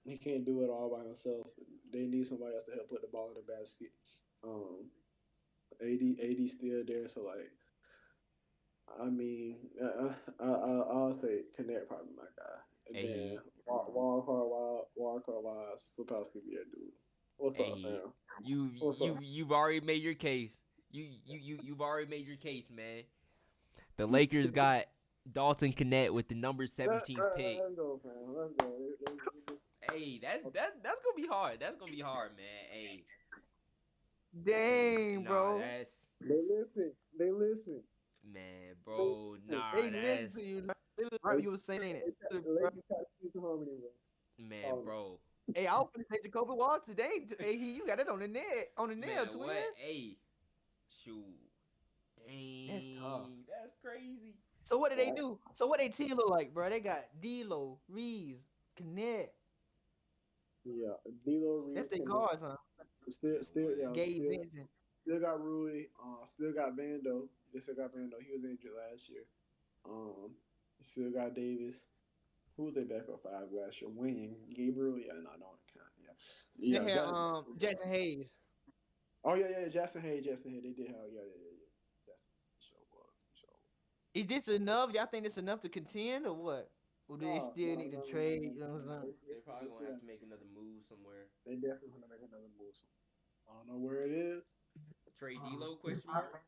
he can't do it all by himself. They need somebody else to help put the ball in the basket. Um, AD still there, so like I mean, I'll say Connect probably my guy, and then Hey, wild card wise, Foothouse could be that dude. What's up, hey, man? What's up? you've already made your case. You've already made your case, man. The Lakers got Dalton Connect with the number 17 pick. Let's go, man. Let's go. Hey, that's gonna be hard. That's gonna be hard, man. Hey, Dang, nah, bro. that's They listen. They listen. man, bro. Nah, They listen that's to you. They listen They, to you were saying it. the Bro. Lakers try to keep the harmony, man, bro. bro. Hey, I was finna say Jacoby Walker today. Hey, you got it on the nail, Man, twin. what? Hey, shoot. That's tough. Dang, that's crazy. So what did they do? So what they team look like, bro? They got D'Lo, Reeves, Connect. Yeah, D'Lo That's Reeves, their Connect. guards, huh? Man, what? Gabe Vincent. Still got Rui. Still got Vando. They still got Vando. He was injured last year. Still got Davis. Who was they back up five last year? Wing, Gabriel. Yeah, no, don't count. Yeah, They yeah. had Jackson Hayes. Oh yeah. Jackson Hayes. They did have yeah. Jackson sure was. Sure. Is this enough? Y'all think this enough to contend or what? Or do they still need to trade? You know what I'm saying? They're probably gonna have to make another move somewhere. They definitely gonna make another move. I don't know where it is. Trade D'Lo? Question mark.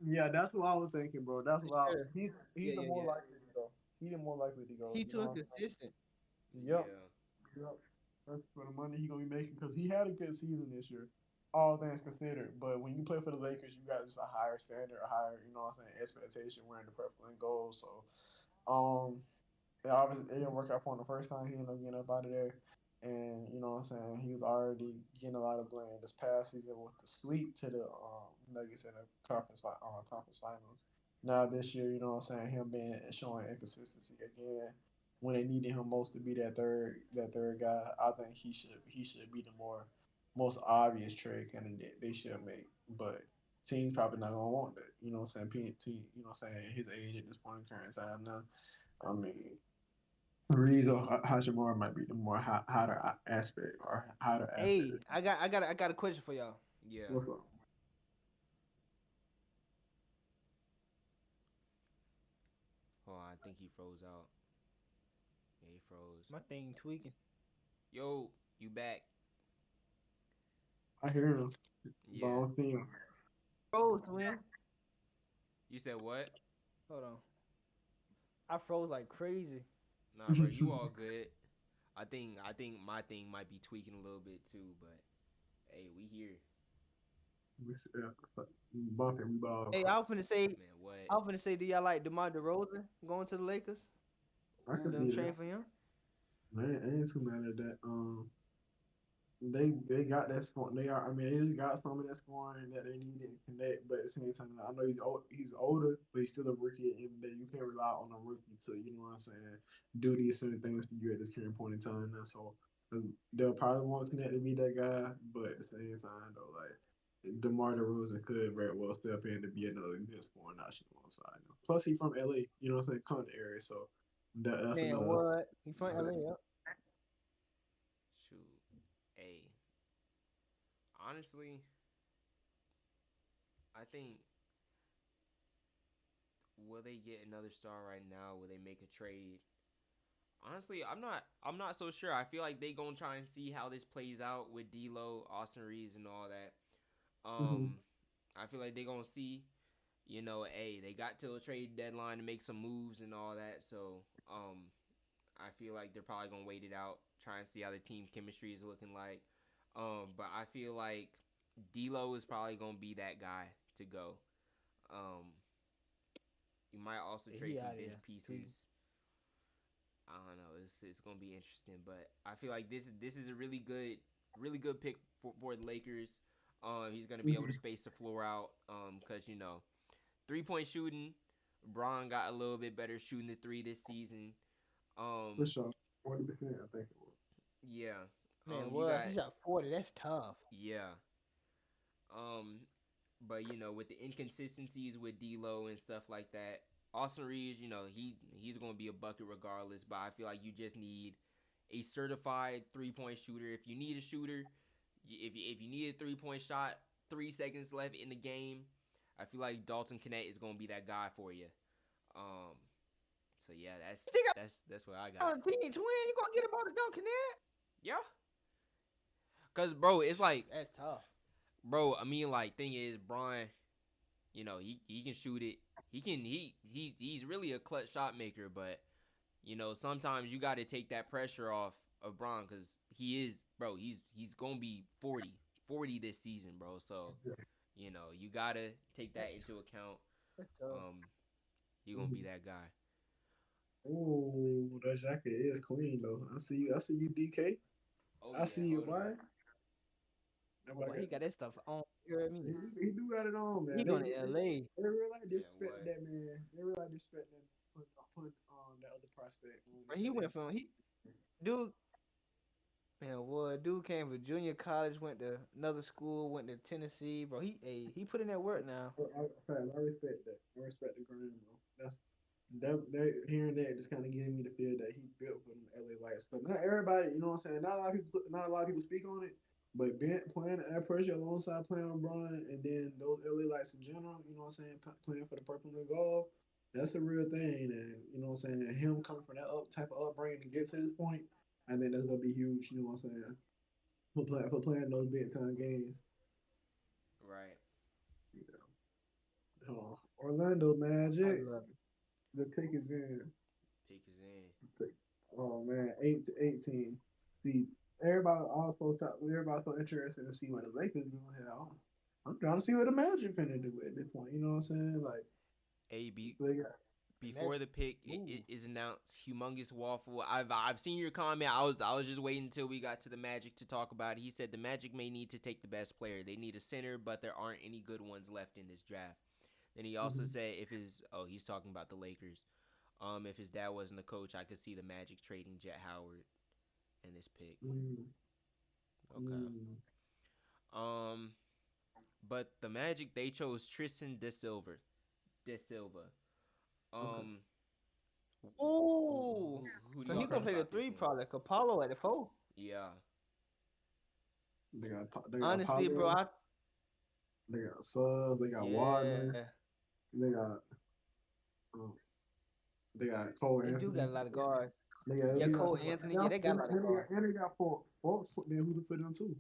Yeah, that's what I was thinking, bro. That's For what sure. he's Yeah. the more likely to go. He's the more likely to go. He You too know. inconsistent. Yep. Yeah. Yep. That's for the money he gonna be making because he had a good season this year, all things considered. But when you play for the Lakers, you got just a higher standard, a higher, you know what I'm saying, expectation wearing the purple and gold. So, obviously it didn't work out for him the first time. He ended up getting up out of there. And you know what I'm saying, he was already getting a lot of blame this past season with the sweep to the Nuggets in the conference finals. Now this year, you know what I'm saying, him being showing inconsistency again when they needed him most to be that third guy. I think he should be the most obvious trade candidate they should make. But teams probably not gonna want that. You know what I'm saying? You know what I'm saying, his age at this point in current time now. I mean, Reed or Hachimura might be the more hotter aspect or hotter asset. Hey, I got a question for y'all. Yeah. What's up? Oh, I think he froze out. Yeah, he froze. My thing tweaking. Yo, you back? I hear him. Yeah. Ball team. Froze, twin. You said what? Hold on. I froze like crazy. Nah, bro, you all good. I think my thing might be tweaking a little bit too, but hey, we here. Bumping, we ball. Hey, I was finna say, Man, what? do y'all like DeMar DeRozan going to the Lakers? I can Them see trade that. for him? Man, I ain't too mad at that. They got that scoring. They are. I mean, they just got some of that scoring that they needed to connect. But at the same time, I know he's older, but he's still a rookie, and that you can't rely on a rookie to, you know what I'm saying, do these certain things for you at this current point in time. Now, so they'll probably want Connect to be that guy, but at the same time, though, like DeMar DeRozan could very well step in to be another good scoring option alongside him. Plus, he's from LA, you know what I'm saying, Compton area, so that's Man, another. what? He from LA, yep. Shoot. Hey, honestly, I think will they get another star right now? Will they make a trade? Honestly, I'm not so sure. I feel like they gonna try and see how this plays out with D'Lo, Austin Reeves, and all that. Mhm. I feel like they gonna see. Hey, they got till a trade deadline to make some moves and all that. So, I feel like they're probably gonna wait it out, try and see how the team chemistry is looking like. But I feel like D'Lo is probably gonna be that guy to go. Um, you might also Yeah, trade he some out of bench here. Tweaking. pieces. I don't know. It's gonna be interesting, but I feel like this is a really good pick for the Lakers. He's gonna be able to Mhm. space the floor out. Cause 3-point shooting. Braun got a little bit better shooting the three this season. For Um, sure, 40%, I think it was. yeah. Man, You what? got He shot 40. That's tough. yeah. Um, but with the inconsistencies with D'Lo and stuff like that, Austin Reeves, he's gonna be a bucket regardless. But I feel like you just need a certified 3-point shooter. If you need a shooter, if you need a 3-point shot, 3 seconds left in the game, I feel like Dalton Connect is gonna be that guy for you. Um, so yeah, that's Stick that's what I out got. on the team, twin. You gonna get him on the Dunkin' net? Yeah, cause bro, it's like, That's tough. bro. I mean, like, thing is, Brian, he can shoot it. He's really a clutch shot maker, but sometimes you got to take that pressure off of Braun because he is, bro. He's gonna be 40 this season, bro. So you gotta take that That's into account. That's tough. Um, he gonna be Mhm. that guy. Oh, that jacket is clean though. I see you. I see you, DK. Oh I yeah, see you, hold boy. up. That boy Boy, he got that stuff on. You heard me? he do got it on, He man. going to LA. They really Man, disrespect what? that man. They really disrespect that man. Put that other prospect. They Bro, he said went from dude. Man, what? Dude came from junior college, went to another school, went to Tennessee, bro. He put in that work now. I respect that. I respect the grind, bro. That hearing that just kind of gave me the feel that he built for them LA Lights. But not everybody, you know what I'm saying. Not a lot of people speak on it. But playing that pressure alongside playing LeBron and then those LA Lights in general, you know what I'm saying, playing for the purple and gold, that's a real thing. And you know what I'm saying, him coming from that type of upbringing to get to this point, I think that's gonna be huge. You know what I'm saying, for playing those big time games. Right. Orlando I Magic, love it. the pick is in. Pick is in. Oh man, 8-18. See, everybody so interested to see what the Lakers do here. I'm trying to see what the Magic finna do at this point. You know what I'm saying? Like AB. they got The Magic Before the pick move. is announced, humongous waffle. I've seen your comment. I was just waiting until we got to the Magic to talk about it. He said the Magic may need to take the best player. They need a center, but there aren't any good ones left in this draft. Then he also mhm, said he's talking about the Lakers. If his dad wasn't the coach, I could see the Magic trading Jet Howard in this pick. mm, Okay. mm. Um, but the Magic they chose Tristan De Silva. De Silva. Okay. Um, Ooh. who do So you he Okay. gonna think play the about this three one? probably. Capello at the four. Yeah. They got Honestly, bro, Polio. They got Suggs. They got yeah, Wagner. They got um, they got Cole they do got Anthony. a lot of guards. They got Yeah, they got Cole Anthony. Yeah, they got a lot of guards. and they got folks putting who to put them too.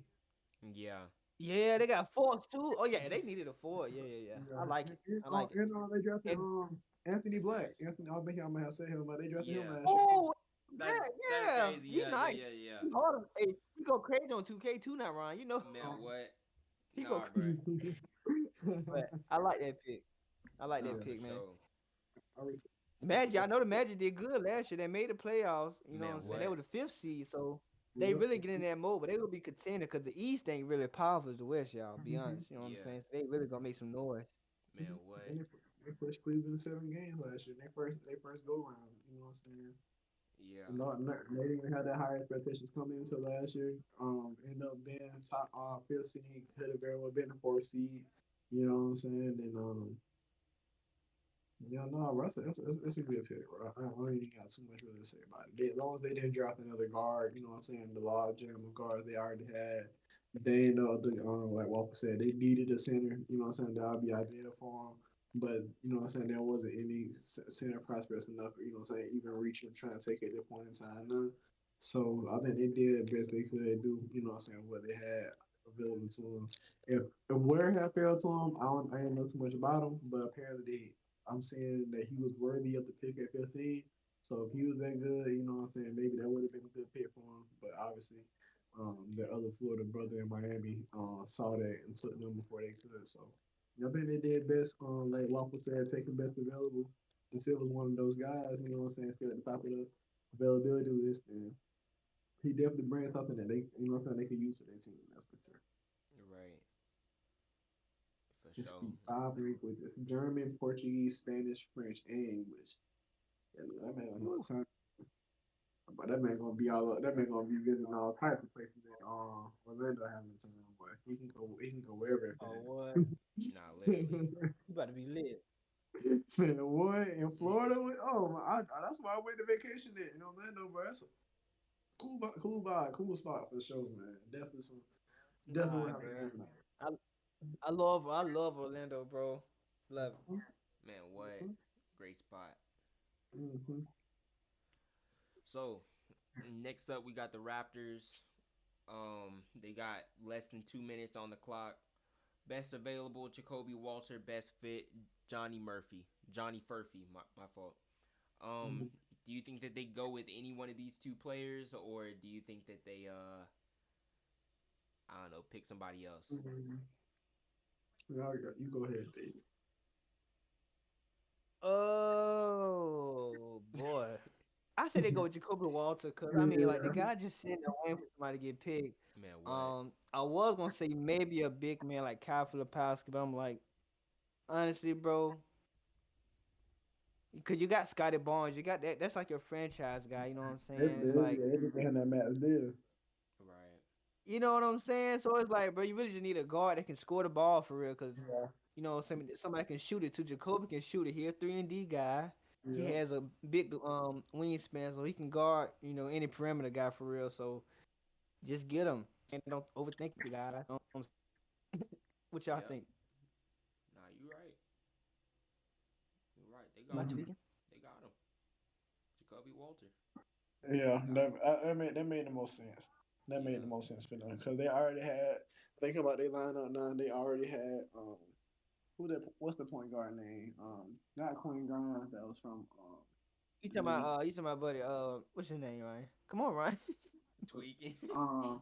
Yeah. Yeah, they got fours too. Oh yeah, they needed a four. Yeah, yeah, yeah. I Yeah, like it. I like it. they drafted And Anthony Black. Facts. Anthony, I think I might have said him, but they drafted him Yeah. last year too. oh, That's yeah, that's yeah. crazy. He Yeah, yeah, nice. yeah, yeah. He hard. Hey, he go crazy on 2K too now, Ron. You know, Man, what? he go. Nah, bro. But I like that pick. I like Nah, that Yeah, for pick, man. sure. I re- Magic, I know the Magic did good last year. They made the playoffs. You know what Man, I'm saying? They what? were the fifth seed, so they yeah. really get in that mode. But they will be contender because the East ain't really powerful as the West, y'all. Be Mhm. honest. You know what I'm Yeah. saying? So they really gonna make some noise. Man, what? And they pushed Cleveland to 7 games last year. They first go round. You know what I'm saying? Yeah. They didn't even have that high expectations coming into last year. Ended up being top fifth seed, could have very well been the fourth seed. You know what I'm saying? And yeah, no, Russell, it's a good pick, bro. I don't even got too much really to say about it. As long as they didn't draft another guard, you know what I'm saying? The log jam of guards they already had. They know the like Walker said, they needed a center. You know what I'm saying? That would be ideal for them. But you know what I'm saying? There wasn't any center prospects enough. You know what I'm saying? Even reaching, trying to take it at that point in time. None. So I think they did the best they could do. You know what I'm saying? What they had available to them. If Ware had failed to them, I didn't know too much about them, but apparently I'm saying that he was worthy of the pick at 15. So if he was that good, you know what I'm saying, maybe that would have been a good pick for him. But obviously, the other Florida brother in Miami saw that and took them before they could. So I think they did best. Like Waffle said, take the best available. The Silver's one of those guys, you know what I'm saying, still at the top of the availability list. And he definitely brings something that they, you know what I'm saying, they can use for their team. That's for sure. Right. For He sure. speak 5 languages: German, Portuguese, Spanish, French, and English. Yeah, look, that man gonna know a ton. But that man gonna be all up. That man gonna be visiting all types of places in Orlando having a time. Boy, he can go. He can go wherever if Oh, it what? Nah, literally. You about to be lit. Man, what in Florida? Oh my! That's why I went to vacation there in Orlando, bro. That's a cool vibe, cool spot for sure, man. Definitely some. Definitely Nah, would have to bro. do that. I I love Orlando, bro. Love it. Mhm, Man, what? mhm, Great spot. mhm. So, next up we got the Raptors. They got less than 2 minutes on the clock. Best available, Jacoby Walter. Best fit, Johnny Murphy. Johnny Furphy, my fault. Mhm. Do you think that they go with any one of these two players, or do you think that they I don't know, pick somebody else? Mhm. Now you go ahead, David. Oh boy. I say they go with Jacoby Walter because I mean, like the Yeah. guy just sitting there waiting for somebody to get picked. Man, what? I was gonna say maybe a big man like Kyle Filipowski, but I'm like, honestly, bro, because you got Scotty Barnes, you got that. That's like your franchise guy. You know what I'm saying? It's like, Everything that matters there. Right. you know what I'm saying? So it's like, bro, you really just need a guard that can score the ball for real, because Yeah. you know, somebody can shoot it too. Jacoby can shoot it. He a 3-and-D guy. He Yeah. has a big wingspan, so he can guard, you know, any perimeter guy for real. So just get him and don't overthink it, guys. What y'all Yep. think? Nah, you right. You right. They Am I got him. Mhm. tweaking? They got him. Jacoby Walter. Yeah, They got him. that made the most sense. That made the Yeah. most sense for them because they already had. Think about their lineup now. They already had what's the point guard name? Not Quinn Grimes. That was from the Heat. You talking about buddy? What's his name, Ryan? Come on, Ryan. Tweaking. Um,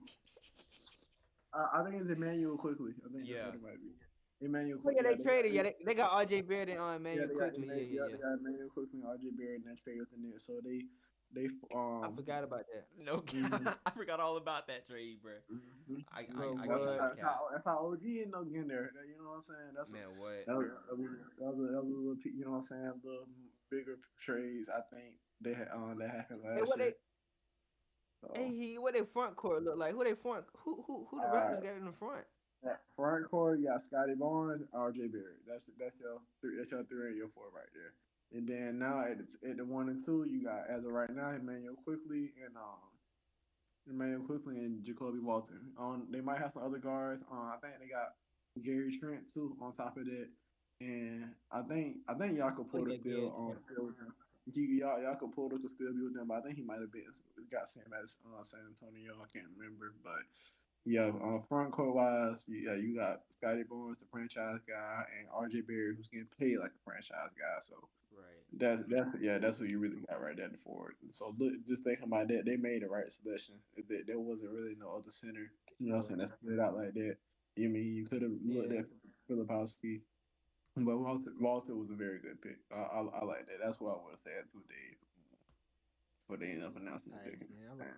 I think it's Emmanuel Quickly. I think that's what Yeah. it might be. Emmanuel Oh yeah, Quickly. they traded. Yeah, they got RJ Barrett and Yeah, Emmanuel they got quickly. Yeah, yeah, They yeah. got Emmanuel Quickly and RJ Barrett and that trade with the Nets. So they I forgot about that, No, mhm, I forgot all about that trade, bro. mhm. bro. I That's can't What? even cap. that's how OG ended up getting there. You know what I'm saying? Man, what? That was a little you know what I'm saying, little bigger trades. I think that happened Hey, last what year. they? Hey, So he what they front court look like? Who they front? Who the uh, Raptors got in the front? that front court, you got Scotty Barnes, RJ Barrett. That's your three. That's your three and your four right there. And then now at the one and two, you got as of right now Emmanuel Quickly and Jacoby Walter. They might have some other guards. I think they got Gary Trent too on top of that, and I think Jakob Oh Porter yeah, still Gary Trent. still with them. Jakob Porter could still be with them, but I think he might have been got sent as San Antonio. I can't remember, but yeah, front court wise, yeah, you got Scotty Barnes, the franchise guy, and RJ Barrett, who's getting paid like a franchise guy. So Right. that's what you really got right there for it. So look, just thinking about that, they made the right selection. There wasn't really no other center, you know what I'm saying, that stood out like that. You mean you could have looked Yeah. at Filipowski, but Walter was a very good pick. I like that. That's what I would have said to Dave, but they ended up announcing the Tight, pick. man. That's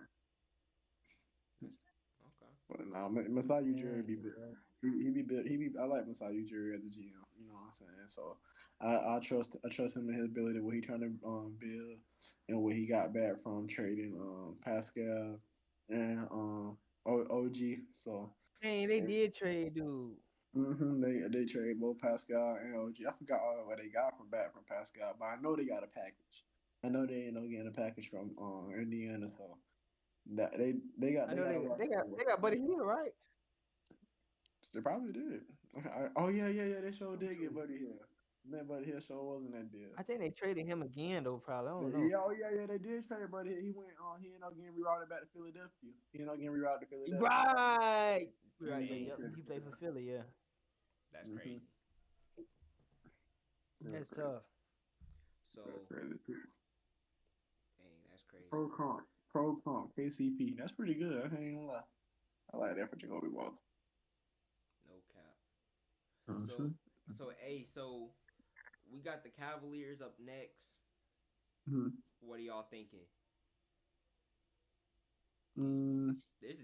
okay. But now Masai Ujiri Dang, be built. bro. He be built. He be. I like Masai Ujiri as a GM. You know what I'm saying? So I trust him in his ability, what he trying to build, and what he got back from trading Pascal and OG. So Dang, they did trade, dude. they trade both Pascal and OG. I forgot all what they got from back from Pascal, but I know they got a package. I know they end up getting a package from Indiana, so that I they know got a they lot they got of they got Buddy Hield, right? They probably did. Oh yeah. They sure I'm did get too. Buddy Hill. That Buddy Hill sure wasn't that deal. I think they traded him again though. Probably. I don't know. Yeah, they did trade Buddy Hill. He went on. He ended up getting rerouted back to Philadelphia. He ended up getting rerouted to Philadelphia. Right. And Right. he Yeah. ended up Yep. He played for Philly. Yeah. That's mm-hmm. crazy. That's Crazy. tough. So, That's crazy. dang, that's crazy. Pro comp, KCP. That's pretty good. I ain't gonna lie. I like that for Jacoby Walter. No cap. Mm-hmm. So we got the Cavaliers up next. Mm-hmm. What are y'all thinking? This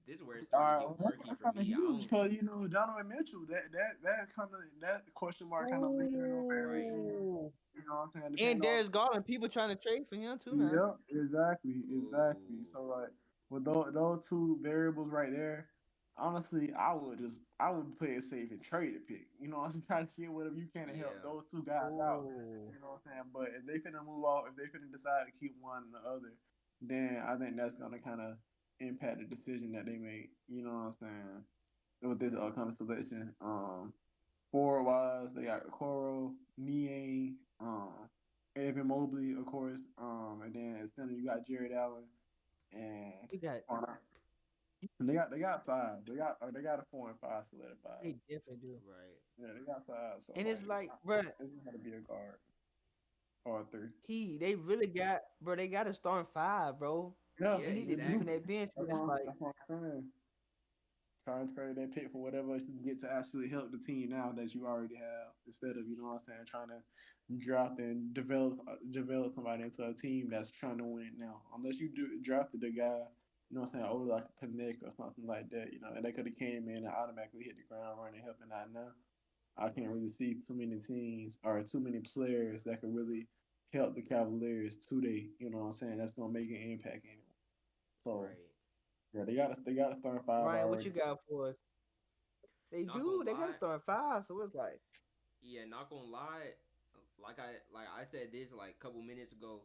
is where it started to get murky for me. Because Donovan Mitchell, that question mark kind of lingering over everything. Ooh. You know what I'm saying? And Depending on Darius Garland, people trying to trade for him too now. Yep, exactly. Ooh. So like with those two variables right there, honestly, I would play it safe and trade a pick. You know, I'm trying to get whatever you can to help Yeah. those two guys out. Ooh. You know what I'm saying? But if they finna move off, if they finna decide to keep one and the other, then I think that's gonna kind of impact the decision that they make. You know what I'm saying? With this kind of selection. Forward wise, they got Okoro, Niang, Evan Mobley, of course. And then at center you got Jared Allen, and We got. they got five. They got a 4 and 5 solidified. They definitely do. Right. Yeah, they got five. So And it's like, bro, it's gonna be a guard or a 3. they really got, bro. They got to start 5, bro. Yeah, They need to deep exactly. in that bench. But That's it's what like, that's what I'm saying. Trying to trade that pick for whatever you can get to actually help the team now that you already have, instead of trying to draft and develop somebody into a team that's trying to win now. Unless you drafted a guy, older like a Connect or something like that, and they could have came in and automatically hit the ground running, helping out now. I can't really see too many teams or too many players that could really help the Cavaliers today. That's gonna make an impact anyway. So Right. yeah, they got to start 5 Ryan, what already. you got for us? They Not do. gonna They got to lie. start 5. So it's like, Yeah, not gonna lie. Like I said this like a couple minutes ago.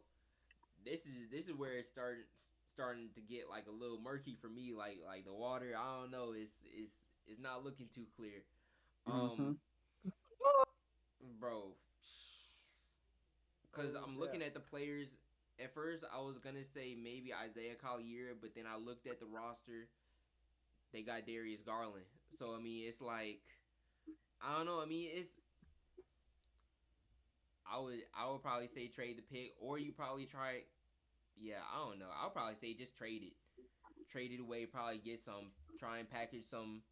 This is where it's starting to get like a little murky for me. Like the water. I don't know. It's not looking too clear. Mm-hmm. Bro. Because I'm looking at the players. At first, I was gonna say maybe Isaiah Collier, but then I looked at the roster. They got Darius Garland. So I mean, it's like I don't know. I mean, it's I would probably say trade the pick, or you probably try. Yeah, I don't know. I'll probably say just trade it. Trade it away. Probably get some. Try and package some.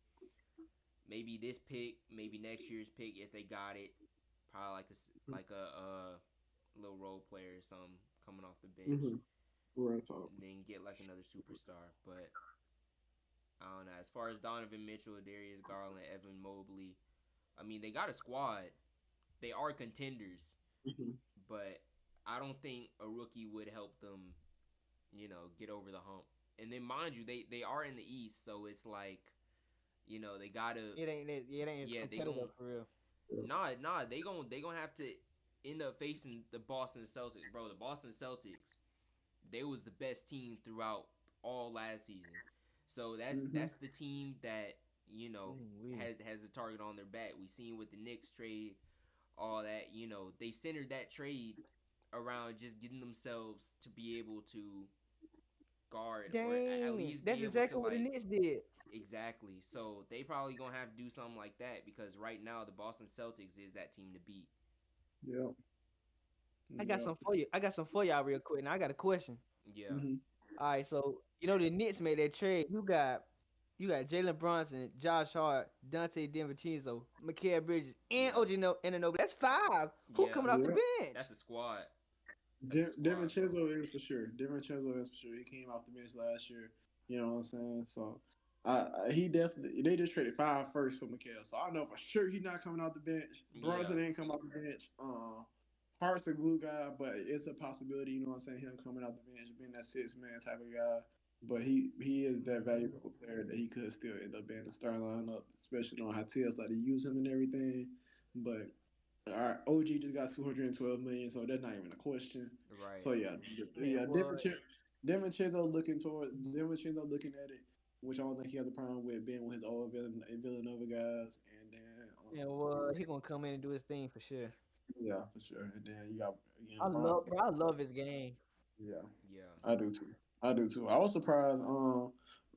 Maybe this pick. Maybe next year's pick if they got it. Probably like a little role player or something coming off the bench. Mm-hmm. Right. And then get like another superstar. But I don't know. As far as Donovan Mitchell, Darius Garland, Evan Mobley, I mean they got a squad. They are contenders. Mm-hmm. But I don't think a rookie would help them, get over the hump. And then mind you, they are in the East, so it's like, they gotta. it ain't as competitive for real. Nah, they gonna have to end up facing the Boston Celtics, bro. The Boston Celtics, they was the best team throughout all last season. So that's the team that has the target on their back. We seen with the Knicks trade, all that. They centered that trade around just getting themselves to be able to guard or at least that's be exactly able to, what the Knicks did. Exactly. So they probably gonna have to do something like that because right now the Boston Celtics is that team to beat. Yeah. I got some for you. I got some for y'all real quick. Now I got a question. Yeah. Mm-hmm. All right, so the Knicks made that trade. You got Jalen Brunson, Josh Hart, Dante DiVincenzo, Mikal Bridges, and OG Anunoby. That's 5. Who coming off the bench? That's a squad. DiVincenzo is for sure. DiVincenzo is for sure. He came off the bench last year. You know what I'm saying? So He definitely they just traded 5 firsts for Mikael, so I know for sure he's not coming out the bench. Yeah. Brunson ain't coming out the bench. Hart's a glue guy, but it's a possibility. You know what I'm saying? Him coming out the bench, being that 6 man type of guy. But he is that valuable player that he could still end up being a starting lineup, especially on how teams like to use him and everything. But our OG just got 212 million, so that's not even a question. Right. So yeah, Man, yeah, what? Divincenzo Divincenzo looking at it, which I don't think he has a problem with being with his old Villanova guys, and then Man, what? He gonna come in and do his thing for sure. yeah, for sure, and then you got I again Bron. love, bro. I love his game. Yeah, Yeah. I do too. I do too. I was surprised.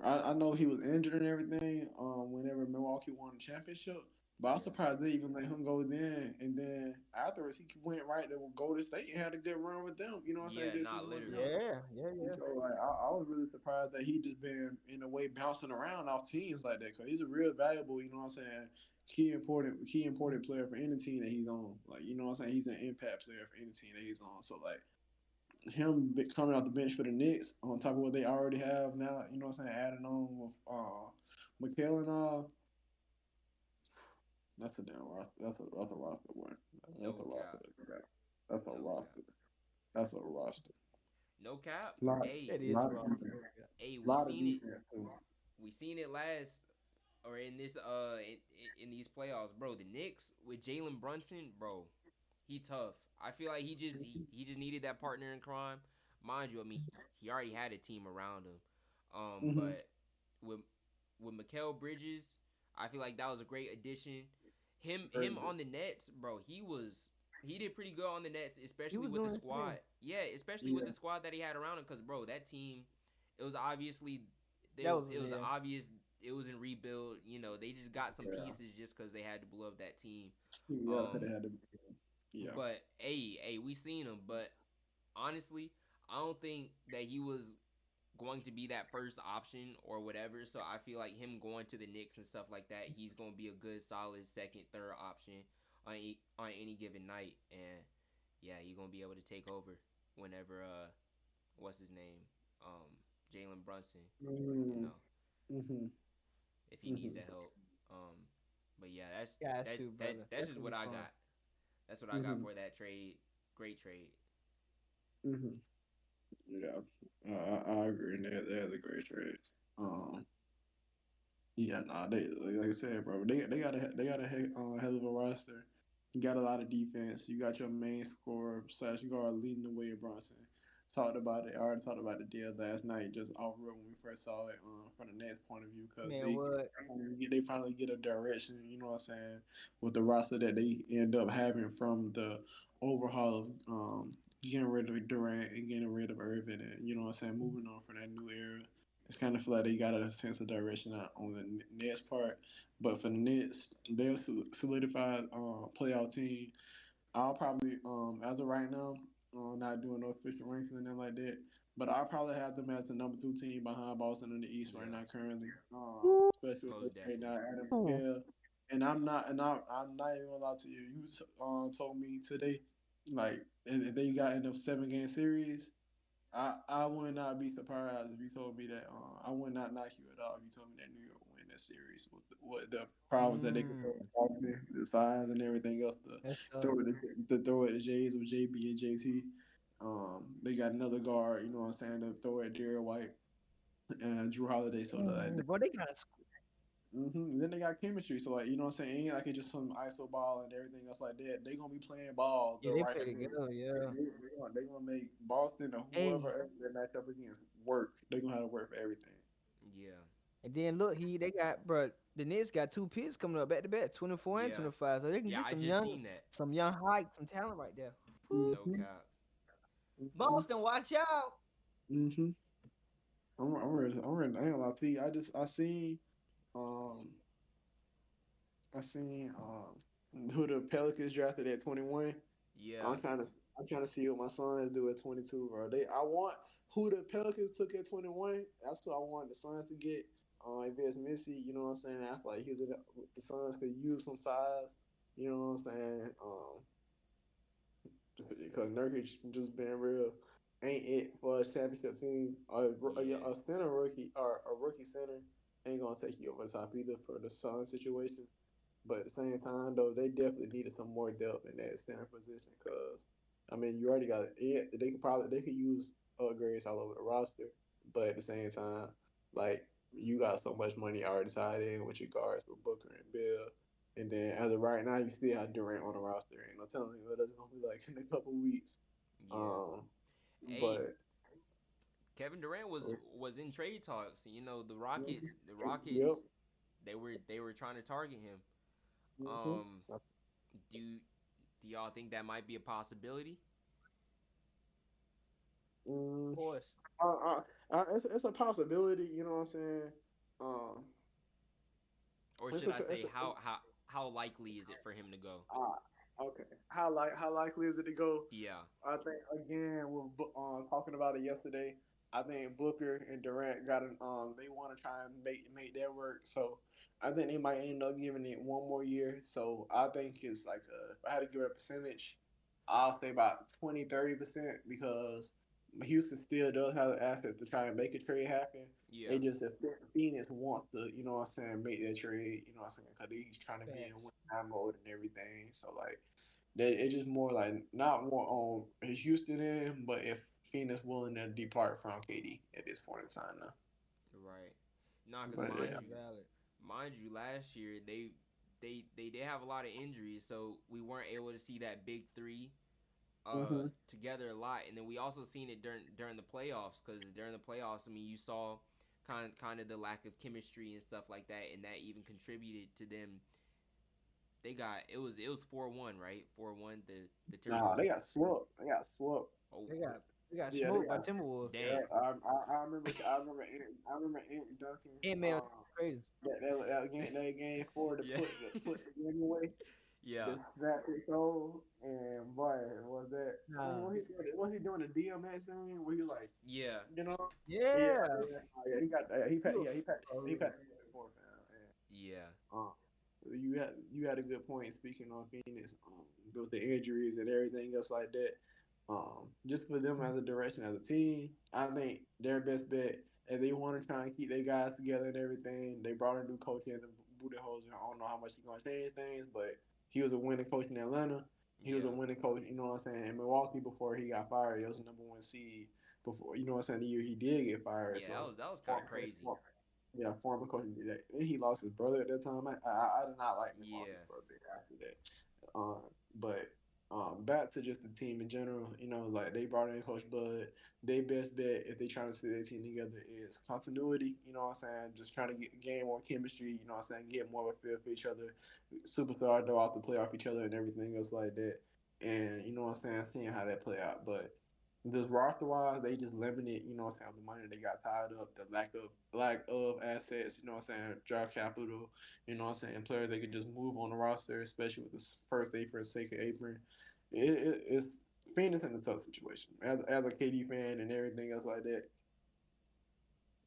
I know he was injured and everything. Whenever Milwaukee won the championship, but I was Yeah. surprised they even let him go then. And then afterwards, he went right to Golden State and had a good run with them. You know what I'm saying? Yeah. Good Not season with them. literally. Yeah, yeah, And yeah. so like, I was really surprised that he just been in a way bouncing around off teams like that because he's a real valuable. You know what I'm saying? Key important player for any team that he's on. Like you know what I'm saying? He's an impact player for any team that he's on. So like coming off the bench for the Knicks on top of what they already have now, you know what I'm saying, adding on with Mikhail and that's a damn roster. That's a roster one. That's a No roster. cap. That's a No cap. roster. That's a roster. No cap. Lot Hey. That is lot of roster. defense. No cap. Hey. We Lot of seen it. defense too. We seen it last or in this in these playoffs, bro. The Knicks with Jalen Brunson, bro. He tough. I feel like he just needed that partner in crime. Mind you, I mean he already had a team around him. Mm-hmm. But with Mikal Bridges, I feel like that was a great addition. Him on the Nets, bro. He did pretty good on the Nets, He especially was with the doing his thing. squad. Yeah, especially with Yeah. the squad that he had around him. Cause bro, that team, it was obviously That was it was yeah. obvious it was in rebuild. You know, they just got some Yeah. pieces just because they had to blow up that team. Yeah. Cause they Um, had to. Yeah. but hey, we seen him. But honestly, I don't think that he was going to be that first option or whatever. So I feel like him going to the Knicks and stuff like that, he's going to be a good, solid second, third option on any given night. And yeah, you're gonna be able to take over whenever what's his name, Jalen Brunson, you Mm-hmm. know, Mm-hmm. if he needs that help. Um, but yeah, Guys too, brother. that's That's just gonna what be I fun. got. That's what I got Mm-hmm. for that trade. Great trade. Mm-hmm. Yeah. I agree. They're the great trades. Yeah, nah, they like I said, bro. They got a hell of a roster. You got a lot of defense. You got your main scorer slash guard leading the way, Bronson. Talked about it. I already talked about the deal last night, just off real when we first saw it from the Nets point of view, because Man, what? they finally get a direction. You know what I'm saying? With the roster that they end up having from the overhaul of getting rid of Durant and getting rid of Irvin, and you know what I'm saying, moving on for that new era. It's kind of feel like they got a sense of direction on the Nets part. But for the Nets, they're a solidified playoff team. I'll probably, as of right now, not doing no official rankings and nothing like that. But I'll probably have them as the number 2 team behind Boston in the East right Yeah, now currently. Especially with most right now definitely. Adam Ooh. Miguel. I'm not even gonna lie to you. You told me today, like, and they got in a 7 game series. I would not be surprised if you told me that. I would not knock you at all if you told me that New York win that series with the problems that they could Mm, throw at Boston, the size and everything else. that's tough. To throw at the Jays with JB and JT. They got another guard. You know what I'm saying? To throw at Derek White and Drew Holiday. So Mm, bro, they got then they got chemistry. So like you know what I'm saying? It ain't like it's just some ISO ball and everything else like that. They gonna be playing ball yeah, the they right play way. together. Yeah. They gonna make Boston or whoever Hey, else they match up against work. They gonna have to work for everything. Yeah, and then look, they got, bro. The Knicks got two picks coming up back to back, 24 and yeah, 25, so they can yeah. get I just seen that. some young height, some talent right there. Woo. No Mm-hmm. cap. Mm-hmm. Boston, watch out. Mm-hmm. I'm ready. I'm ready. I ain't gonna lie to you. Um I seen who the Pelicans drafted at 21. Yeah, I'm trying to see what my Suns do at 22, bro. I want who the Pelicans took at 21. That's who I want the Suns to get. If it's Missy, you know what I'm saying. I feel like the Suns could use some size. You know what I'm saying. Because Nurkic just being real ain't it for a championship team. A yeah, center rookie or a rookie center ain't gonna take you over the top either for the Sun situation. But at the same time, though, they definitely needed some more depth in that center position. Cause I mean, you already got it. They could use upgrades all over the roster. But at the same time, like you got so much money already tied in with your guards with Booker and Bill. And then as of right now, you still have Durant on the roster. Ain't no telling you what it's gonna be like in a couple weeks. Yeah. Um, Hey, but Kevin Durant was in trade talks. You know, the yep. Rockets, they were trying to target him. hmm Um, do do y'all think that might be a possibility, Of Mm, course. it's a possibility. You know what I'm saying? Um, or it's should a, I it's say a, how likely is it for him to go? Ah, okay. How likely is it to go? Yeah, I think again with talking about it yesterday. I think Booker and Durant got an they want to try and make that work. So I think they might end up giving it one more year. So I think it's like if I had to give it a percentage, I'll say about 20-30% because Houston still does have the assets to try and make a trade happen. yeah, They just if Phoenix wants to, you know what I'm saying, make that trade, you know what I'm saying, because he's trying to be in Facts. win now mode and everything. So like that it's just more like not more on Houston end, but if Phoenix willing to depart from KD at this point in time now. right. Nah, cause But yeah. That's valid. mind you, last year they did have a lot of injuries, so we weren't able to see that big three hmm together a lot. And then we also seen it during the playoffs, because during the playoffs, I mean, you saw kind of the lack of chemistry and stuff like that, and that even contributed to them. They got it was 4-1, right? 4-1 the Nah, Timberwolves. they got swept. They got swept. Oh, They got Yeah, they smoked by got. Timberwolves. Yeah, dang. I remember Ant Duncan. Ant Man was crazy. That game 4 to Yeah. put the game away. Yeah. The snap his soul and boy was that Nah. what he doing the DMX thing where he like Yeah. you know yeah Yeah. yeah he got He was he for passed the fourth man. Yeah. Um, you had a good point speaking on Phoenix with the injuries and everything else like that. Just for them as a direction as a team, I think their best bet if they want to try and keep their guys together and everything. They brought a new coach in, Budenholzer. I don't know how much he's gonna change things, but he was a winning coach in Atlanta. He was a Yeah. winning coach, you know what I'm saying, in Milwaukee before he got fired. He was the number one seed before, you know what I'm saying, the year he did get fired. Yeah, that So was that was kind of crazy. yeah, former coach did that. And he lost his brother at that time. I did not like him off his Yeah. brother after that. But back to just the team in general, like they brought in Coach Bud. They best bet if they trying to see their team together is continuity. You know what I'm saying? Just trying to gain more chemistry. You know what I'm saying? Get more of a feel for each other. Superstar know how to play off each other and everything else like that. And you know what I'm saying? Seeing how that play out, but just roster wise, they just limited, you know what I'm saying, the money they got tied up, the lack of assets, you know what I'm saying, draft capital, you know what I'm saying, players they could just move on the roster, especially with this first apron, second apron. It's Phoenix in a tough situation. As a KD fan and everything else like that,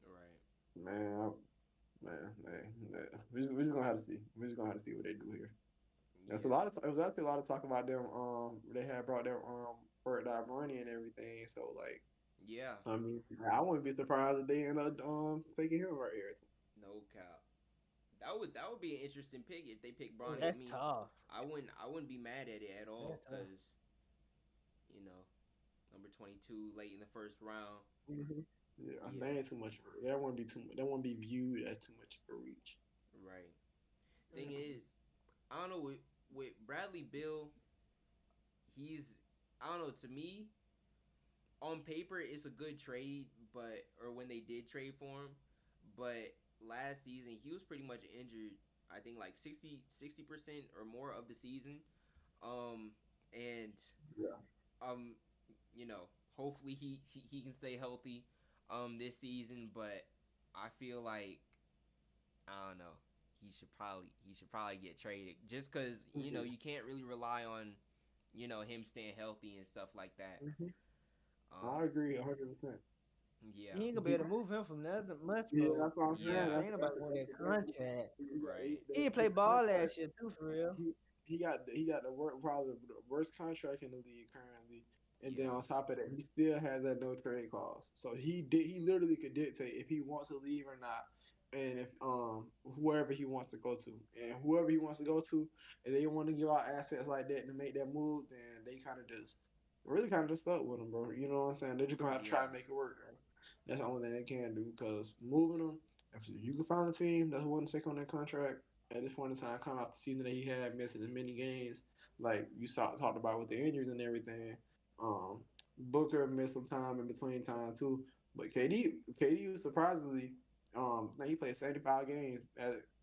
Right. man, man. We just gonna have to see. We just gonna have to see what they do here. There's a Yeah. lot of it was actually a lot of talk about them. They had brought their Burt money and everything. So like, Yeah. I mean, I wouldn't be surprised if they end up taking him right here. No cap. That would be an interesting pick if they pick Bronny. I That's mean, tough. I wouldn't be mad at it at That's all, tough. because you know number 22 late in the first round. hmm Yeah, that Yeah. ain't too much. That wouldn't be too. That wouldn't be viewed as too much of a reach. Right. Thing is, I don't know, with Bradley Bill, he's I don't know, to me, on paper it's a good trade, but or when they did trade for him, but last season he was pretty much injured. I think like 60% or more of the season. And Yeah. um you know, hopefully he can stay healthy this season, but I feel like I don't know. He should probably get traded, just cuz hmm you can't really rely on him staying healthy and stuff like that. hmm I Um agree 100%. yeah. You ain't gonna be able to move him from nothing much, Yeah, bro. that's what I'm You know what saying. I'm Yeah. saying about going that contract. Right. He didn't play The ball contract last year too, for real. he got probably the worst contract in the league currently, and then Yeah. on top of that, he still has that no trade clause. So he literally could dictate if he wants to leave or not. and if whoever he wants to go to, and whoever he wants to go to, if they want to give out assets like that to make that move, then they kind of just really kind of just stuck with him, bro. You know what I'm saying? They're just gonna have to try Yeah. and make it work. Bro. That's the only thing they can do because moving them, if you can find a team that's willing to take on that contract at this point in time, come out the season that he had missing as many games, like you talked about with the injuries and everything. Um, Booker missed some time in between time too, but KD was surprisingly now he played 75 games.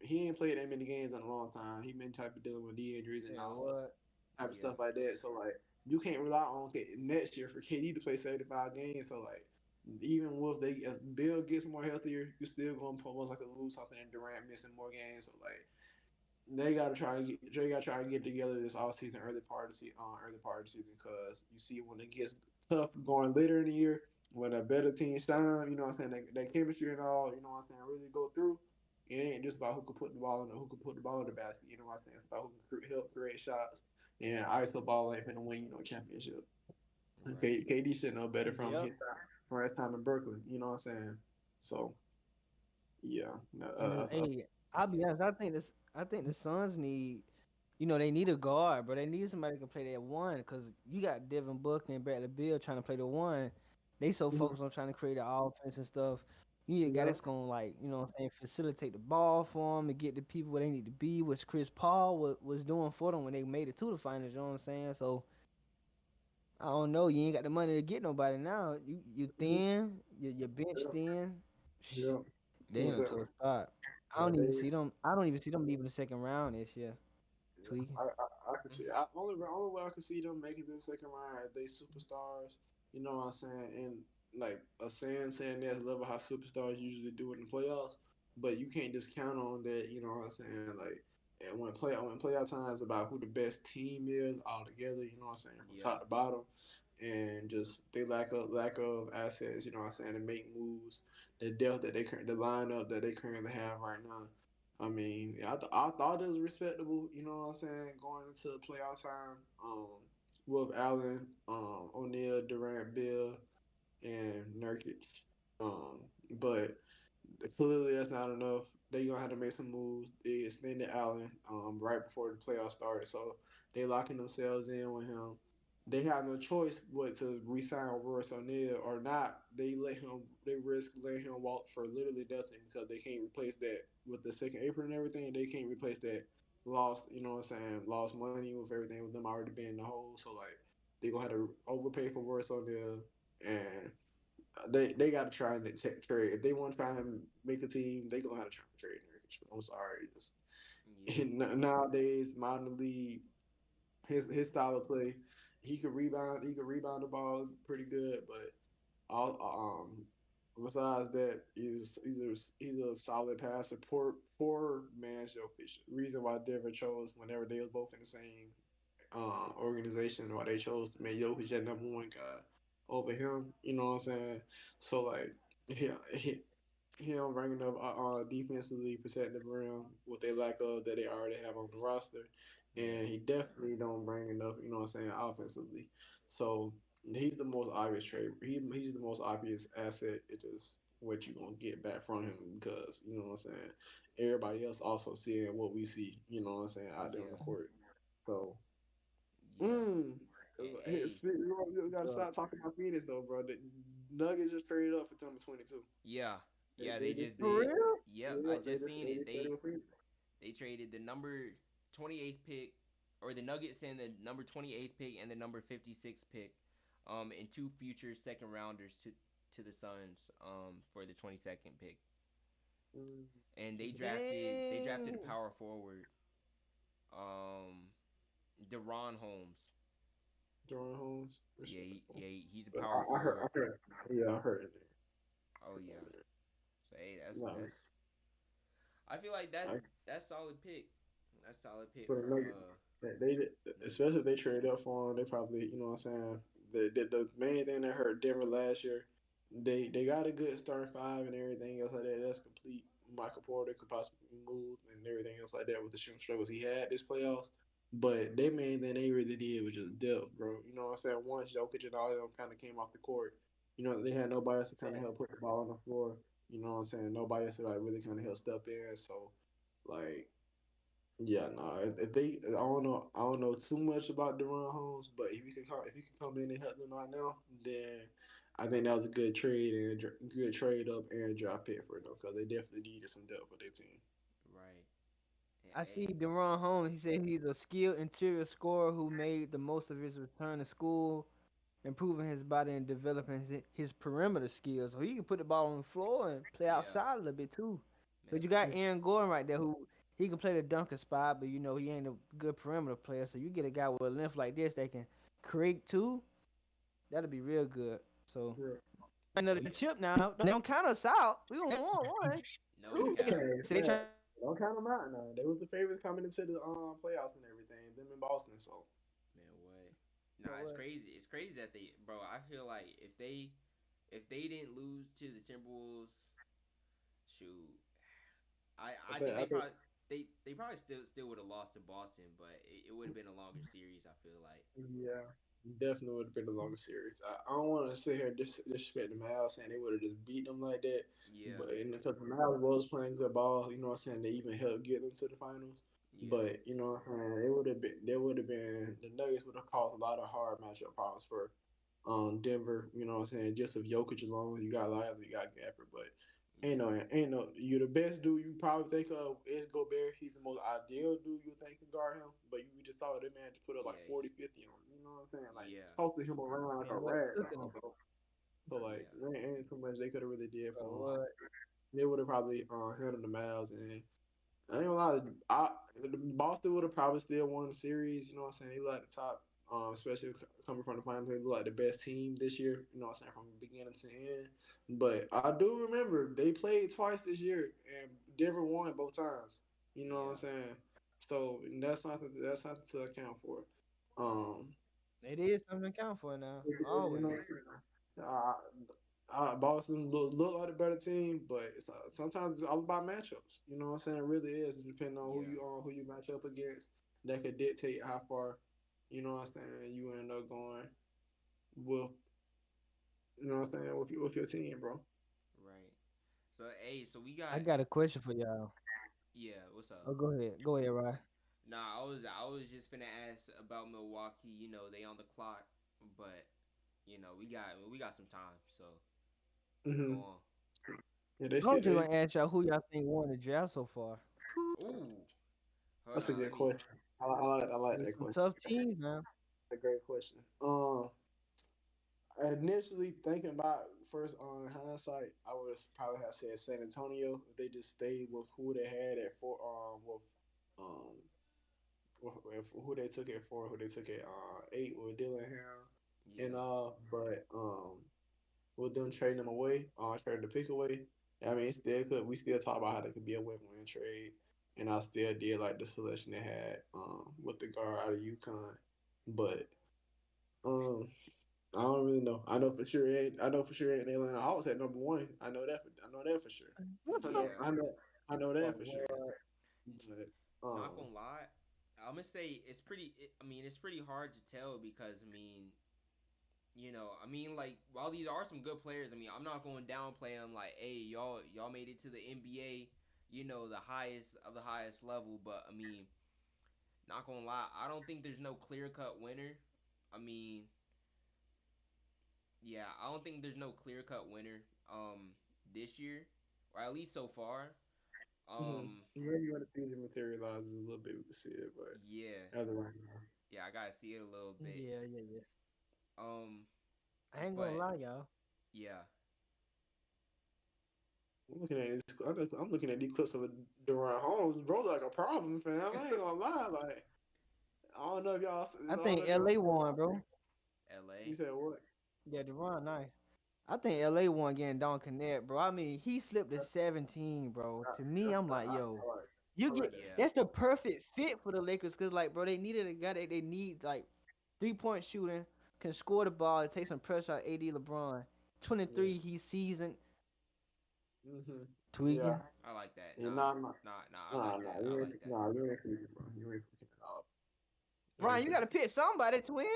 He ain't played that many games in a long time. He been type of dealing with knee injuries and Yeah, all stuff, what? type of Yeah. stuff like that. So like you can't rely on next year for KD to play 75 games. So like even with they if Bill gets more healthier, you're still gonna most likely lose something in Durant missing more games. So like they gotta try to get together this off season, early part of the season, because you see when it gets tough going later in the year, when a better team shine, you know what I'm saying, that chemistry and all, you know what I'm saying, really go through. It ain't just about who can put the ball in, who can put the ball in the basket. You know what I'm saying? It's about who can help create shots. And ISO ball ain't gonna win, championship. Right. KD should know better Yep. from his time in Brooklyn. You know what I'm saying? So yeah, And hey, I'll be honest. I think the Suns need, they need a guard, but they need somebody who can play that one. Cause you got Devin Booker and Bradley Beal trying to play the one. They so mhm, focused on trying to create the offense and stuff. You need a guy yeah, that's gonna like, what I'm saying, facilitate the ball for them and get the people where they need to be, which Chris Paul was doing for them when they made it to the finals. You know what I'm saying? So I don't know. You ain't got the money to get nobody now. You mhm, thin. Your bench yeah, thin. yeah. They in Most a tough definitely. spot. I Yeah, don't even they. see them. I don't even see them leaving the second round this year. Yeah, Tweaking. I could see. Only way I could see them making the second round if they superstars. You know what I'm saying? And like a saying that's level how superstars usually do in the playoffs. But you can't just count on that. You know what I'm saying? Like, and when playoff time is about who the best team is all together. You know what I'm saying? From Yeah. top to bottom, and just they lack of assets. You know what I'm saying? To make moves, the depth that the lineup that they currently have right now. I mean, I thought it was respectable, you know what I'm saying, going into playoff time, with Allen, O'Neal, Durant, Bill, and Nurkic. Um, but clearly that's not enough. They gonna have to make some moves. They extended Allen right before the playoffs started, so they locking themselves in with him. They have no choice but to resign Royce O'Neal or not. They risk letting him walk for literally nothing because they can't replace that with the second apron and everything. They can't replace that lost, you know what I'm saying, lost money with everything with them already being in the hole. So like they gonna have to overpay for Royce O'Neal and they got to try and trade. If they want to try and make a team, they gonna have to try and trade Nurkic. I'm sorry, just Yeah. nowadays modern league, his style of play, he could rebound. He could rebound the ball pretty good, but all besides that, he's a solid passer. Poor man's Jokic. Reason why Denver chose whenever they was both in the same organization, why they chose to make Jokic that number one guy over him. You know what I'm saying? So like, he don't bring enough defensively protect the rim, what they lack of that they already have on the roster, Yeah. and he definitely don't bring enough. You know what I'm saying? Offensively, so he's the most obvious trade. He's the most obvious asset. It is what you gonna get back from him because you know what I'm saying. Everybody else also seeing what we see. You know what I'm saying out there on the Yeah. court. So Yeah. Hey. you gotta stop talking about Phoenix though, bro. The Nuggets just traded up for number 22. Yeah. They, Yeah. they They just just For did. real? Yep. yeah, I just seen they it. just traded with Phoenix. They traded the number 28th pick, or the Nuggets and the number 28th pick and the number 56th pick, and two future second rounders to the Suns, for the 22nd pick. Mm, And they drafted a Dang. power forward, um, Deron Holmes. Jordan Holmes, Yeah, respectable. he's a But power I forward. heard, yeah, I heard it. Oh yeah. So hey, No, that's. I feel like that's I, that's solid pick. That's solid pick for for the Nuggets, Nuggets. especially if they traded up for him, they probably, you know what I'm saying. The main thing that hurt Denver last year, they got a good starting five and everything else like that. That's complete. Michael Porter could possibly move and everything else like that with the shooting struggles he had this playoffs. But they main thing they really did was just depth, bro. You know what I'm saying? Once Jokic and all of them kind of came off the court, you know they had nobody else to kind of help put the ball on the floor. You know what I'm saying? Nobody else like really kind of help step in. So like, yeah, no. If they, I don't know too much about Deron Holmes, but if he could come in and help them out now, then I think that was a good trade and good trade up and draft pick for them because they definitely needed some depth for their team. Right. And I see hey, Deron Holmes. He said he's a skilled interior scorer who made the most of his return to school, improving his body and developing his perimeter skills. So he can put the ball on the floor and play yeah, outside a little bit too. man. But you got Aaron Gordon right there who he can play the dunker spot, but you know he ain't a good perimeter player. So you get a guy with a length like this that can create too. That'll be real good. So Yeah. another chip now. Don't count us out. We gonna want one. No cap. So they try. Don't count them out now. They was the favorites coming into the playoffs and everything. Them in Boston, so Man, what? Nah, it's crazy. It's crazy that bro. I feel like if they didn't lose to the Timberwolves, shoot, I think I think they probably still would have lost to Boston, but it would have been a longer series. I feel like. yeah, definitely would have been a longer series. I don't want to sit here disrespect the Mavs saying they would have just beat them like that, Yeah, but because the Mavs was playing good ball, you know what I'm saying, they even helped get them to the finals. yeah, But you know what I'm saying, would have been the Nuggets would have caused a lot of hard matchup problems for Denver. You know what I'm saying, just with Jokic alone, you got Lively, you got Gapper, but yeah, ain't no. You the best dude you probably think of is Gobert. He's the most ideal dude you think can guard him. But you just thought that man just put up like yeah, 40, 50 on him. You know what I'm saying? Like yeah, tossing him around like a Man, what rag cooking doll, them? bro. So like, yeah, there ain't too much they could have really did Bro, for him. what? They would have probably handled the Mavs, and I ain't gonna lie. Boston would have probably still won the series. You know what I'm saying? They look like the top, especially coming from the finals. They look like the best team this year. You know what I'm saying? From beginning to end. But I do remember they played twice this year, and Denver won both times. You know what I'm yeah. saying? So that's something to account for. Right. Um, It is something to count for now. you Always. know, Boston look like a better team, but sometimes it's all about matchups. You know what I'm saying? It really is. Depending on Yeah. who you match up against, that could dictate how far, you know what I'm saying, you end up going with, you know what I'm saying, with your team, bro. Right. So hey, so we I got got a question for y'all. yeah. What's up? Oh, go ahead. Go ahead, Ryan. Nah, I was just finna ask about Milwaukee. You know they on the clock, but we got some time. So go Hmm. on. Yeah, they I see. was just gonna ask y'all who y'all think won the draft so far. Ooh, hold That's a on. Let good me. question. I like There's that some question. tough teams, man. That's a great question. Initially thinking about first on hindsight, I would probably have said San Antonio if they just stayed with who they had at four um with who they took it for, who they took it 8 with Dillingham and Yeah. but with them trading them away, trading the pick away. I mean, still could we still talk about how they could be a win-win trade, and I still did like the selection they had with the guard out of UConn, but um I don't really know. I know for sure it ain't. I know for sure it ain't Atlanta Hawks at number one. I know that for sure. I know. Yeah. I know. I know Oh, that for sure. what? But Not gonna lie. I'm gonna say it's pretty. I mean, it's pretty hard to tell because like while these are some good players, I'm not going to downplay them. Like, hey, y'all made it to the NBA, the highest of the highest level. But not gonna lie, I don't think there's no clear cut winner. I mean, yeah, I don't think there's no clear cut winner. This year, or at least so far. Um, maybe when the season materializes a little bit, we can see it. But yeah, as of right now, yeah, I gotta see it a little bit. Yeah, yeah, yeah. Um, I ain't gonna but lie, y'all. yeah, I'm looking at this. I'm looking at these clips of Deron Holmes, bro. Like a problem, fam. I ain't gonna lie. Like I don't know if y'all. I I don't know think if y'all. LA won, bro. You L.A. said what? Yeah, Deron nice. I think LA won getting Don Connect, bro. I mean, he slipped to 17, bro. To me, That's I'm like, yo, I like. you I like get that. Yeah, that's the perfect fit for the Lakers, cause like, bro, they needed a guy that they need like 3-point shooting, can score the ball, and take some pressure out AD LeBron. Yeah. 23, he's seasoned, Mhm. Yeah. tweaking. I like that. Yeah. Nah, Nah. Nah. nah, I Nah. like Nah. that. I like that. You ain't freaking, bro. You ain't freaking at all. I ain't Ryan, you freaking. gotta pick somebody to win.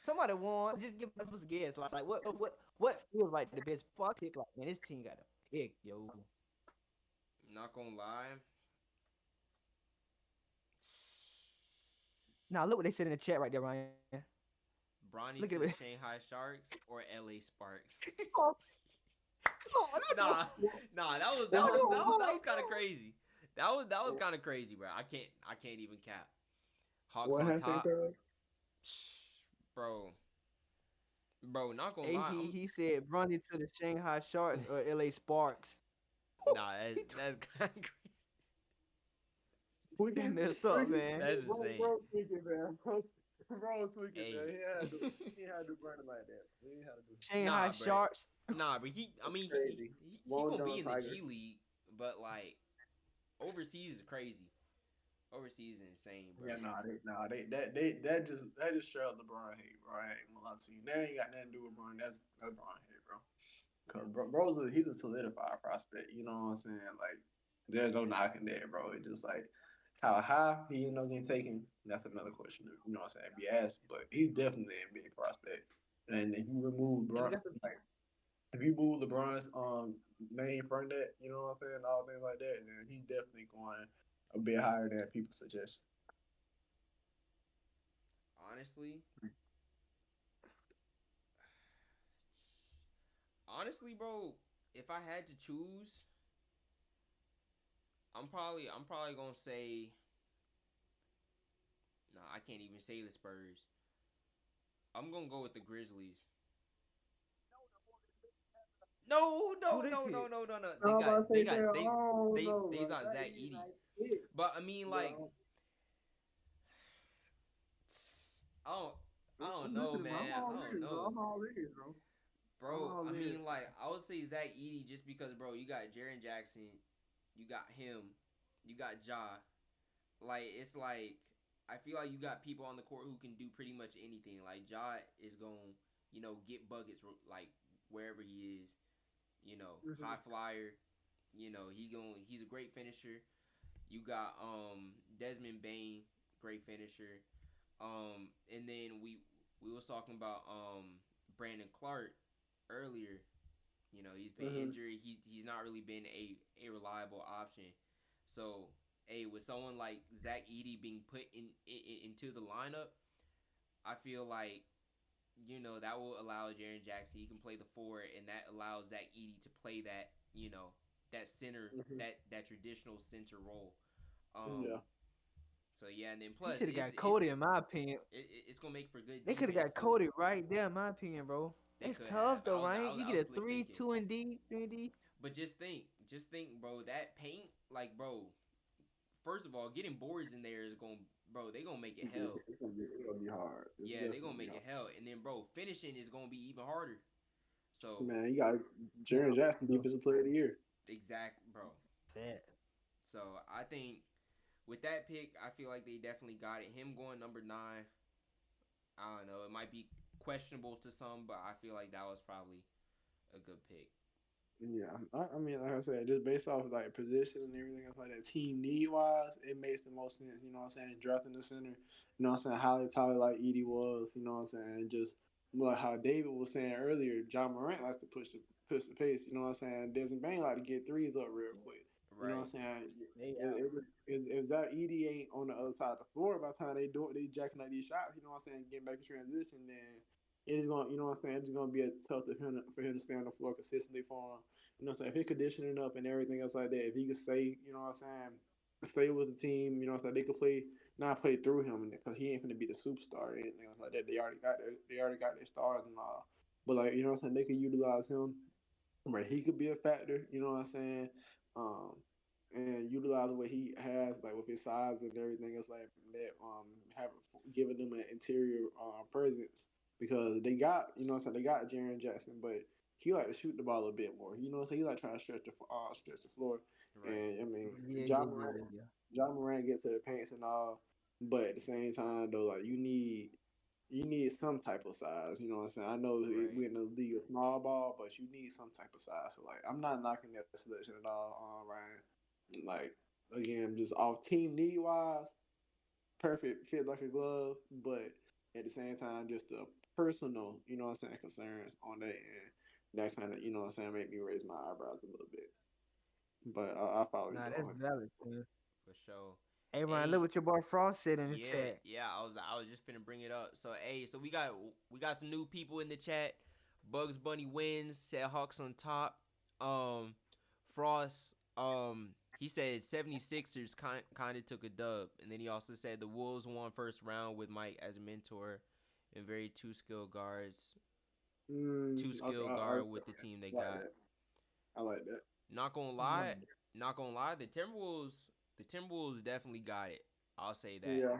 Somebody won. Just give us a guess. Like what feels like the best fuck pick? Like, man, this team got a pick, yo. Not gonna lie. Now look what they said in the chat right there, Ryan. Bronny Look to at the it. Shanghai Sharks or LA Sparks. Oh, come on, that's Nah, What, nah, that was that that what was don't that happened? was go that was like kind of that. crazy. That was kind of crazy, bro. I can't even cap. Hawks What on happened, top, Cuz? bro. Bro, not gonna Hey, lie, he said run into the Shanghai Sharks or LA Sparks. nah, He t- that's kind of crazy. that Tweaking, messed up, tweaking, man. That's bro, insane. bro, tweaking, man. Bro, tweaking, man. Hey, He had to burn it like that. He had to do. Shanghai nah, bro. Sharks. Nah, but he. I That's mean, crazy. he Long gonna be John in the G Tigers. League, but like overseas is crazy. Overseas is insane, bro. Yeah, that just straight up LeBron hate, bro. I ain't gonna lie to you. That ain't got nothing to do with LeBron. That's LeBron hate, bro. Cause he's a solidified prospect. You know what I'm saying? Like, there's no knocking there, bro. It's just like how high he getting taken. That's another question. You know what I'm saying? Be asked, but he's definitely an NBA prospect. And if you remove And we LeBron, got some. like if you move LeBron's name from that, you know what I'm saying, all things like that, then he's definitely going a bit higher than people suggest. Honestly, honestly, bro. If I had to choose, I'm probably gonna say. Nah, I can't even say the Spurs. I'm gonna go with the Grizzlies. No, Who no, they no, no, pick? no, no, no. I'm about to say, man, I don't They know, bro. got That Zach is Eady. like it, But I mean, like, bro. I don't, I don't I'm know, listening, bro. I'm man. I all don't ears, bro. know, I'm all ears, bro. I'm bro. all I ears. mean, like, I would say Zach Eady just because, bro, you got Jaren Jackson, you got him, you got Ja. Like, it's like I feel like you got people on the court who can do pretty much anything. Like, Ja is going, get buckets like wherever he is. Mm-hmm. High flyer. He's a great finisher. You got Desmond Bain, great finisher. And then we was talking about Brandon Clark earlier. He's been Mm-hmm. injured. He's not really been a reliable option. So, hey, with someone like Zach Eady being put into the lineup, I feel like that will allow Jaren Jackson. He can play the four, and that allows Zach Eady to play that center, Mm-hmm. that traditional center role. Yeah. So yeah, and then He plus should have got Cody, in my opinion. it's gonna make for good They could have defense got too. Cody right there, in my opinion, bro. They That's could tough have. though, right? You I get was a slick three, thinking, 2 and D, 3 and D. but just think, bro. That paint, like, bro. First of all, getting boards in there is going, bro. They gonna make it hell. It's gonna be hard. It's Yeah, they definitely gonna gonna be make hard. it hell, and then, bro, finishing is gonna be even harder. So Man, you got Jaren Jackson, defensive player of the year. exact, bro. Fat. So I think with that pick, I feel like they definitely got it. Him going number 9, I don't know. It might be questionable to some, but I feel like that was probably a good pick. Yeah, I mean, like I said, just based off of, like position and everything else like that, team need wise, it makes the most sense. You know what I'm saying? Drafting the center, you know what I'm saying? Highly touted like Edie was, you know what I'm saying? Just like how David was saying earlier, John Morant likes to push the pace. You know what I'm saying? Desmond Bain like to get threes up real quick. You know what Right. I'm saying? They out. If that Edie ain't on the other side of the floor by the time they jacking out these shots, you know what I'm saying? Getting back in transition, then it is going, you know what I'm saying? It's going to be a tough for him to stay on the floor consistently for him. You know what I'm saying? If he conditioning up and everything else like that, if he could stay, you know what I'm saying, stay with the team, you know what I'm saying, they could not play through him because he ain't gonna be the superstar or anything else like that. They already got their stars and all. But like, you know what I'm saying, they could utilize him where he could be a factor, you know what I'm saying? Um and utilize what he has, like with his size and everything else like that, have giving them an interior presence because they got, you know what I'm saying, they got Jaren Jackson, but he like to shoot the ball a bit more. You know what I'm saying? He like trying to stretch the floor. Right. And I mean, Yeah, yeah, John yeah, Morant, yeah. John Morant gets to the paints and all, but at the same time though, like you need some type of size. You know what I'm saying? I know Right. we're in the league of small ball, but you need some type of size. So like, I'm not knocking that selection at all, Ryan. Like again, just off team need wise, perfect fit like a glove, but at the same time, just the personal, you know what I'm saying, concerns on that end. that kind of, you know what I'm saying, make me raise my eyebrows a little bit. But I follow you Nah, that's on it. valid, man. For sure. Hey, Ryan, look Hey, what your boy Frost said in the yeah, chat. yeah. I was just finna bring it up. So hey, so we got some new people in the chat. Bugs Bunny wins. Said Hawks on top. Um, Frost. He said 76ers kind of took a dub, and then he also said the Wolves won first round with Mike as a mentor, and very two skilled guards, two skilled I guard with the team they like got. that. I like that. Not gonna lie, not gonna lie. The Timberwolves definitely got it. I'll say that. Yeah,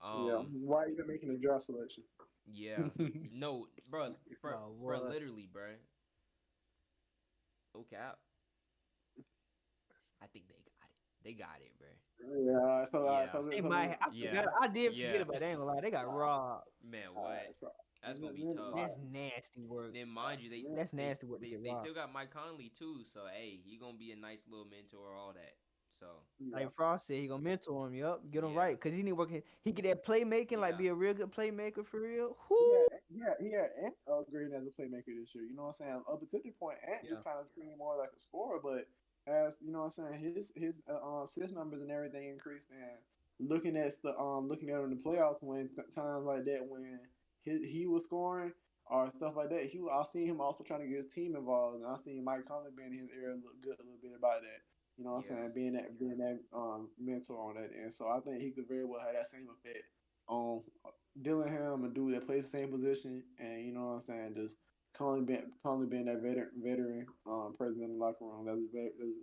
yeah. Um, Why even making a draft selection? yeah. No, bro, Bro, bro, what? literally, bro. No cap. I think they got it. They got it, bro. Yeah, Yeah, They might. I yeah, forgot. I did forget yeah. about that. I ain't gonna lie. They got robbed. Man, what? alright, so That's gonna be then tough. That's nasty work. Then mind you, they That's they nasty work to they, get they robbed. still got Mike Conley too. So hey, he gonna be a nice little mentor, all that. So yeah, Like Frost said, he gonna mentor him. Yup, get him yeah, right, cause he need work. He get that playmaking, like yeah, be a real good playmaker for real. yeah, Whoo! yeah, yeah. Ant upgraded as a playmaker this year. You know what I'm saying? Up until the point, Ant Yeah, just kind of seemed more like a scorer, but as you know what I'm saying, his assist numbers and everything increased. And looking at him in the playoffs when times like that when he was scoring or stuff like that, I seen him also trying to get his team involved, and I seen Mike Conley being in his area look good a little bit about that. You know what I'm yeah, saying? Being that mentor on that end. So I think he could very well have that same effect on Dillingham, a dude that plays the same position, and you know what I'm saying, just Conley being that veteran president in the locker room. There's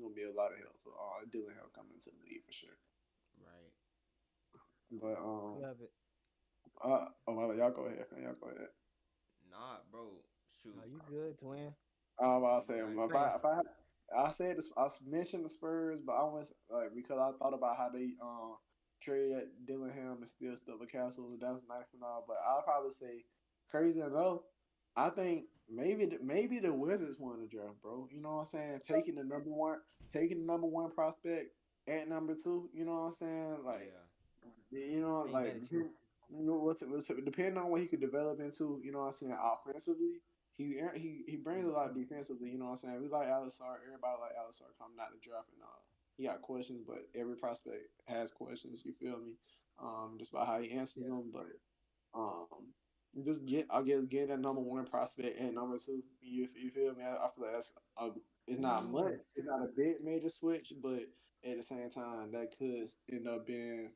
gonna be a lot of help for Dillingham coming into the league for sure. right. But love it. oh my, y'all go ahead, man. Y'all go ahead. Nah, bro. Shoot, No, you good, twin? I'll you say got it. Man, I said this, I mentioned the Spurs, but I was like because I thought about how they traded Dillingham and still stuff with Castle. That was nice and all, but I'll probably say crazy enough. I think maybe the Wizards won the draft, bro. You know what I'm saying? Taking the number one prospect at number two. You know what I'm saying? Like Yeah, I ain't like mad at you. depending on what he could develop into, you know what I'm saying, offensively, he brings a lot defensively, you know what I'm saying. We like Alex Sarr, everybody like Alex Sarr coming out the draft and he got questions, but every prospect has questions, you feel me? Just about how he answers Yeah. them, but um just get that number one prospect and number two. You feel me? I feel like it's not much, Mm. it's not a big major switch, but at the same time that could end up being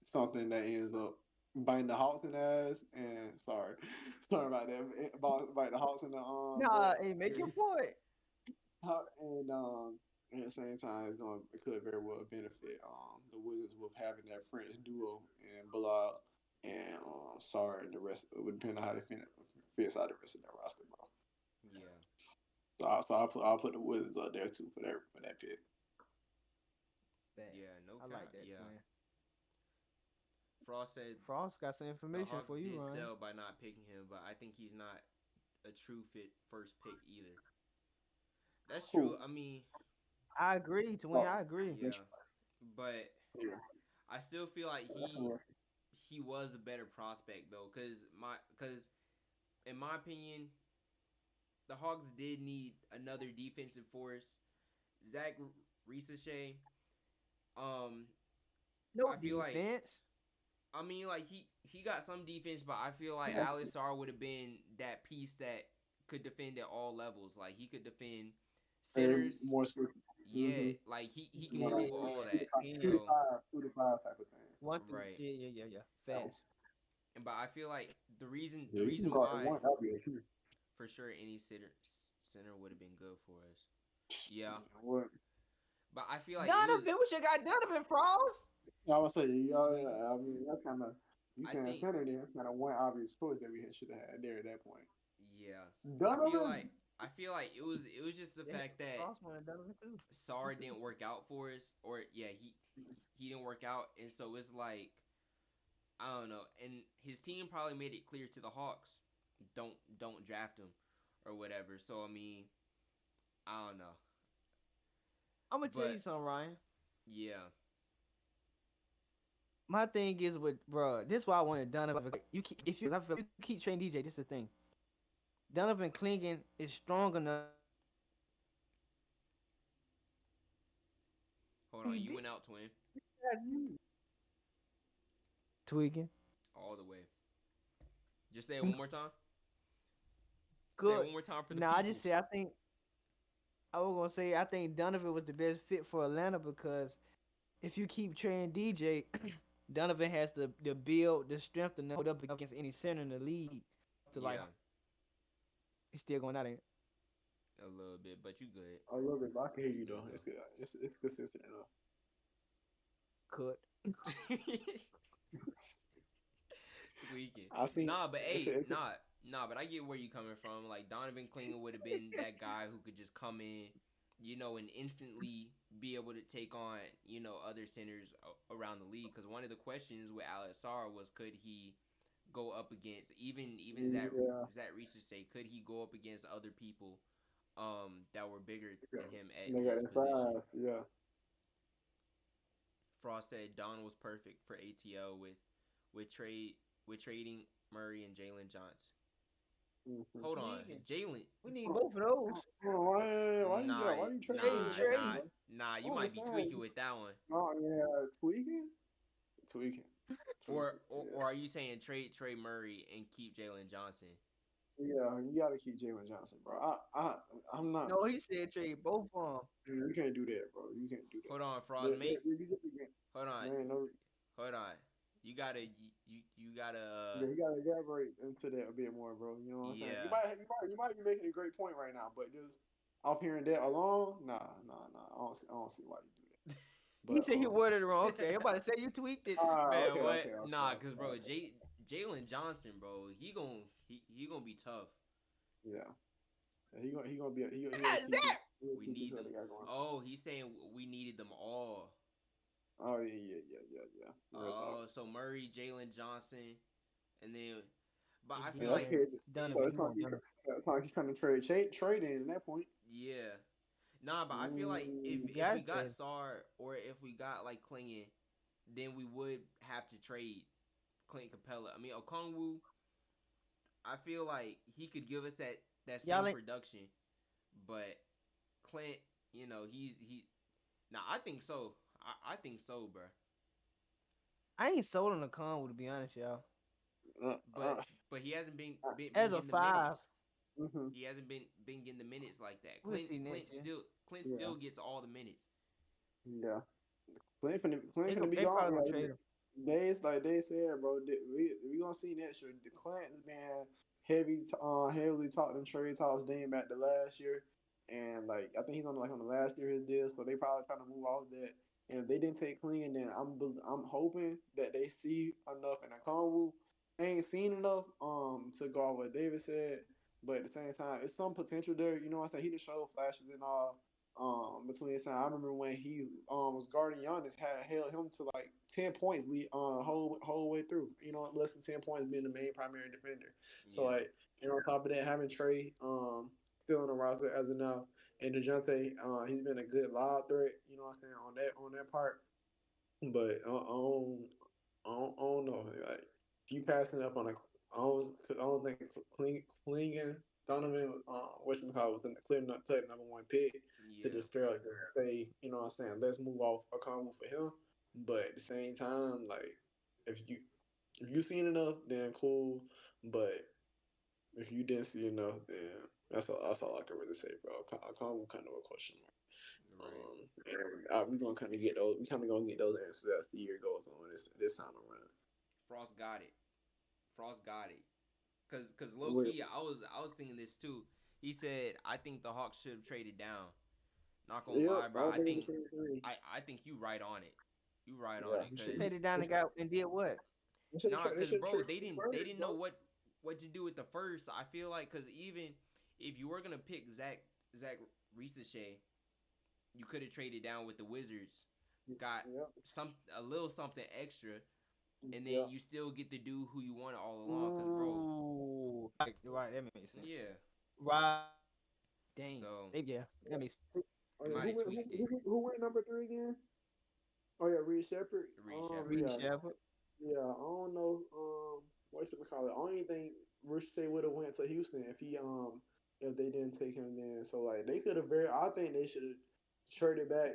something that ends up biting the Hawks in the ass. And sorry, sorry about that. Bite the Hawks in the Nah, butt. hey, make your point. And at the same time, it could very well benefit the Wizards with having that French duo and Bilal and sorry and the rest. It would depend on how they fits out the rest of their roster, bro. yeah, So I'll put the Wizards up there too for that pick. yeah. Facts. No I cap. like that, Yeah. twin. Frost said Frost got some the information Hawks for you, did Ryan. sell by not picking him, but I think he's not a true fit first pick either. That's true. Cool. I mean, I agree, twin. Oh, I agree. yeah, but yeah. I still feel like That's he was a better prospect though, cause in my opinion, the Hawks did need another defensive force. Zach Risachet, um, No I feel like defense. I mean like he got some defense, but I feel like Alex Sarr would have been that piece that could defend at all levels. Like he could defend and centers. more specific. Yeah, like he can Yeah, move yeah, all yeah. that. Two to Can. So five, 2 to 5 type of thing. One through. right. Yeah. Facts. But I feel like the reason Yeah, the you can reason guard the why one. That'll be a shoot. for sure any center would have been good for us. Yeah, What? but I feel like it was. Donovan, we should got Donovan Frost. I would say, Between, I mean, that's kind of you I saying think, center there. That's kind of one obvious choice that we should have had there at that point. yeah, Donovan. I feel like it was just the Yeah, fact that Frost wanted Donovan too. Sarr didn't work out for us, or yeah, he didn't work out, and so it's like I don't know, and his team probably made it clear to the Hawks, don't draft him or whatever. So I mean, I don't know, I'm gonna tell you but something, Ryan. yeah, My thing is with bro. This is why I wanted Donovan. You keep, if you, I feel you keep trading DJ. This is the thing. Donovan Clingan is strong enough. Hold on, He you beat went out, twin, tweaking. all the way. Just say it one more time. Say it Good. one more time for the No, I just peoples. say I was gonna say I think Donovan was the best fit for Atlanta because if you keep trading DJ, Donovan has the build, the strength to hold up against any center in the league. To like, Yeah, he's still going out. Ain't it? a little bit, but you good. I love it, but I can hear You you good though. though. It's consistent enough. Could. Tweaking. I seen Nah, but it's, hey, it's nah, but I get where you coming from. Like Donovan Clingan would have been that guy who could just come in, and instantly be able to take on, other centers around the league. Because one of the questions with Alex Sarr was, could he go up against even yeah, Zach Reese say, could he go up against other people, that were bigger yeah. than him at And they got his the position? size, yeah. Frost said Don was perfect for ATL with trade with trading Murray and Jalen Johnson. Mm-hmm. Hold on, Tweaking. Jalen. We need both of those. Nah, Why you trading Trade, nah, Jalen nah, trade. Johnson, nah. bro? You I might be understand. tweaking with that one. Oh yeah, tweaking, tweaking, Or, tweaking. or, Yeah, or are you saying trade Trey Murray and keep Jalen Johnson? yeah. You gotta keep Jalen Johnson, bro. I'm not. No, he said trade both of You can't do that, bro. You can't do that. Hold on, Frost, mate. There, Hold on, there ain't no. hold on. You gotta. Yeah, you gotta elaborate into that a bit more, bro. You know what I'm saying? Yeah. You might be making a great point right now, but just off hearing that alone, nah. I don't see why you do that. them. He But said he worded it wrong. Okay, I'm about to say you tweaked it. Man, what? okay, Nah, cause bro, okay. Jalen Johnson, bro, he gonna be tough. Yeah, he gonna be God damn. We need them. Oh, he's saying we needed them all. Oh yeah. Real talk. Oh, so Murray, Jalen Johnson, and then, but I feel Yeah, that's like Yeah, good. So Donovan. if You it's like want Donovan? he's trying to trade in at that point. yeah, nah, but I feel like if Mm, if we Got got to. Sar or if we got like Klingon, then we would have to trade Clint Capella. I mean, Okongwu, I feel like he could give us that Y'all same ain't. production, but Clint, he. Nah, I think so. I think so, bro. I ain't sold on the Conway to be honest, y'all. uh, But uh, but he hasn't been As a getting the five, minutes. mm-hmm. He hasn't been getting the minutes like that. we'll see next year. Clint Yeah, still gets all the minutes. yeah. Clint finna be They gone. probably gonna Like, trade him. like they said, bro. We gonna see next year. The Clint has been heavily talked in trade talks dating back to last year, and like I think he's on the last year of his deal, so they probably trying to move off that. And if they didn't take Clean, then I'm hoping that they see enough in the Conwu. They ain't seen enough to go off what David said, but at the same time, it's some potential there. You know what I'm saying? He just showed flashes and all between his time. I remember when he was guarding Giannis, had held him to like 10 points lead whole way through. You know, less than 10 points being the main primary defender. So Yeah. like, on top of that, having Trey still on the roster as of now, and Dejounte, he's been a good lob threat. You know what I'm saying on that part. But I don't know. Like, if you passing up on I don't think Klingon, Donovan, whatchamacallit was in the clear number one pick to Yeah. just straight up just say, you know what I'm saying, let's move off a combo for him. But at the same time, like, if you if you seen enough, then cool. But if you didn't see enough, then that's all I can really say, bro. A combo kind of a question mark. Right. And we're gonna kind of get those. We kind of gonna get those answers as the year goes on. This time around. Frost got it. Frost got it. Cause low Wait, key, I was thinking this too. He said I think the Hawks should have traded down. Not gonna yep, lie, I bro. was I thinking the think same thing. I think you right on it. You right on Yeah, it, we should. cause Paid it down and got and did what? nah, They cause should bro, trade they first, didn't know bro. what to do with the first. I feel like, cause even if you were gonna pick Zach Ricochet, you could have traded down with the Wizards, got Yep, a little something extra, and then yep. you still get to do who you want all along. Cause bro, Ooh, right. That makes sense. yeah. Right. Dang. So Yeah, that makes. Oh he yeah, might have tweaked it. who went number three again? Oh yeah, Reed Shepard. Reed Shepard. Reed Yeah, Shepard. yeah. I don't know. what you call it? Only thing Ricochet would have went to Houston if they didn't take him then. So like they could have very. I think they should have traded back.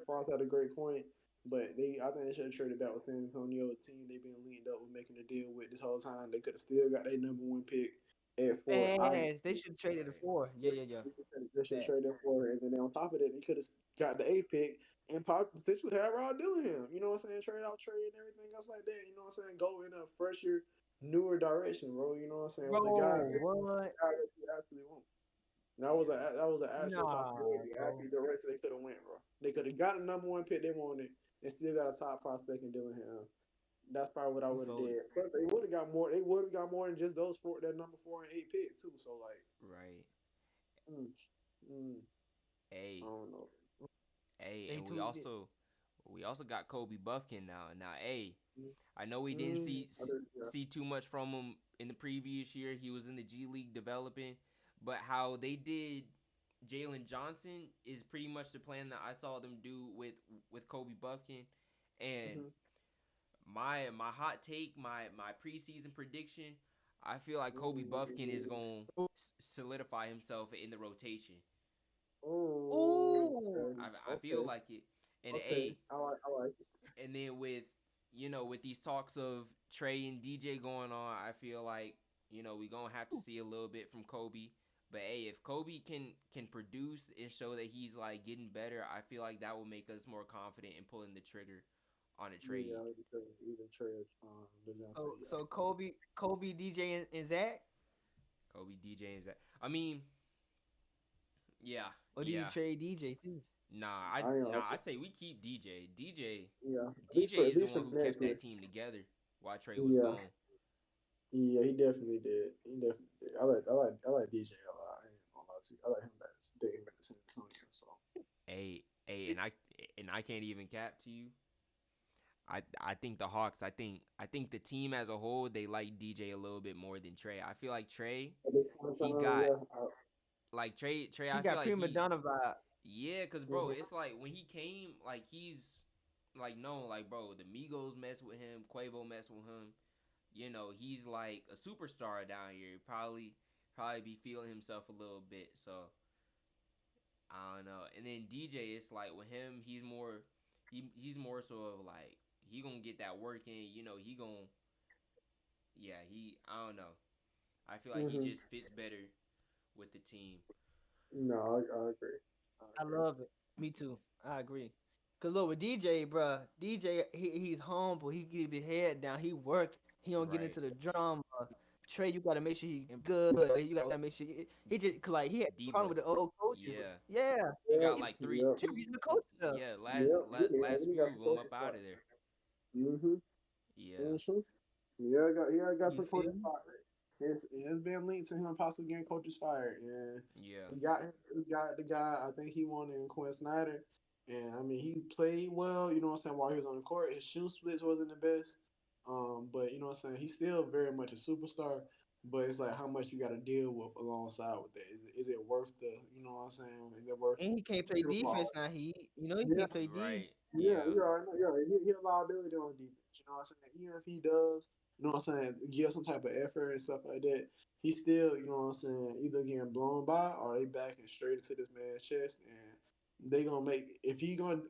Frost had a great point, but I think they should have traded back with San Antonio, a team they've been linked up with making a deal with this whole time. They could have still got their number one pick at four. Fast. They should have traded the four. Yeah, yeah, yeah. They should have Fast. traded for it, and then on top of that, they could have got the A pick and potentially had Rod Dillingham. You know what I'm saying? Trade out trade and everything else like that. You know what I'm saying? Go in a fresher, newer direction, bro. You know what I'm saying? With the Bro, what? guy that you actually want. That was an actual Nah, possibility, bro. actually direction they could have went, bro. They could have got the number one pick they wanted and still got a top prospect in Dillingham. That's probably what I You would have folded. did. But they would have got more. They would have got more than just those four, that number 4 and 8 pick too. So like, Right. mm, mm, I Hey, don't know. hey, They and tweaked it. we also got Kobe Buffkin now. Now, hey, Mm, I know we didn't yeah. see too much from him in the previous year. He was in the G League developing, but how they did Jalen Johnson is pretty much the plan that I saw them do with Kobe Buffkin. And Mm-hmm. my hot take, my preseason prediction, I feel like Kobe Buffkin is going to solidify himself in the rotation. Oh, Ooh. okay, I feel okay, like it. And okay. a I like it. and then with with these talks of Trey and DJ going on, I feel like we gonna have to see a little bit from Kobe. But hey, if Kobe can produce and show that he's like getting better, I feel like that will make us more confident in pulling the trigger on a trade. Yeah, even trade So Dejounte. Yeah, so Kobe, DJ, and Zach, Kobe, DJ, is that? I mean, yeah, or do you yeah. trade DJ too? I ain't. I say we keep DJ. DJ Yeah, DJ at is the least one for who next kept year. that team together while Trey was Yeah, gone. yeah, he definitely did. He definitely did. I like DJ a lot. I ain't gonna lie to you. I like him back dating back to San Antonio. So Hey, and I can't even cap to you. I think the Hawks. I think the team as a whole they like DJ a little bit more than Trey. I feel like Trey at this point in he time, got yeah. like Trey. He I feel got like prima donna vibe. yeah, cause bro, Mhm. it's like when he came, like he's like no, like bro, the Migos mess with him, Quavo mess with him. He's like a superstar down here. Probably be feeling himself a little bit. So I don't know. And then DJ, it's like with him, he's more so of like he gonna get that work in. He gonna I don't know. I feel like he Mhm. just fits better with the team. No, I agree. I I agree. love it. Me too. I agree. Cause look with DJ, bruh, DJ he's humble. He keep his head down. He work. He don't get Right. into the drama. Trey, you gotta make sure he good. You gotta make sure he just 'cause, like he had a problem Diva. with the old coaches. Yeah. Yeah, He Yep. got he like three Yep. he the two reason the coach up. yeah, Yep. last He few got of the them up coaching out spot. of there. Mhm. Yeah. Mhm. Yeah, got You some feel coaches me? fired. It's been linked to him possibly getting coaches fired, and Yeah. he got the guy. I think he wanted in Quinn Snyder, and I mean he played well. You know what I'm saying? While he was on the court, his shoe splits wasn't the best. But you know what I'm saying? He's still very much a superstar. But it's like how much you got to deal with alongside with that. Is it worth the? You know what I'm saying? Is it worth And he can't play taking them defense all? now. He Yeah, can't play D. Right. yeah, Yeah. you already know. Yeah, he a liability on defense. You know what I'm saying? Even if he does, you know what I'm saying, give some type of effort and stuff like that, he still, you know what I'm saying, either getting blown by or they backing straight into this man's chest, and they gonna make if he gonna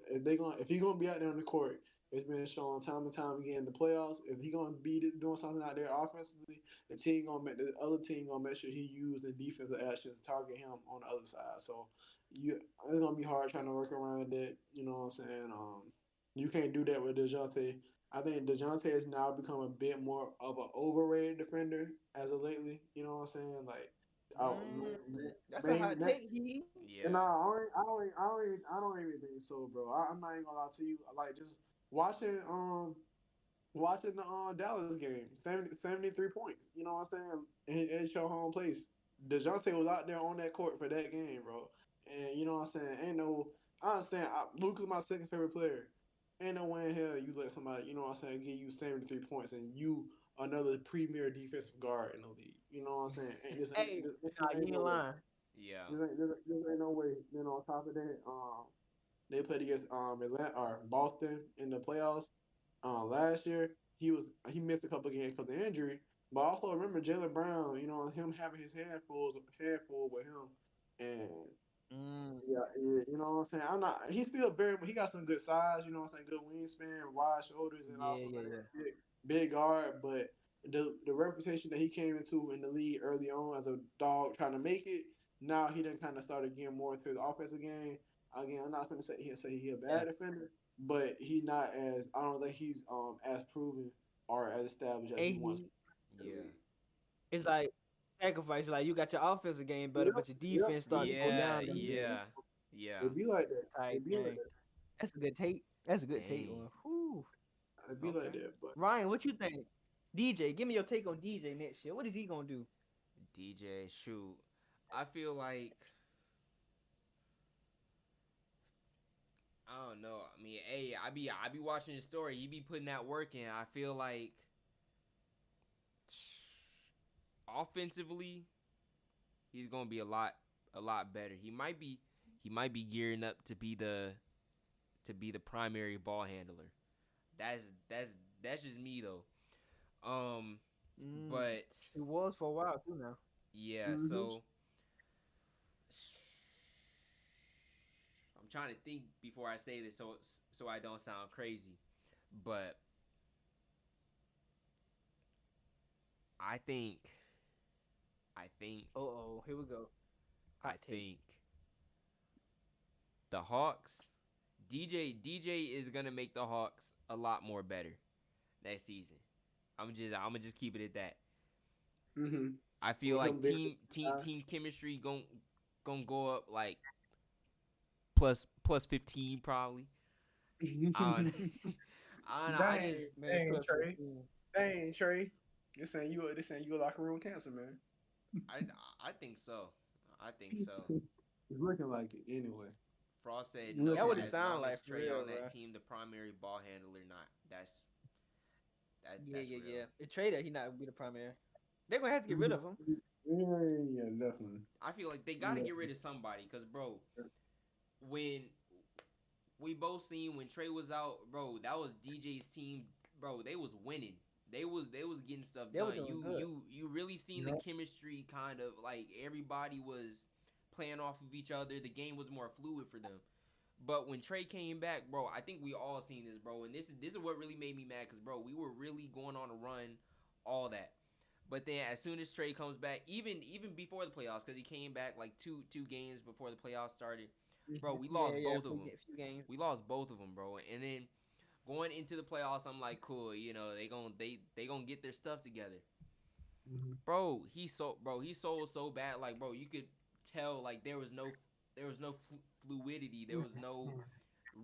be out there on the court. It's been shown time and time again in the playoffs. If he gonna be doing something out there offensively, the other team gonna make sure he used the defensive actions to target him on the other side. So you it's gonna be hard trying to work around that. You know what I'm saying? You can't do that with Dejounte. I think Dejounte has now become a bit more of an overrated defender as of lately. You know what I'm saying? Like, out Mm, that's a main hot take, he. and Yeah. I don't even think so, bro. I'm not even gonna lie to you. Like just watching watching the Dallas game, 73 points. You know what I'm saying? It's your home place. Dejounte was out there on that court for that game, bro. And you know what I'm saying? Ain't no, I understand. Luka's my second favorite player. Ain't no way in hell you let somebody, you know what I'm saying, give you 73 points and you another premier defensive guard in the league. You know what I'm saying? Hey, nah, you Ain't ain't no way. lying. Yeah. This ain't no way. Then on top of that, they played against Atlanta or Boston in the playoffs last year. he missed a couple of games because of injury. But also remember Jalen Brown, him having his handful with him, and Mm, yeah, you know what I'm saying. I'm not. He's still he got some good size, you know what I'm saying, good wingspan, wide shoulders, and yeah, also yeah, like yeah. big guard. But the reputation that he came into in the league early on as a dog trying to make it, now he done kind of started getting more into his offensive game. Again, I'm not gonna say he a Yeah. bad defender, but he not as I don't think he's as proven or as established as he And once. Yeah. it's like sacrifice. Like you got your offensive game better, Yep, but your yep. defense starting to go Yeah, down a little bit. yeah, yeah. It be like that. Type It be like thing. that. That's a good take. That's a good take Dang. on. Whew. It be like Okay. that. But Ryan, what you think? DJ, give me your take on DJ next year. What is he gonna do? DJ, shoot. I feel like I don't know. I mean, hey, I be watching his story. He be putting that work in. I feel like offensively, he's gonna be a lot better. He might be gearing up to be the primary ball handler. That's that's that's just me though. Um, Mm, but he was for a while too now. yeah, hmm so I'm trying to think before I say this so I don't sound crazy. But I think I think Oh, here we go. I Hot take. think the Hawks DJ is going to make the Hawks a lot more better next season. I'm just keep it at that. hmm I feel With like him being team chemistry going go up like plus 15 probably. I don't I don't know. I dang, just Man, dang, plus Trey. 15. Dang, Trey. This ain't you a locker room cancer, man. I I think so. I think so. It's looking like it anyway. Frost said That no. what it As sound long as like for Trey real, on that bro. team, the primary ball handler, not Yeah, that's yeah, real. yeah. If Trader, he not gonna be the primary. They're gonna have to get rid Mhm. of him. Yeah, definitely. I feel like they gotta Yeah. get rid of somebody, cause bro, when we both seen when Trey was out, bro, that was DJ's team, bro. They was winning. They was getting stuff They were done. doing You good. you you really seen the Yep. chemistry kind of like everybody was playing off of each other. The game was more fluid for them. But when Trey came back, bro, I think we all seen this, bro. And this is what really made me mad, cause bro, we were really going on a run, all that. But then as soon as Trey comes back, even before the playoffs, cause he came back like two games before the playoffs started, bro, we Yeah, lost yeah. both of them. Few games. We lost both of them, bro. And then going into the playoffs, I'm like, cool, they gonna get their stuff together, Mhm. bro. He sold so bad, like bro, you could tell like there was no fluidity, there was no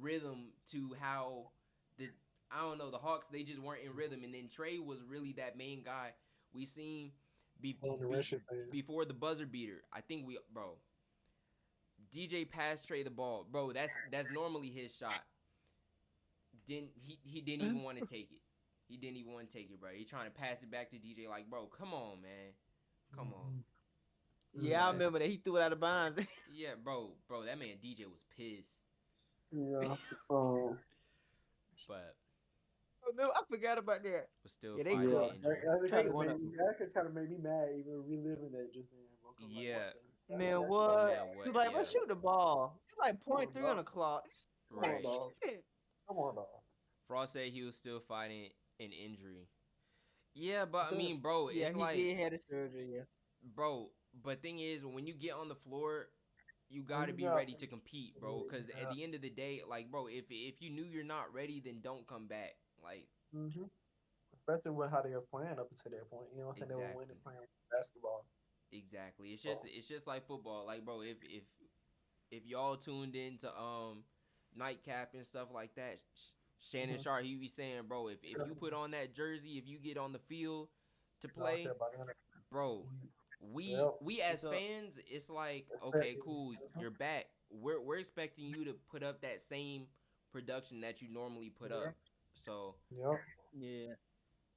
rhythm to how the I don't know the Hawks they just weren't in rhythm, and then Trey was really that main guy we seen be, On the be, Russian fans. before the buzzer beater. I think we bro DJ passed Trey the ball, bro. That's normally his shot. He didn't even want to take it. He didn't even want to take it, bro. He trying to pass it back to DJ like, bro, come on, man, come on. Yeah, I But remember that he threw it out of bounds. yeah, bro, that man DJ was pissed. Yeah. Um. But No, I forgot about that. was still Yeah, they fighting Yeah. cooked. the injury. That Trey kind of one made of me. them. That kind of made me mad even reliving that just then. Bro, 'cause like, Yeah, Man, that's what? man, He's what? like, bro, Yeah, shoot the ball. It's like come point on, three on dog. the clock. Come on, right. dog. Shit. Come on, dog. Frost said he was still fighting an injury. Yeah, but I mean, bro, Yeah, it's he like, did have the surgery. Yeah. bro. But thing is, when you get on the floor, you When gotta you be got, ready to compete, bro. Because at yeah. the end of the day, like, bro, if you knew you're not ready, then don't come back. Like, hmm Especially with how they were playing up until that point. You know what I'm saying? They were winning exactly, playing basketball. exactly. It's just So, it's just like football. Like, bro, if y'all tuned into nightcap and stuff like that, Shannon mhm. Sharp, he be saying, bro, if you put on that jersey, if you get on the field to You know what I'm play, saying? By the end of bro, the we yep. we as What's up? fans, it's like, okay, Especially, cool, you're back. We're expecting you to put up that same production that you normally put yeah. up. So, Yep. Yeah.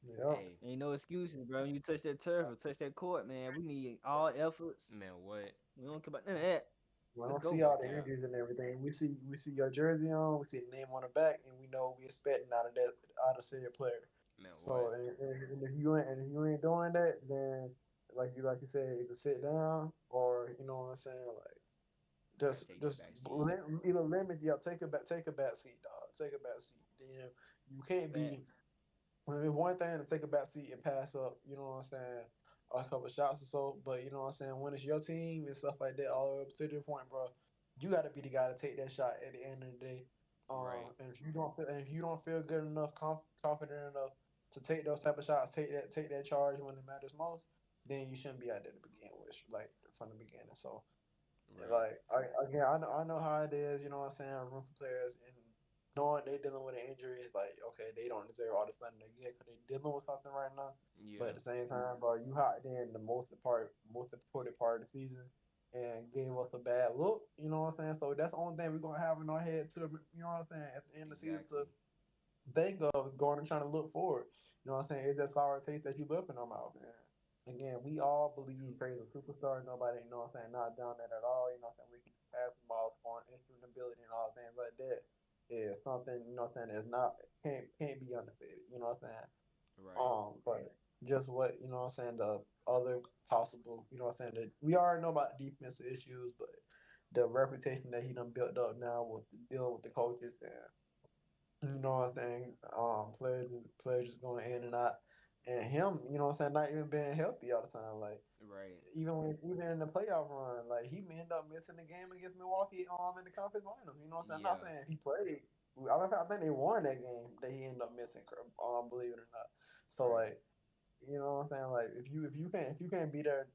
Yep. hey, Ain't no excuses, bro. When you touch that turf or touch that court, man, we need all efforts. man, what? We don't care about none of that. We Let's don't go. see No all the cap. injuries and everything. We see your jersey on, we see the name on the back, and we know we expecting out of said player. Man, So what? and if you ain't doing that, then like you said, either sit down or you know what I'm saying, like Gotta take that back seat. either limit, yeah, take a back seat, dog, take a back seat. Then you can't Facts. be. I mean, one thing to take a back seat and pass up, you know what I'm saying, a couple shots or so, but you know what I'm saying, when it's your team and stuff like that, all the way up to the point, bro, you got to be the guy to take that shot at the end of the day. Right. And if you don't feel good enough, confident enough to take those type of shots, take that charge when it matters most, then you shouldn't be out there to begin with, like from the beginning. So Right. like again, I know how it is. You know what I'm saying? Room for players and knowing they're dealing with an injury is like okay, they don't deserve all the funding they get because they're dealing with something right now. But Yeah. at the same time, bro, you hot in the most important part of the season and gave us a bad look. You know what I'm saying? So that's the only thing we're gonna have in our head to you know what I'm saying at the end of the season to Exactly. think of going and trying to look forward. You know what I'm saying? It's that sour taste that you left in our mouth, man. Again, we all believe Trey's a superstar. Nobody, you know what I'm saying, not down that at all. You know what I'm saying? We can pass the ball, scoring, instrument ability, and all things like that is something, you know what I'm saying, that's not, can't be understated. You know what I'm saying? Right. But just what, you know what I'm saying, the other possible, you know what I'm saying, that we already know about the defensive issues, but the reputation that he done built up now with dealing with the coaches and you know what I'm saying? Players just going in and out, and him, you know what I'm saying, not even being healthy all the time. Like Right. even in the playoff run, like he may end up missing the game against Milwaukee in the conference finals. You know what I'm saying? I'm not Yeah. saying he played. I think they won that game that he ended up missing. Believe it or not. So Right. like you know what I'm saying? Like if you can't be there,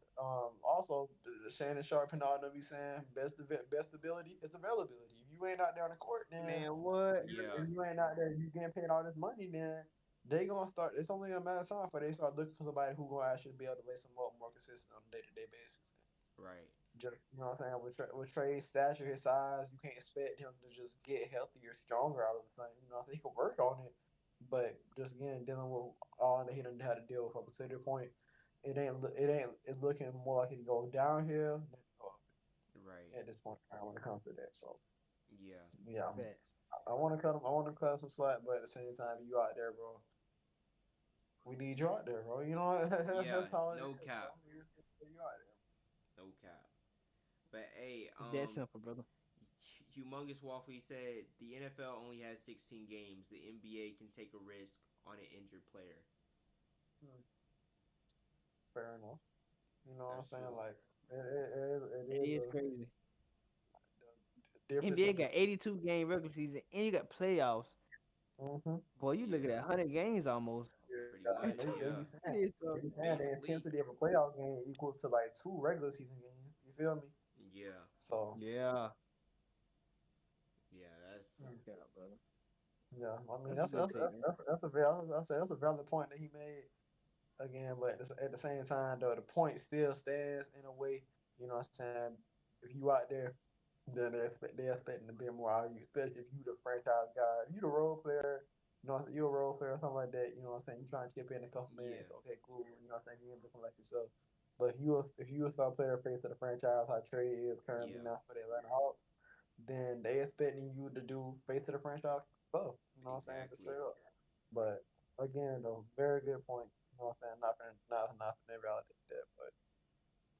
also the Shannon Sharp and all them be saying best ability is availability. If you ain't out there on the court, then Man, what? Yeah. if you ain't out there, you getting paid all this money, then they gonna start. It's only a matter of time for they start looking for somebody who gonna actually be able to lace them up more consistent on a day to day basis. Right. Just you know what I'm saying with Trey's stature, his size, you can't expect him to just get healthier, stronger all of a sudden. You know, he can work on it, but just again dealing with all that he done had to deal with up to the point, it's looking more like it go downhill than go up Right. at this point in time when it comes to that. So Yeah. yeah, Facts. I want to cut him. I want to cut him some slack, but at the same time, you out there, bro. We need you out there, bro. You know Yeah. that's all it No is, bro. cap. You out there. No cap. But hey, It's that simple, brother. Humongous Waffle he said the NFL only has 16 games. The NBA can take a risk on an injured player. Hmm, fair enough. You know what I'm That's saying? true. Like it It is is a crazy. the difference NBA in the. got 82 game regular season, and you got playoffs. Mm-hmm. Boy, you looking Yeah. at 100 games almost. Pretty Yeah, much. they Yeah. be It saying is they tough. be saying the Basically. intensity of a playoff game equals to like two regular season games. You feel me? Yeah. So Yeah. Yeah. That's mm, Yeah, brother. yeah, I mean That's a good take, man. that's a valid point that he made again, but at the same time, though, the point still stands in a way. You know what I'm saying? If you out there, then they're expecting a bit more out of you, especially if you the franchise guy. If you the role player, you know, you a role player or something like that. You know what I'm saying? You trying to chip in a couple yeah. minutes. Okay, cool. You know what I'm saying? You ain't looking like yourself. But if you a star player face of the franchise, how Trey is currently Yeah. now for the Atlanta Hawks, then they expecting you to do face of the franchise stuff. You know what I'm saying? Just Exactly. straight up. But again, though, very good point. You know what I'm saying? Not for validate that, but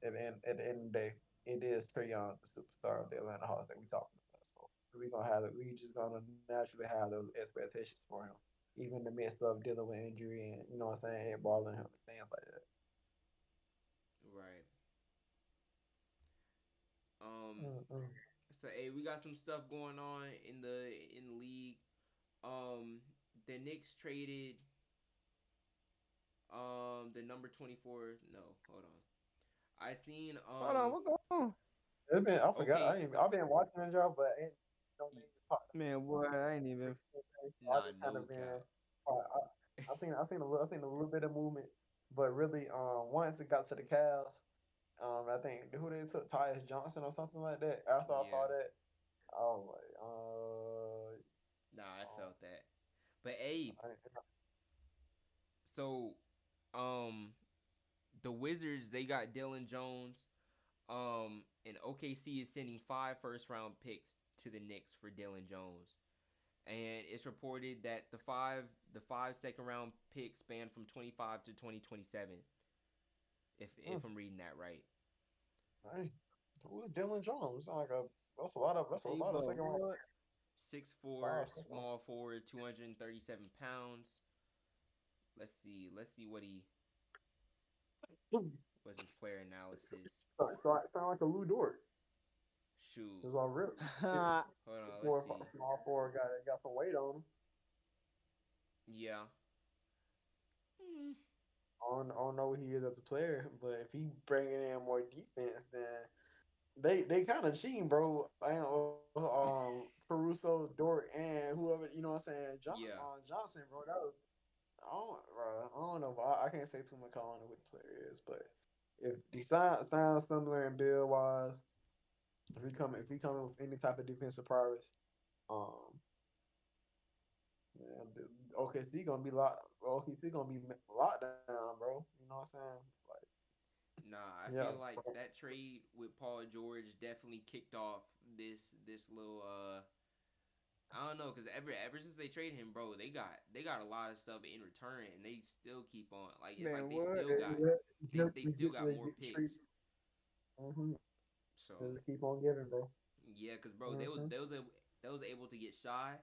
at the end of the day, it is Trey Young, the superstar of the Atlanta Hawks that we talking about. So we gonna have it. We just gonna naturally have those expectations for him, even in the midst of dealing with injury and you know what I'm saying, balling him and things like that. Right. Um. Mm-mm. So hey, we got some stuff going on in the league. Um. The Knicks traded the number 24. No, hold on. I seen Hold on, what going on? It's been I forgot. Okay. I've been watching the job, but ain't no y- name popped up to Man, me. boy, I ain't even. So I Nah, just kind no of been. cap. I seen a little bit of movement, but really, once it got to the Cavs, I think who they took Tyus Johnson or something like that. After I saw Yeah. that, I was like, Nah, I felt that. But hey, I, so um the Wizards they got Dylan Jones. And OKC is sending 5 first round picks to the Knicks for Dylan Jones. and it's reported that the five second round picks span from 25 to 2027. If I'm reading that right. Hey, who's Dylan Jones? Sound like a that's a lot of Tebow second round. Ward. 6'4", Wow, second round. small forward, 237 pounds. Let's see what's his player analysis. Sound like a Lou Dort. Shoot, It's all real. hold on, let's Four, see. small four got some weight on him. Yeah. Hmm. I don't know what he is as a player, but if he bringing in more defense, then they kind of cheating, bro. Caruso, Dort, and whoever you know what I'm saying, Yeah. Johnson, bro. That was I don't know. I can't say too much. I don't know what the player is, but if he sounds similar in build wise, if he come with any type of defensive prowess, um, man, OKC gonna be locked down, bro. You know what I'm saying? Like, Nah, I yeah, feel like that trade with Paul George definitely kicked off this little I don't know, cause ever since they traded him, bro, they got a lot of stuff in return, and they still keep on like it's like Man, what? they still got more picks. Mm-hmm. So Just keep on giving, bro. yeah, cause bro, Mm-hmm. they was able to get Shy,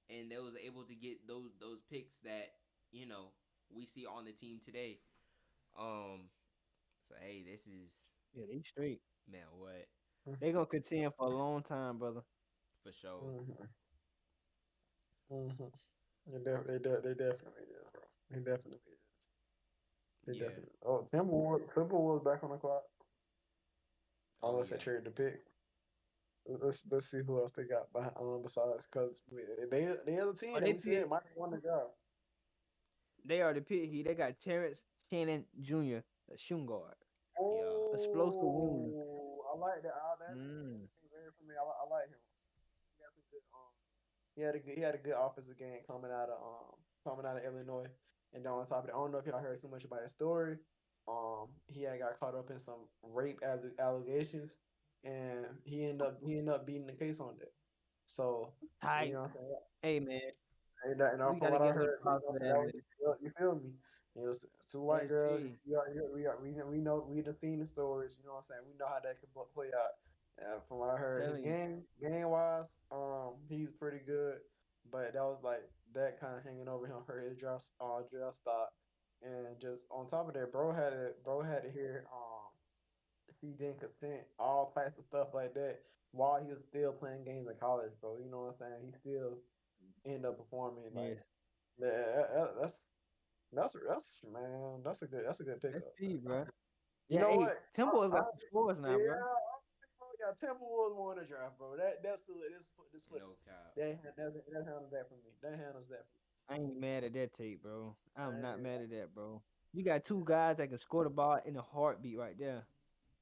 and they was able to get those picks that you know we see on the team today. Um, so hey, this is Yeah, they straight. man, what They gonna contend for a long time, brother. for sure. Mm-hmm. Mm-hmm. They definitely is, bro. They definitely is. They Yeah. definitely. Oh, Timberwolves back on the clock. Oh Unless they yeah. trade the pick. Let's see who else they got behind, besides because they other Oh, team that they we said pick. might have won the job. They already picked. They got Terrence Shannon Jr., the shooting guard, Yeah. explosive wing. Oh, I like that. That Mm. very for me. I like him. He got some good. He had a good offensive game coming out of Illinois. And then on top of it, I don't know if y'all heard too much about his story. He had got caught up in some rape allegations, and he ended up beating the case on that. So you Tight. know what I'm saying. Hey man, And we from gotta what I give him heard, props for that, that was man. you feel me? It was two white Yes, girls. G. We done seen the stories. You know what I'm saying? We know how that can play out. From what I heard, his Telling you. game wise, he's pretty good. But that was like that kind of hanging over him, hurt his draft stock, and just on top of that, bro had to hear he didn't consent, all types of stuff like that, while he was still playing games in college, bro. You know what I'm saying? He still end up performing Yeah, like that. That's man. That's a good that's pickup. P, bro. You Yeah, know hey, what? Timberwolves got some scores now, bro. Yeah, Timberwolves won the draft, bro. This put No cap. that handles that for me. That handles that for I ain't mad at that take, bro. I'm not me. mad at that, bro. You got two guys that can score the ball in a heartbeat right there.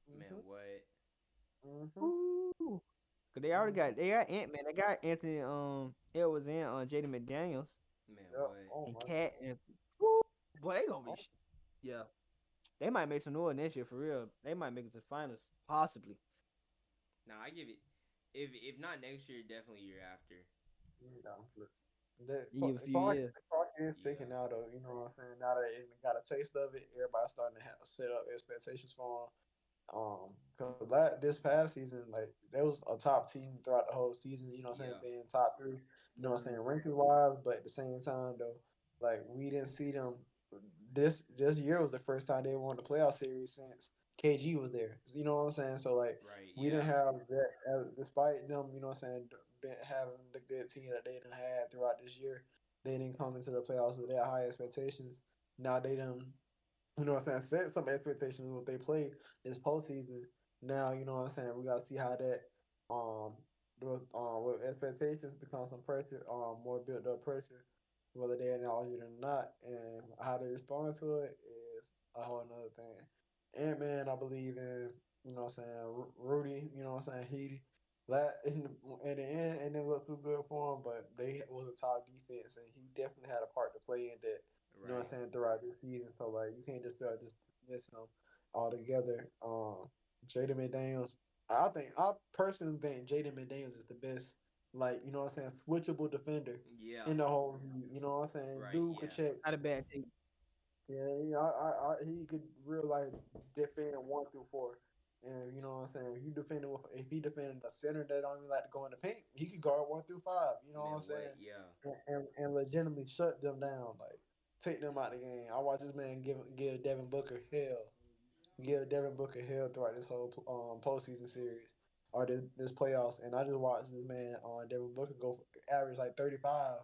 Man, Mhm. what? Mhm. Ooh. Cause they got Ant Man. They got Anthony Edwards and Jaden McDaniels Man, Yep. what? Oh and my Cat and woo, boy, they gonna be God. yeah. They might make some noise next year for real. They might make it to the finals, possibly. Nah, I give it. If not next year, definitely year after. Yeah. Look, That You give a few talk, years. talk is taking Yeah. now though. You know what I'm saying? Now that they got a taste of it, everybody's starting to set up expectations for them. Cause this past season, like there was a top team throughout the whole season. You know what I'm saying? Yeah. Being top three. You know what I'm Mm. saying? Ranking wise, but at the same time though, like we didn't see them. This year was the first time they won the playoff series since KG was there. You know what I'm saying? So like Right. we didn't Yeah. have that, despite them. You know what I'm saying? Having the good team that they done had throughout this year, they didn't come into the playoffs with their high expectations. Now they done, you know what I'm saying, set some expectations with what they play this postseason. Now, you know what I'm saying, we gotta see how that um with expectations become some pressure, more built up pressure, whether they acknowledge it or not, and how they respond to it is a whole another thing. And man, I believe in, you know what I'm saying, Rudy, you know what I'm saying, he that in the end it didn't look too good for him, but they was a top defense and he definitely had a part to play in that, you know what Right. I'm saying, throughout this season. So like you can't just dismiss him altogether. Jaden McDaniels, I personally think Jaden McDaniels is the best like, you know what I'm saying, switchable defender Yeah. in the whole league. You know what I'm saying? Right. Dude could Yeah. check. Not a bad take. Yeah, he could real life defend 1 through 4. And you know what I'm saying? If he defended a center that don't even like to go in the paint, he could guard 1 through 5. You know what Man, I'm what? saying? Yeah. And legitimately shut them down, like take them out of the game. I watch this man give Devin Booker hell, throughout this whole postseason series or this playoffs, and I just watched this man on Devin Booker go for average like 35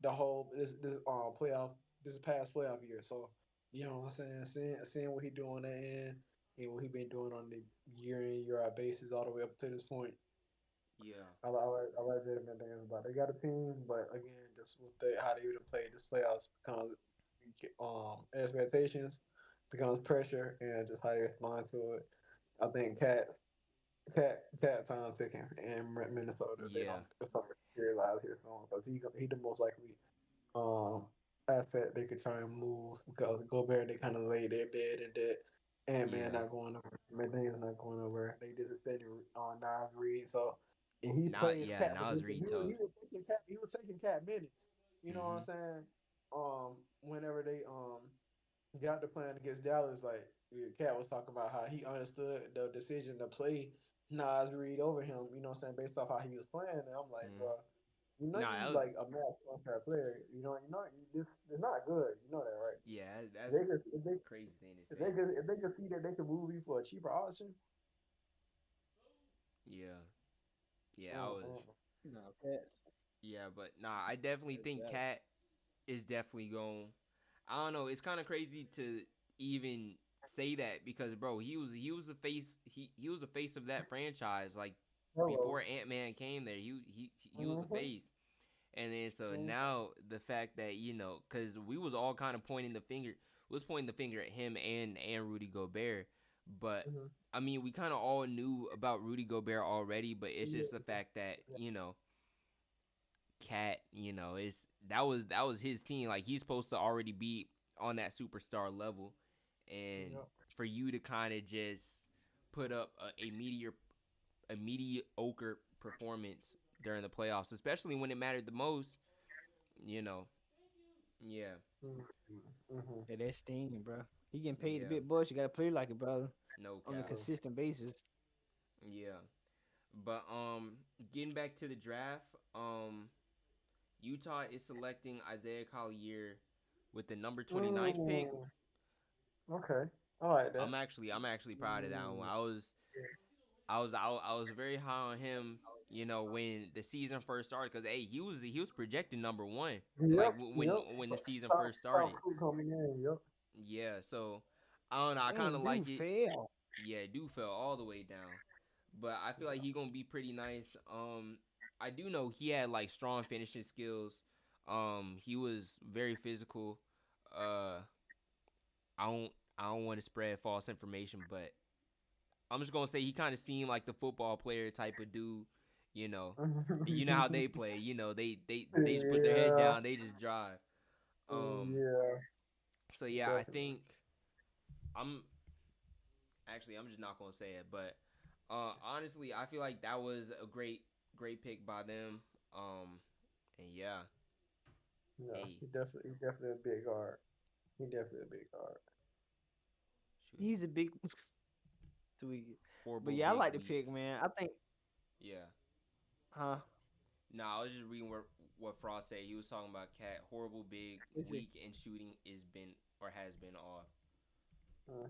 the whole this playoff this past playoff year. So you know what I'm saying, seeing what he doing on that end and what he been doing on the year in year out basis all the way up to this point. Yeah. I like Jalen Daniels, but they got a team, but again, just with how they even played this playoffs becomes expectations, becomes pressure, and just how they respond to it. I think Cat time picking in Minnesota if they Yeah. don't if something materialize here soon because he the most likely um asset they could try and move because Gobert they kind of lay their bed in that Ant Man Yeah. not going over, McDaniel's not going over. They just extended on Nas Reed, so and he Now, plays yeah. Cat Now it's position. Reed tough. He was taking Cat minutes. You know what I'm Mhm. saying? Whenever they got the plan against Dallas, like Cat was talking about how he understood the decision to play Nas Reed over him. You know what I'm saying? Based off how he was playing, and I'm like, Mhm. bro, you know Nah, you that was like a match unfair player. This is not good. You know that, right? yeah. If That's they could, if they crazy thing to if say. they could, if they could see that they could move you for a cheaper option, Yeah. Yeah. I uh, was. uh, No, Cats. Yeah, but nah. I definitely That's think valid. Cat is definitely going. I don't know. It's kind of crazy to even say that because, bro, he was the face. He was the face of that franchise. Like hello. before Ant Man came there, he was the Mm-hmm. face. And then so Mm-hmm. now the fact that because we was all kind of pointing the finger at him and Rudy Gobert, but Mm-hmm. I mean we kind of all knew about Rudy Gobert already, but it's just the fact that Cat, is that was his team. Like he's supposed to already be on that superstar level, and Yeah. for you to kind of just put up a mediocre performance during the playoffs, especially when it mattered the most, you know. Yeah, Mm-hmm. Mm-hmm. Yeah, that's stinging, bro. He getting paid a yeah, bit, bush. You gotta play like it, brother, no on a cap. consistent basis. Yeah, but getting back to the draft, Utah is selecting Isaiah Collier with the number 29th pick. Mm, okay. I like that. I'm actually proud of that one. Mm, I was very high on him. When the season first started, because hey, he was projected number one, like yep. Yep. when the season Top first started. Crew coming in. Yep. Yeah, so I don't know. I kind of Damn, like dude, it. fail. Yeah, dude fell all the way down, but I feel like he gonna be pretty nice. I do know he had like strong finishing skills. He was very physical. Uh, I don't I don't want to spread false information, but I'm just gonna say he kind of seemed like the football player type of dude. You know, you know how they play. They just put their head Yeah. down. They just drive. Um. Yeah. So yeah, I Definitely. think I'm I'm just not gonna say it, but honestly, I feel like that was a great pick by them. And yeah, Yeah. hey, He definitely a big guard. He definitely a big guard. shoot, He's a big tweak. But horrible yeah, I big like the weak. pick, man. I think, Yeah. huh? No, I was just reading what Frost said. He was talking about Cat horrible big It's a weak and shooting is been or has been off. Uh,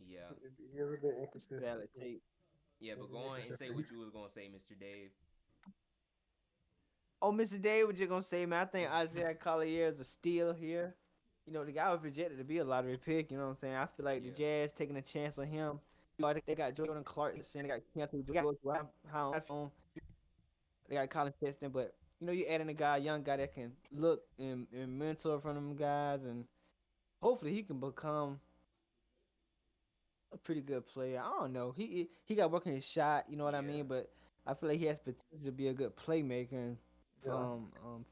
Yeah. he is a bit inconsistent. valid take. Yeah, He's but go on and say inconsistent. what you was gonna say, Mr. Dave. Oh, Mr. Dave, what you gonna say, man? I think Isaiah Collier is a steal here. You know, the guy was projected to be a lottery pick. You know what I'm saying? I feel like the Yeah. Jazz taking a chance on him. I think they got Jordan Clarkson, they got Keontae George, they got Colin Sexton, but you adding a guy, a young guy that can look and mentor from them guys, and hopefully he can become a pretty good player. I don't know. He got working his shot, you know what I Yeah. mean? But I feel like he has potential to be a good playmaker and Yeah.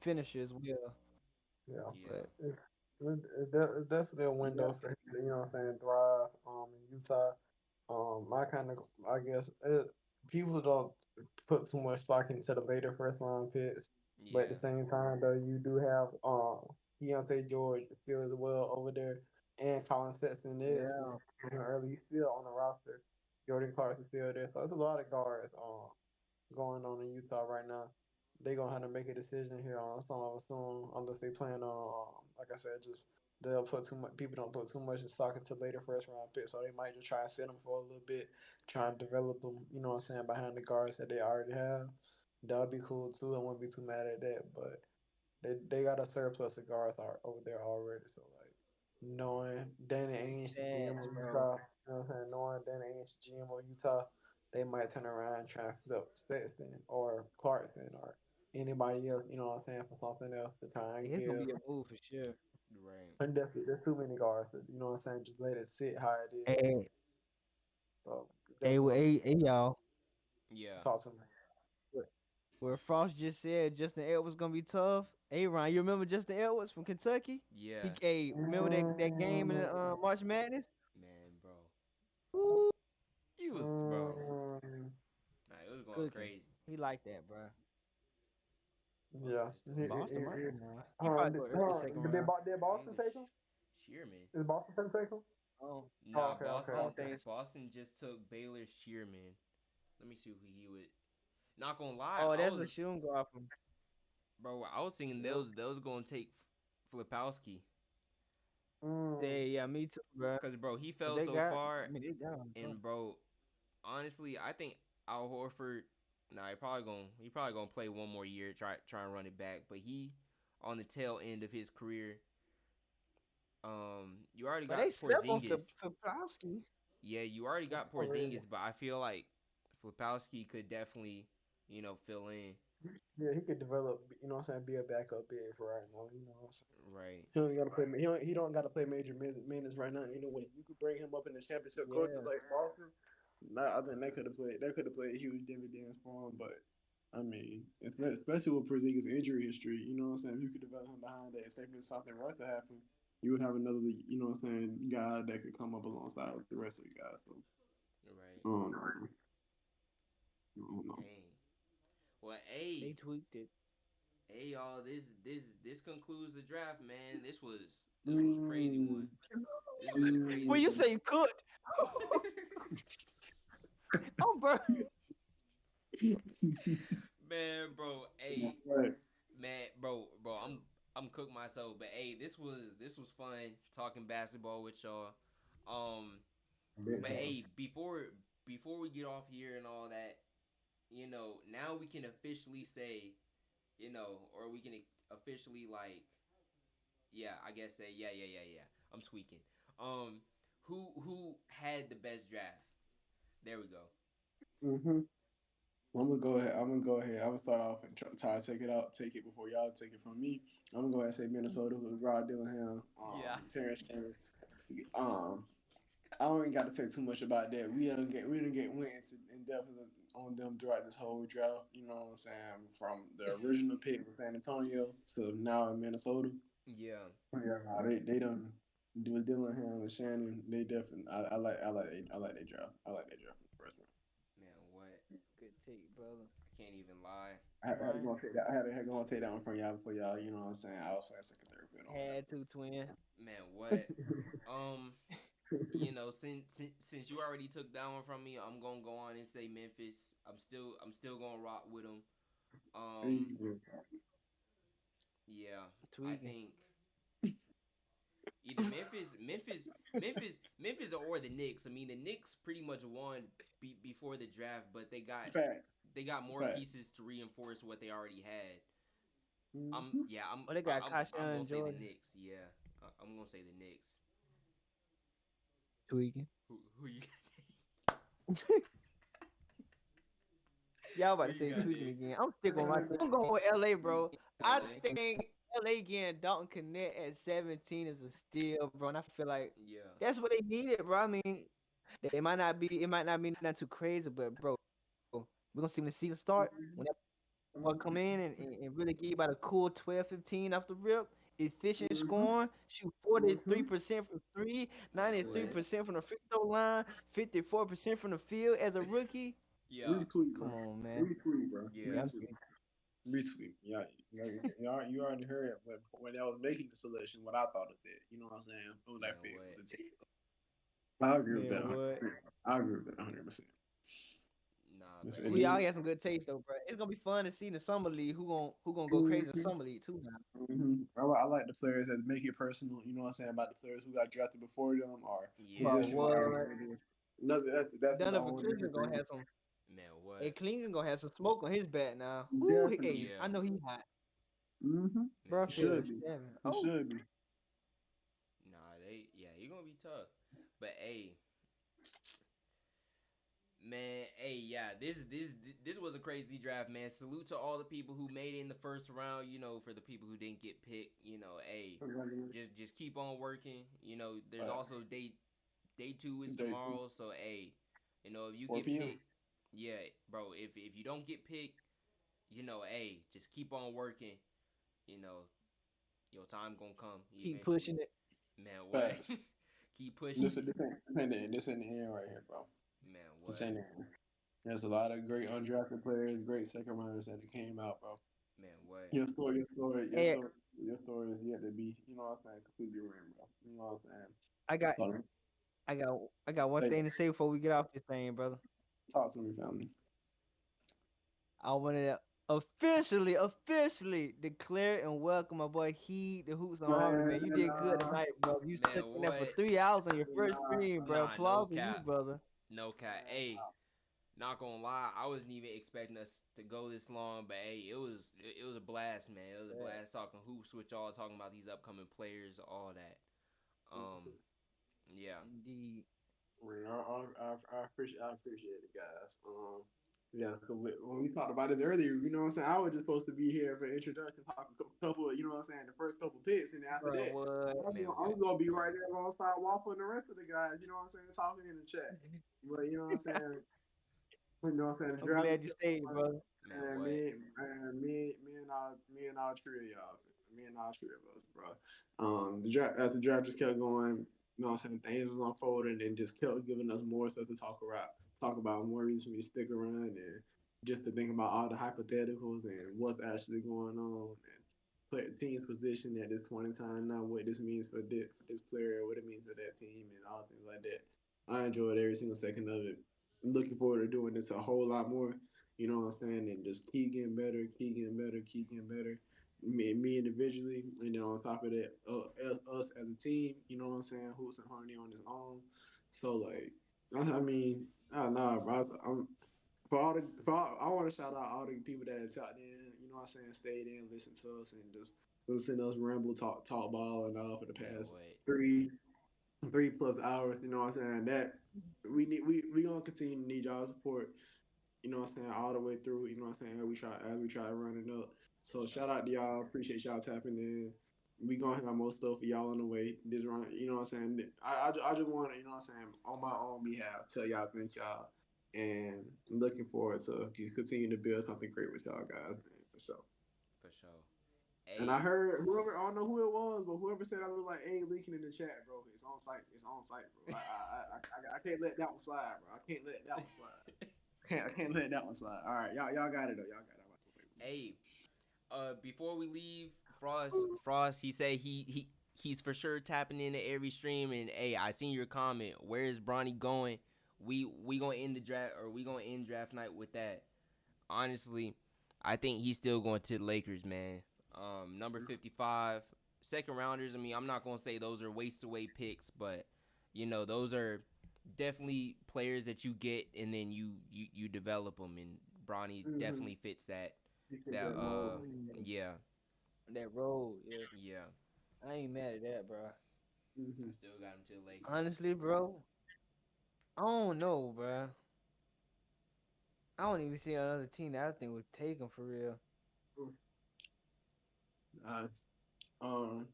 finisher as well. Yeah. Yeah. But It's definitely a window for him to, you know what I'm saying, thrive in Utah. I kind of, I guess, people don't put too much stock into the later first round picks. But at Yeah. the same time, though, you do have Deontay George still as well over there, and Colin Sexton is Yeah. early. He's still on the roster. Jordan Clarkson's still there, so there's a lot of guards going on in Utah right now. They gonna have to make a decision here on some of them soon, unless they plan on, like I said, just they'll put too much. People don't put too much in stock into later first round picks, so they might just try and sit them for a little bit, try and develop them. You know what I'm saying, behind the guards that they already have. That would be cool too. I wouldn't be too mad at that, but they got a surplus of guards over there already. So like knowing Danny Ainge, the GM Facts, of bro. Utah, you know what I'm saying, knowing Danny Ainge, the GM of Utah, they might turn around and try and flip Sexton or Clarkson or anybody else, you know what I'm saying, for something else to try and It's gonna give. be a move for sure. Right. And definitely, there's too many guards. You know what I'm saying? Just let it sit how it is. Hey, So hey, definitely hey, y'all. Yeah. talk to me. Where Frost just said Justin Edwards gonna be tough. Hey, Ron, you remember Justin Edwards from Kentucky? Yeah. Hey, remember that game in the March Madness? Man, bro. Ooh, He was, bro. Mm, Nah, it was going cooking. crazy. He like that, bro. What was I yeah. finna say? Boston might. Nah. He probably go early second round. Did Boston Baylor take him? Shearman. Is Boston finna take him? Oh, Oh, Nah, okay, okay, I Boston. don't okay. think. Boston just took Baylor Shearman. Let me see who he would. Not gonna lie, Oh, I that's was, a shooting guard from. bro. I was thinking they was gonna take Flipowski, Mm. Yeah, me too, bro. cause bro he But fell they so got. far, I mean, they got him. and bro, honestly, I think Al Horford. Nah, he probably gonna play one more year, try and run it back. But he on the tail end of his career. You already But they got slept on Porzingis. Filipowski. Yeah, you already got Oh, really? Porzingis, but I feel like Flipowski could definitely, fill in. Yeah, he could develop. You know what I'm saying? Be a backup big for right now. You know what I'm saying? Right. He don't gotta play. He don't gotta play major minutes right now. Anyway, you could bring him up in the championship coaches Yeah. like Boston. Nah, I think they could have played. That could have played huge dividends for him. But I mean, especially with Porzingis' injury history, you know what I'm saying. If you could develop him behind that, especially if something was to happen, you would have another, you know what I'm saying, guy that could come up alongside with the rest of the guys. So, Right. um, I don't know. Dang. Well, They tweaked it. y'all. This concludes the draft, man. This was a crazy one. This was a crazy Well, you one. say cooked. Oh, bro. Man, bro. Hey, Right. man, bro. I'm cooked myself, but hey, this was fun talking basketball with y'all. Um, Big but time. hey, before we get off here and all that, now we can officially say, or we can officially like, yeah, I guess say, yeah. I'm tweaking. Um, who had the best draft? There we go. Mm-hmm. I'm gonna go ahead. I'm gonna start off and try to take it before y'all take it from me. I'm gonna go ahead and say Minnesota with Rod Dillingham, Yeah. Terrence Shannon. Um, I don't even got to say too much about that. We didn't get went into in depth on them throughout this whole draft. You know what I'm saying? From the original pick with San Antonio to now in Minnesota. Yeah. Yeah, nah, they done do Dillingham and Shannon. They definitely. I like their draft. I like their draft in the first round. Man, what? Good take, brother. I can't even lie. I had to Ryan go and take that. I had to go and take that one from y'all before y'all. You know what I'm saying? I was playing second, third field on had to twin. Man, what? that. Um, since you already took that one from me, I'm gonna go on and say Memphis. I'm still gonna rock with them. Um, yeah, I Tweaking. think either Memphis, or the Knicks. I mean, the Knicks pretty much won before the draft, but they got Facts. they got more Facts. pieces to reinforce what they already had. Mm-hmm. I'm Oh, they got I'm Kasha gonna and say the Jordan. Knicks. Yeah, I'm gonna say the Knicks. Tweaking. Who you Y'all about Who to you say got, tweaking Nick? again. I'm sticking with my. I'm going with LA, bro. I LA? think LA getting Dalton Connect at 17 is a steal, bro. And I feel like Yeah. that's what they needed, bro. I mean, it might not be nothing too crazy, but bro, we're gonna see when the season start. When that boy come in and really give you about a cool 12, 15 off the rip. Efficient scoring, shoot 43% from three, Man, what? 93% from the free throw line, 54% from the field as a rookie. Yeah, Retweet, bro. Come on, man. Retweet, bro. yeah, Yeah, I'm Retweet. Retweet. Yeah, you already heard it when I was making the selection what I thought of that. You know what I'm saying? On man. that field, What? the team. I agree with that. man, what? 100%. I agree with that 100%. Nah, but Yes, We all hey, indeed. got some good taste though, bro. It's gonna be fun to see in the summer league who gonna go crazy in Mm-hmm. summer league too now. I like the players that make it personal. You know what I'm saying about the players who got drafted before them or yeah, Bro, position wise. what? That's the Donovan only Cleveland different gonna thing. have some. man. Hey, What? Cleveland gonna have some smoke on his back now. Whoo, Definitely. hey, I Yeah, know he hot. Mm-hmm. man. Bro, It What? feel should be. seven. It Oh, should be. Nah, yeah, he gonna be tough. But hey, man, hey, yeah, this was a crazy draft, man. Salute to all the people who made it in the first round. You know, for the people who didn't get picked, you know, hey, just keep on working. You know, there's also day two is Day two, tomorrow, so hey, you know, if you 4 get p.m. picked, yeah, bro, if you don't get picked, you know, hey, just keep on working. You know, your time gonna come keep eventually. pushing it. Man, what? Facts. Keep pushing it. This ain't the end right here, bro. Man, This what? ain't the end. There's a lot of great undrafted players, great second rounders that came out, bro. Man, what? Hey, Your story is yet to be, you know what I'm saying, completely written, bro. You know what I got I'm saying? I got one So, hey, thing to say before we get off this thing, brother. talk to me, family. I wanted to officially declare and welcome my boy He the Hoops and Harmony, Man, man. You did good tonight, bro. You Man, stuck in there for what? 3 hours on your first nah, stream, bro. Nah, no Applause to you, cap. brother. No cap. man, Hey, not gonna lie, I wasn't even expecting us to go this long, but hey, it was a blast, man. It was a Yeah, blast talking hoops with y'all, talking about these upcoming players, all that. Yeah. indeed. man, I appreciate it, guys. Yeah, so when we talked about it earlier, you know what I'm saying? I was just supposed to be here for introduction, talk a couple of, you know what I'm saying, the first couple picks, and after Bro, that, what? Man, I'm what, gonna be bro? right there alongside Waffle and the rest of the guys, you know what I'm saying, talking in the chat. But you know what I'm saying? You know what I'm saying? The I'm draft is glad you still stayed, going, brother. Man, and what? me and all three of y'all, me and all three of us, bro. The draft as the draft just kept going, you know what I'm saying? Things was unfolding and just kept giving us more stuff to talk about, more reasons for me to stick around and just to think about all the hypotheticals and what's actually going on and play team's position at this point in time now, what this means for this player, what it means for that team, and all things like that. I enjoyed every single second of it. I'm looking forward to doing this a whole lot more. You know what I'm saying? And just keep getting better, keep getting better, keep getting better. Me individually, and then on top of that, us as a team. You know what I'm saying? Hoops and Harmony on his own. So like, I mean, I don't know, bro. I want to shout out all the people that have tapped in. You know what I'm saying? Stayed in, listened to us, and just listen to us ramble, talk ball, and all for the Man, past what? 3+ hours. You know what I'm saying? That we gonna continue to need y'all support. You know what I'm saying, all the way through. You know what I'm saying, as we try to run it up. For So shout sure. out to y'all. Appreciate y'all tapping in. We gonna have more stuff for y'all on the way. This run, you know what I'm saying. I just want to, you know what I'm saying, on my own behalf, tell y'all thank y'all, and I'm looking forward to continue to build something great with y'all guys, man, for sure. For sure. And I Hey, heard whoever, I don't know who it was, but whoever said I look like A leaking in the chat, bro. It's on site. It's on site, bro. I can't let that one slide, bro. I can't let that one slide. I can't let that one slide. All right, y'all got it though. Y'all got it. hey, before we leave, Frost, he said he's for sure tapping into every stream. And hey, I seen your comment. Where is Bronny going? We gonna end the draft, or we gonna end draft night with that. Honestly, I think he's still going to the Lakers, man. Number 55, second rounders. I mean, I'm not gonna say those are waste away picks, but you know those are definitely players that you get and then you develop them. And Bronny Mm-hmm. definitely fits that. You fit That that mold. yeah, That road, yeah. yeah. I ain't mad at that, bro. Mm-hmm. I still got him to the Lakers. Honestly, bro, I don't know, bro. I don't even see another team that I think would take him for real. Nice. Um.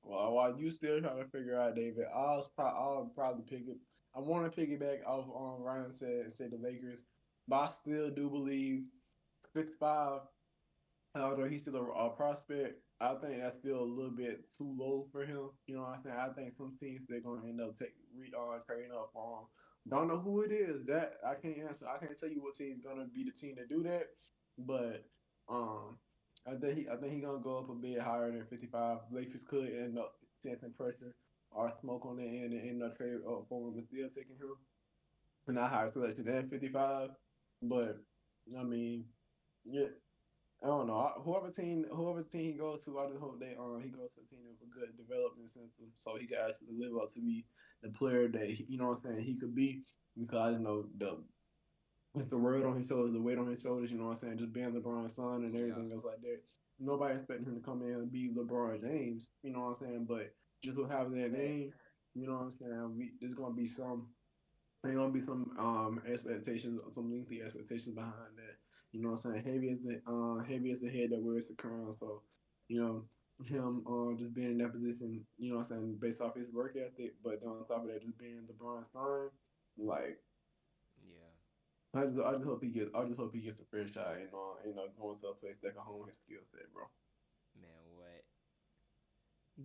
Well, while you still trying to figure out David, I'll probably pick it. I want to piggyback off Ryan said and say the Lakers, but I still do believe 55. Although he's still a prospect, I think that's still a little bit too low for him. You know what I'm saying? I think some teams they're gonna end up trading up Don't know who it is. That I can't answer. I can't tell you what team's gonna be the team to do that. But um, I think he gonna go up a bit higher than 55. Lakers could end up sensing pressure or smoke on the end and end up trade for him and still taking him. Not higher selection than 55. But I mean, yeah, I don't know. Whoever team he goes to, I just hope he goes to a team with a good development system, so he can actually live up to be the player that you know what I'm saying he could be. Because you know it's the word on his shoulders, the weight on his shoulders. You know what I'm saying, just being LeBron's son and Yeah. everything else like that. Nobody expecting him to come in and be LeBron James. You know what I'm saying, but just with having that name, you know what I'm saying, there's gonna be some expectations, some lengthy expectations behind that. You know what I'm saying? Heavy as the head that wears the crown. So, you know, him just being in that position, you know what I'm saying, based off his work ethic, but on top of that just being LeBron's son, like Yeah. I just hope he gets a fair shot and going to a place that can hone his skill set, bro. Man, what?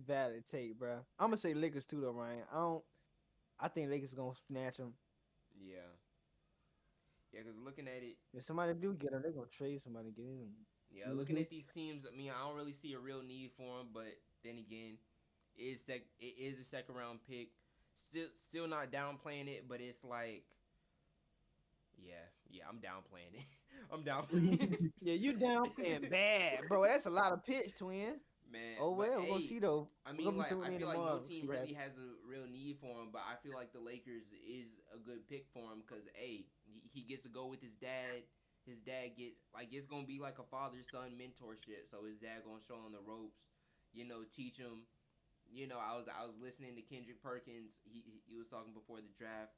Valid take, bro. I'm gonna say Lakers too, though, Ryan. I think Lakers gonna snatch him. Yeah. Yeah, because looking at it, If somebody do get him, they're gonna trade somebody to get him. yeah, looking at these teams, I mean, I don't really see a real need for him, but then again, it is a second round pick. Still not downplaying it, but it's like, yeah, I'm downplaying it. I'm downplaying it. Yeah, you down and bad, bro. That's a lot of pitch, twin. Man, Oh but well, we're gonna hey, see though. I We're mean, gonna be like, I tuning in feel like no tomorrow. See team what really happens. has a real need for him, but I feel like the Lakers is a good pick for him because, hey, he gets to go with his dad. His dad gets, like, it's going to be like a father-son mentorship, so his dad going to show him the ropes, teach him. I was listening to Kendrick Perkins. He was talking before the draft,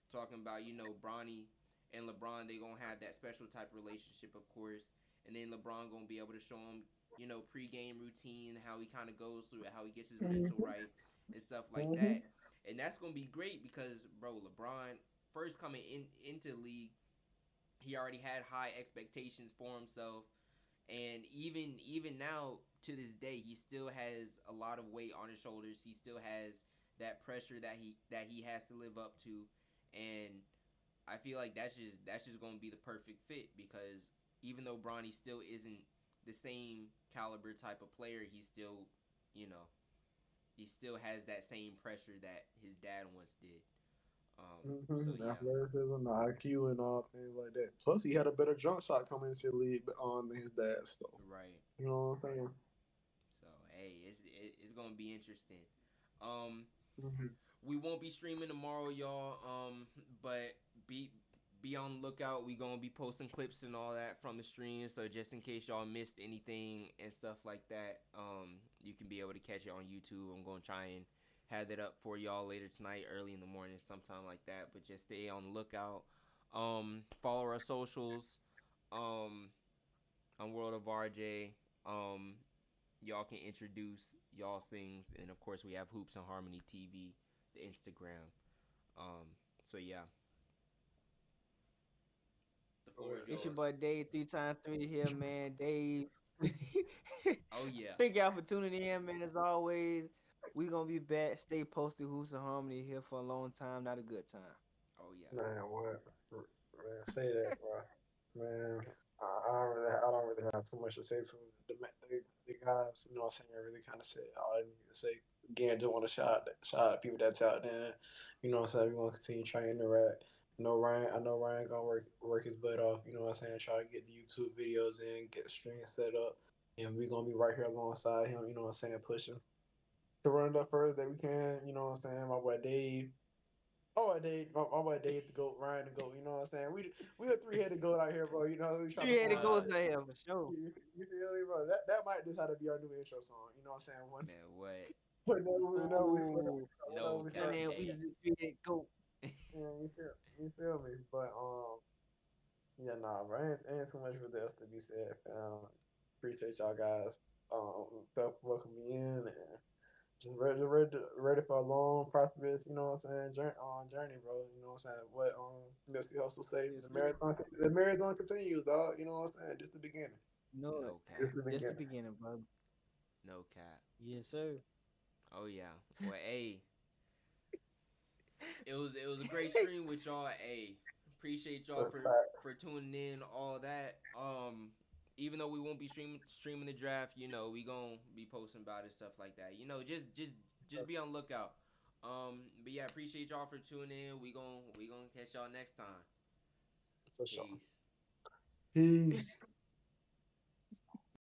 talking about, Bronny and LeBron, they going to have that special type of relationship, of course, and then LeBron going to be able to show him pregame routine, how he kind of goes through it, how he gets his mental right, and stuff like Mm-hmm. that. And that's gonna be great because, bro, LeBron first coming into the league, he already had high expectations for himself, and even now to this day, he still has a lot of weight on his shoulders. He still has that pressure that he has to live up to, and I feel like that's just going to be the perfect fit because even though Bronny still isn't the same caliber type of player, you know, he still has that same pressure that his dad once did. So Mm-hmm. yeah, Athleticism, the IQ, and all things like that. Plus, he had a better jump shot coming into the league than his dad. So, right. you know what I'm saying? So hey, it's gonna be interesting. Um, Mm-hmm. we won't be streaming tomorrow, y'all. But be be on the lookout. We gonna be posting clips and all that from the stream. So just in case y'all missed anything and stuff like that, you can be able to catch it on YouTube. I'm gonna try and have that up for y'all later tonight, early in the morning, sometime like that. But just stay on the lookout. Follow our socials. Um, on World of RJ. Um, y'all can introduce y'all things, and of course we have Hoops and Harmony TV, the Instagram. So yeah, the floor is It's your yours. boy Dave, 3x3 here, man. Dave. Oh yeah, Thank y'all for tuning in, man. As always, we gonna be back. Stay posted. Hoops and Harmony here for a long time, not a good time. oh yeah. Man, what? Man, say that, bro. Man, I don't really have too much to say to the guys. You know what I'm saying? Really kind of said all I need to say. Again, just want to shout out people that's out there. You know what I'm saying? We gonna continue trying to interact. I know Ryan gonna work his butt off. You know what I'm saying? Try to get the YouTube videos in, get the stream set up, and we gonna be right here alongside him. You know what I'm saying? Pushing to run it up further that we can. You know what I'm saying? My boy Dave. My boy Dave the goat, Ryan the goat. You know what I'm saying? We a three-headed goat out here, bro. You know we trying to Yeah, it form. goes Uh, down here for sure. You feel me, bro? That might just have to be our new intro song. You know what I'm saying? man, what? Ooh, Whenever No we that start, cap. man, we Hey, just three-head goat. yeah, you feel me? But yeah, nah, bro, ain't too much for else to be said. Appreciate y'all guys. Welcome me in and just ready for a long, prosperous, you know what I'm saying, journey, bro. You know what I'm saying? What Misty Hustle say? Yes, The sir. marathon continues, dog. You know what I'm saying? Just the beginning. No, no Just cap. the just the beginning. beginning, bro. No cap. Yes, sir. Oh yeah. Well, hey, it was a great stream with y'all. Hey, appreciate y'all That's fact. for tuning in, all that. Even though we won't be streaming the draft, we gonna be posting about it, stuff like that. Just be on lookout. But yeah, appreciate y'all for tuning in. We gonna catch y'all next time. For sure. Peace. Peace.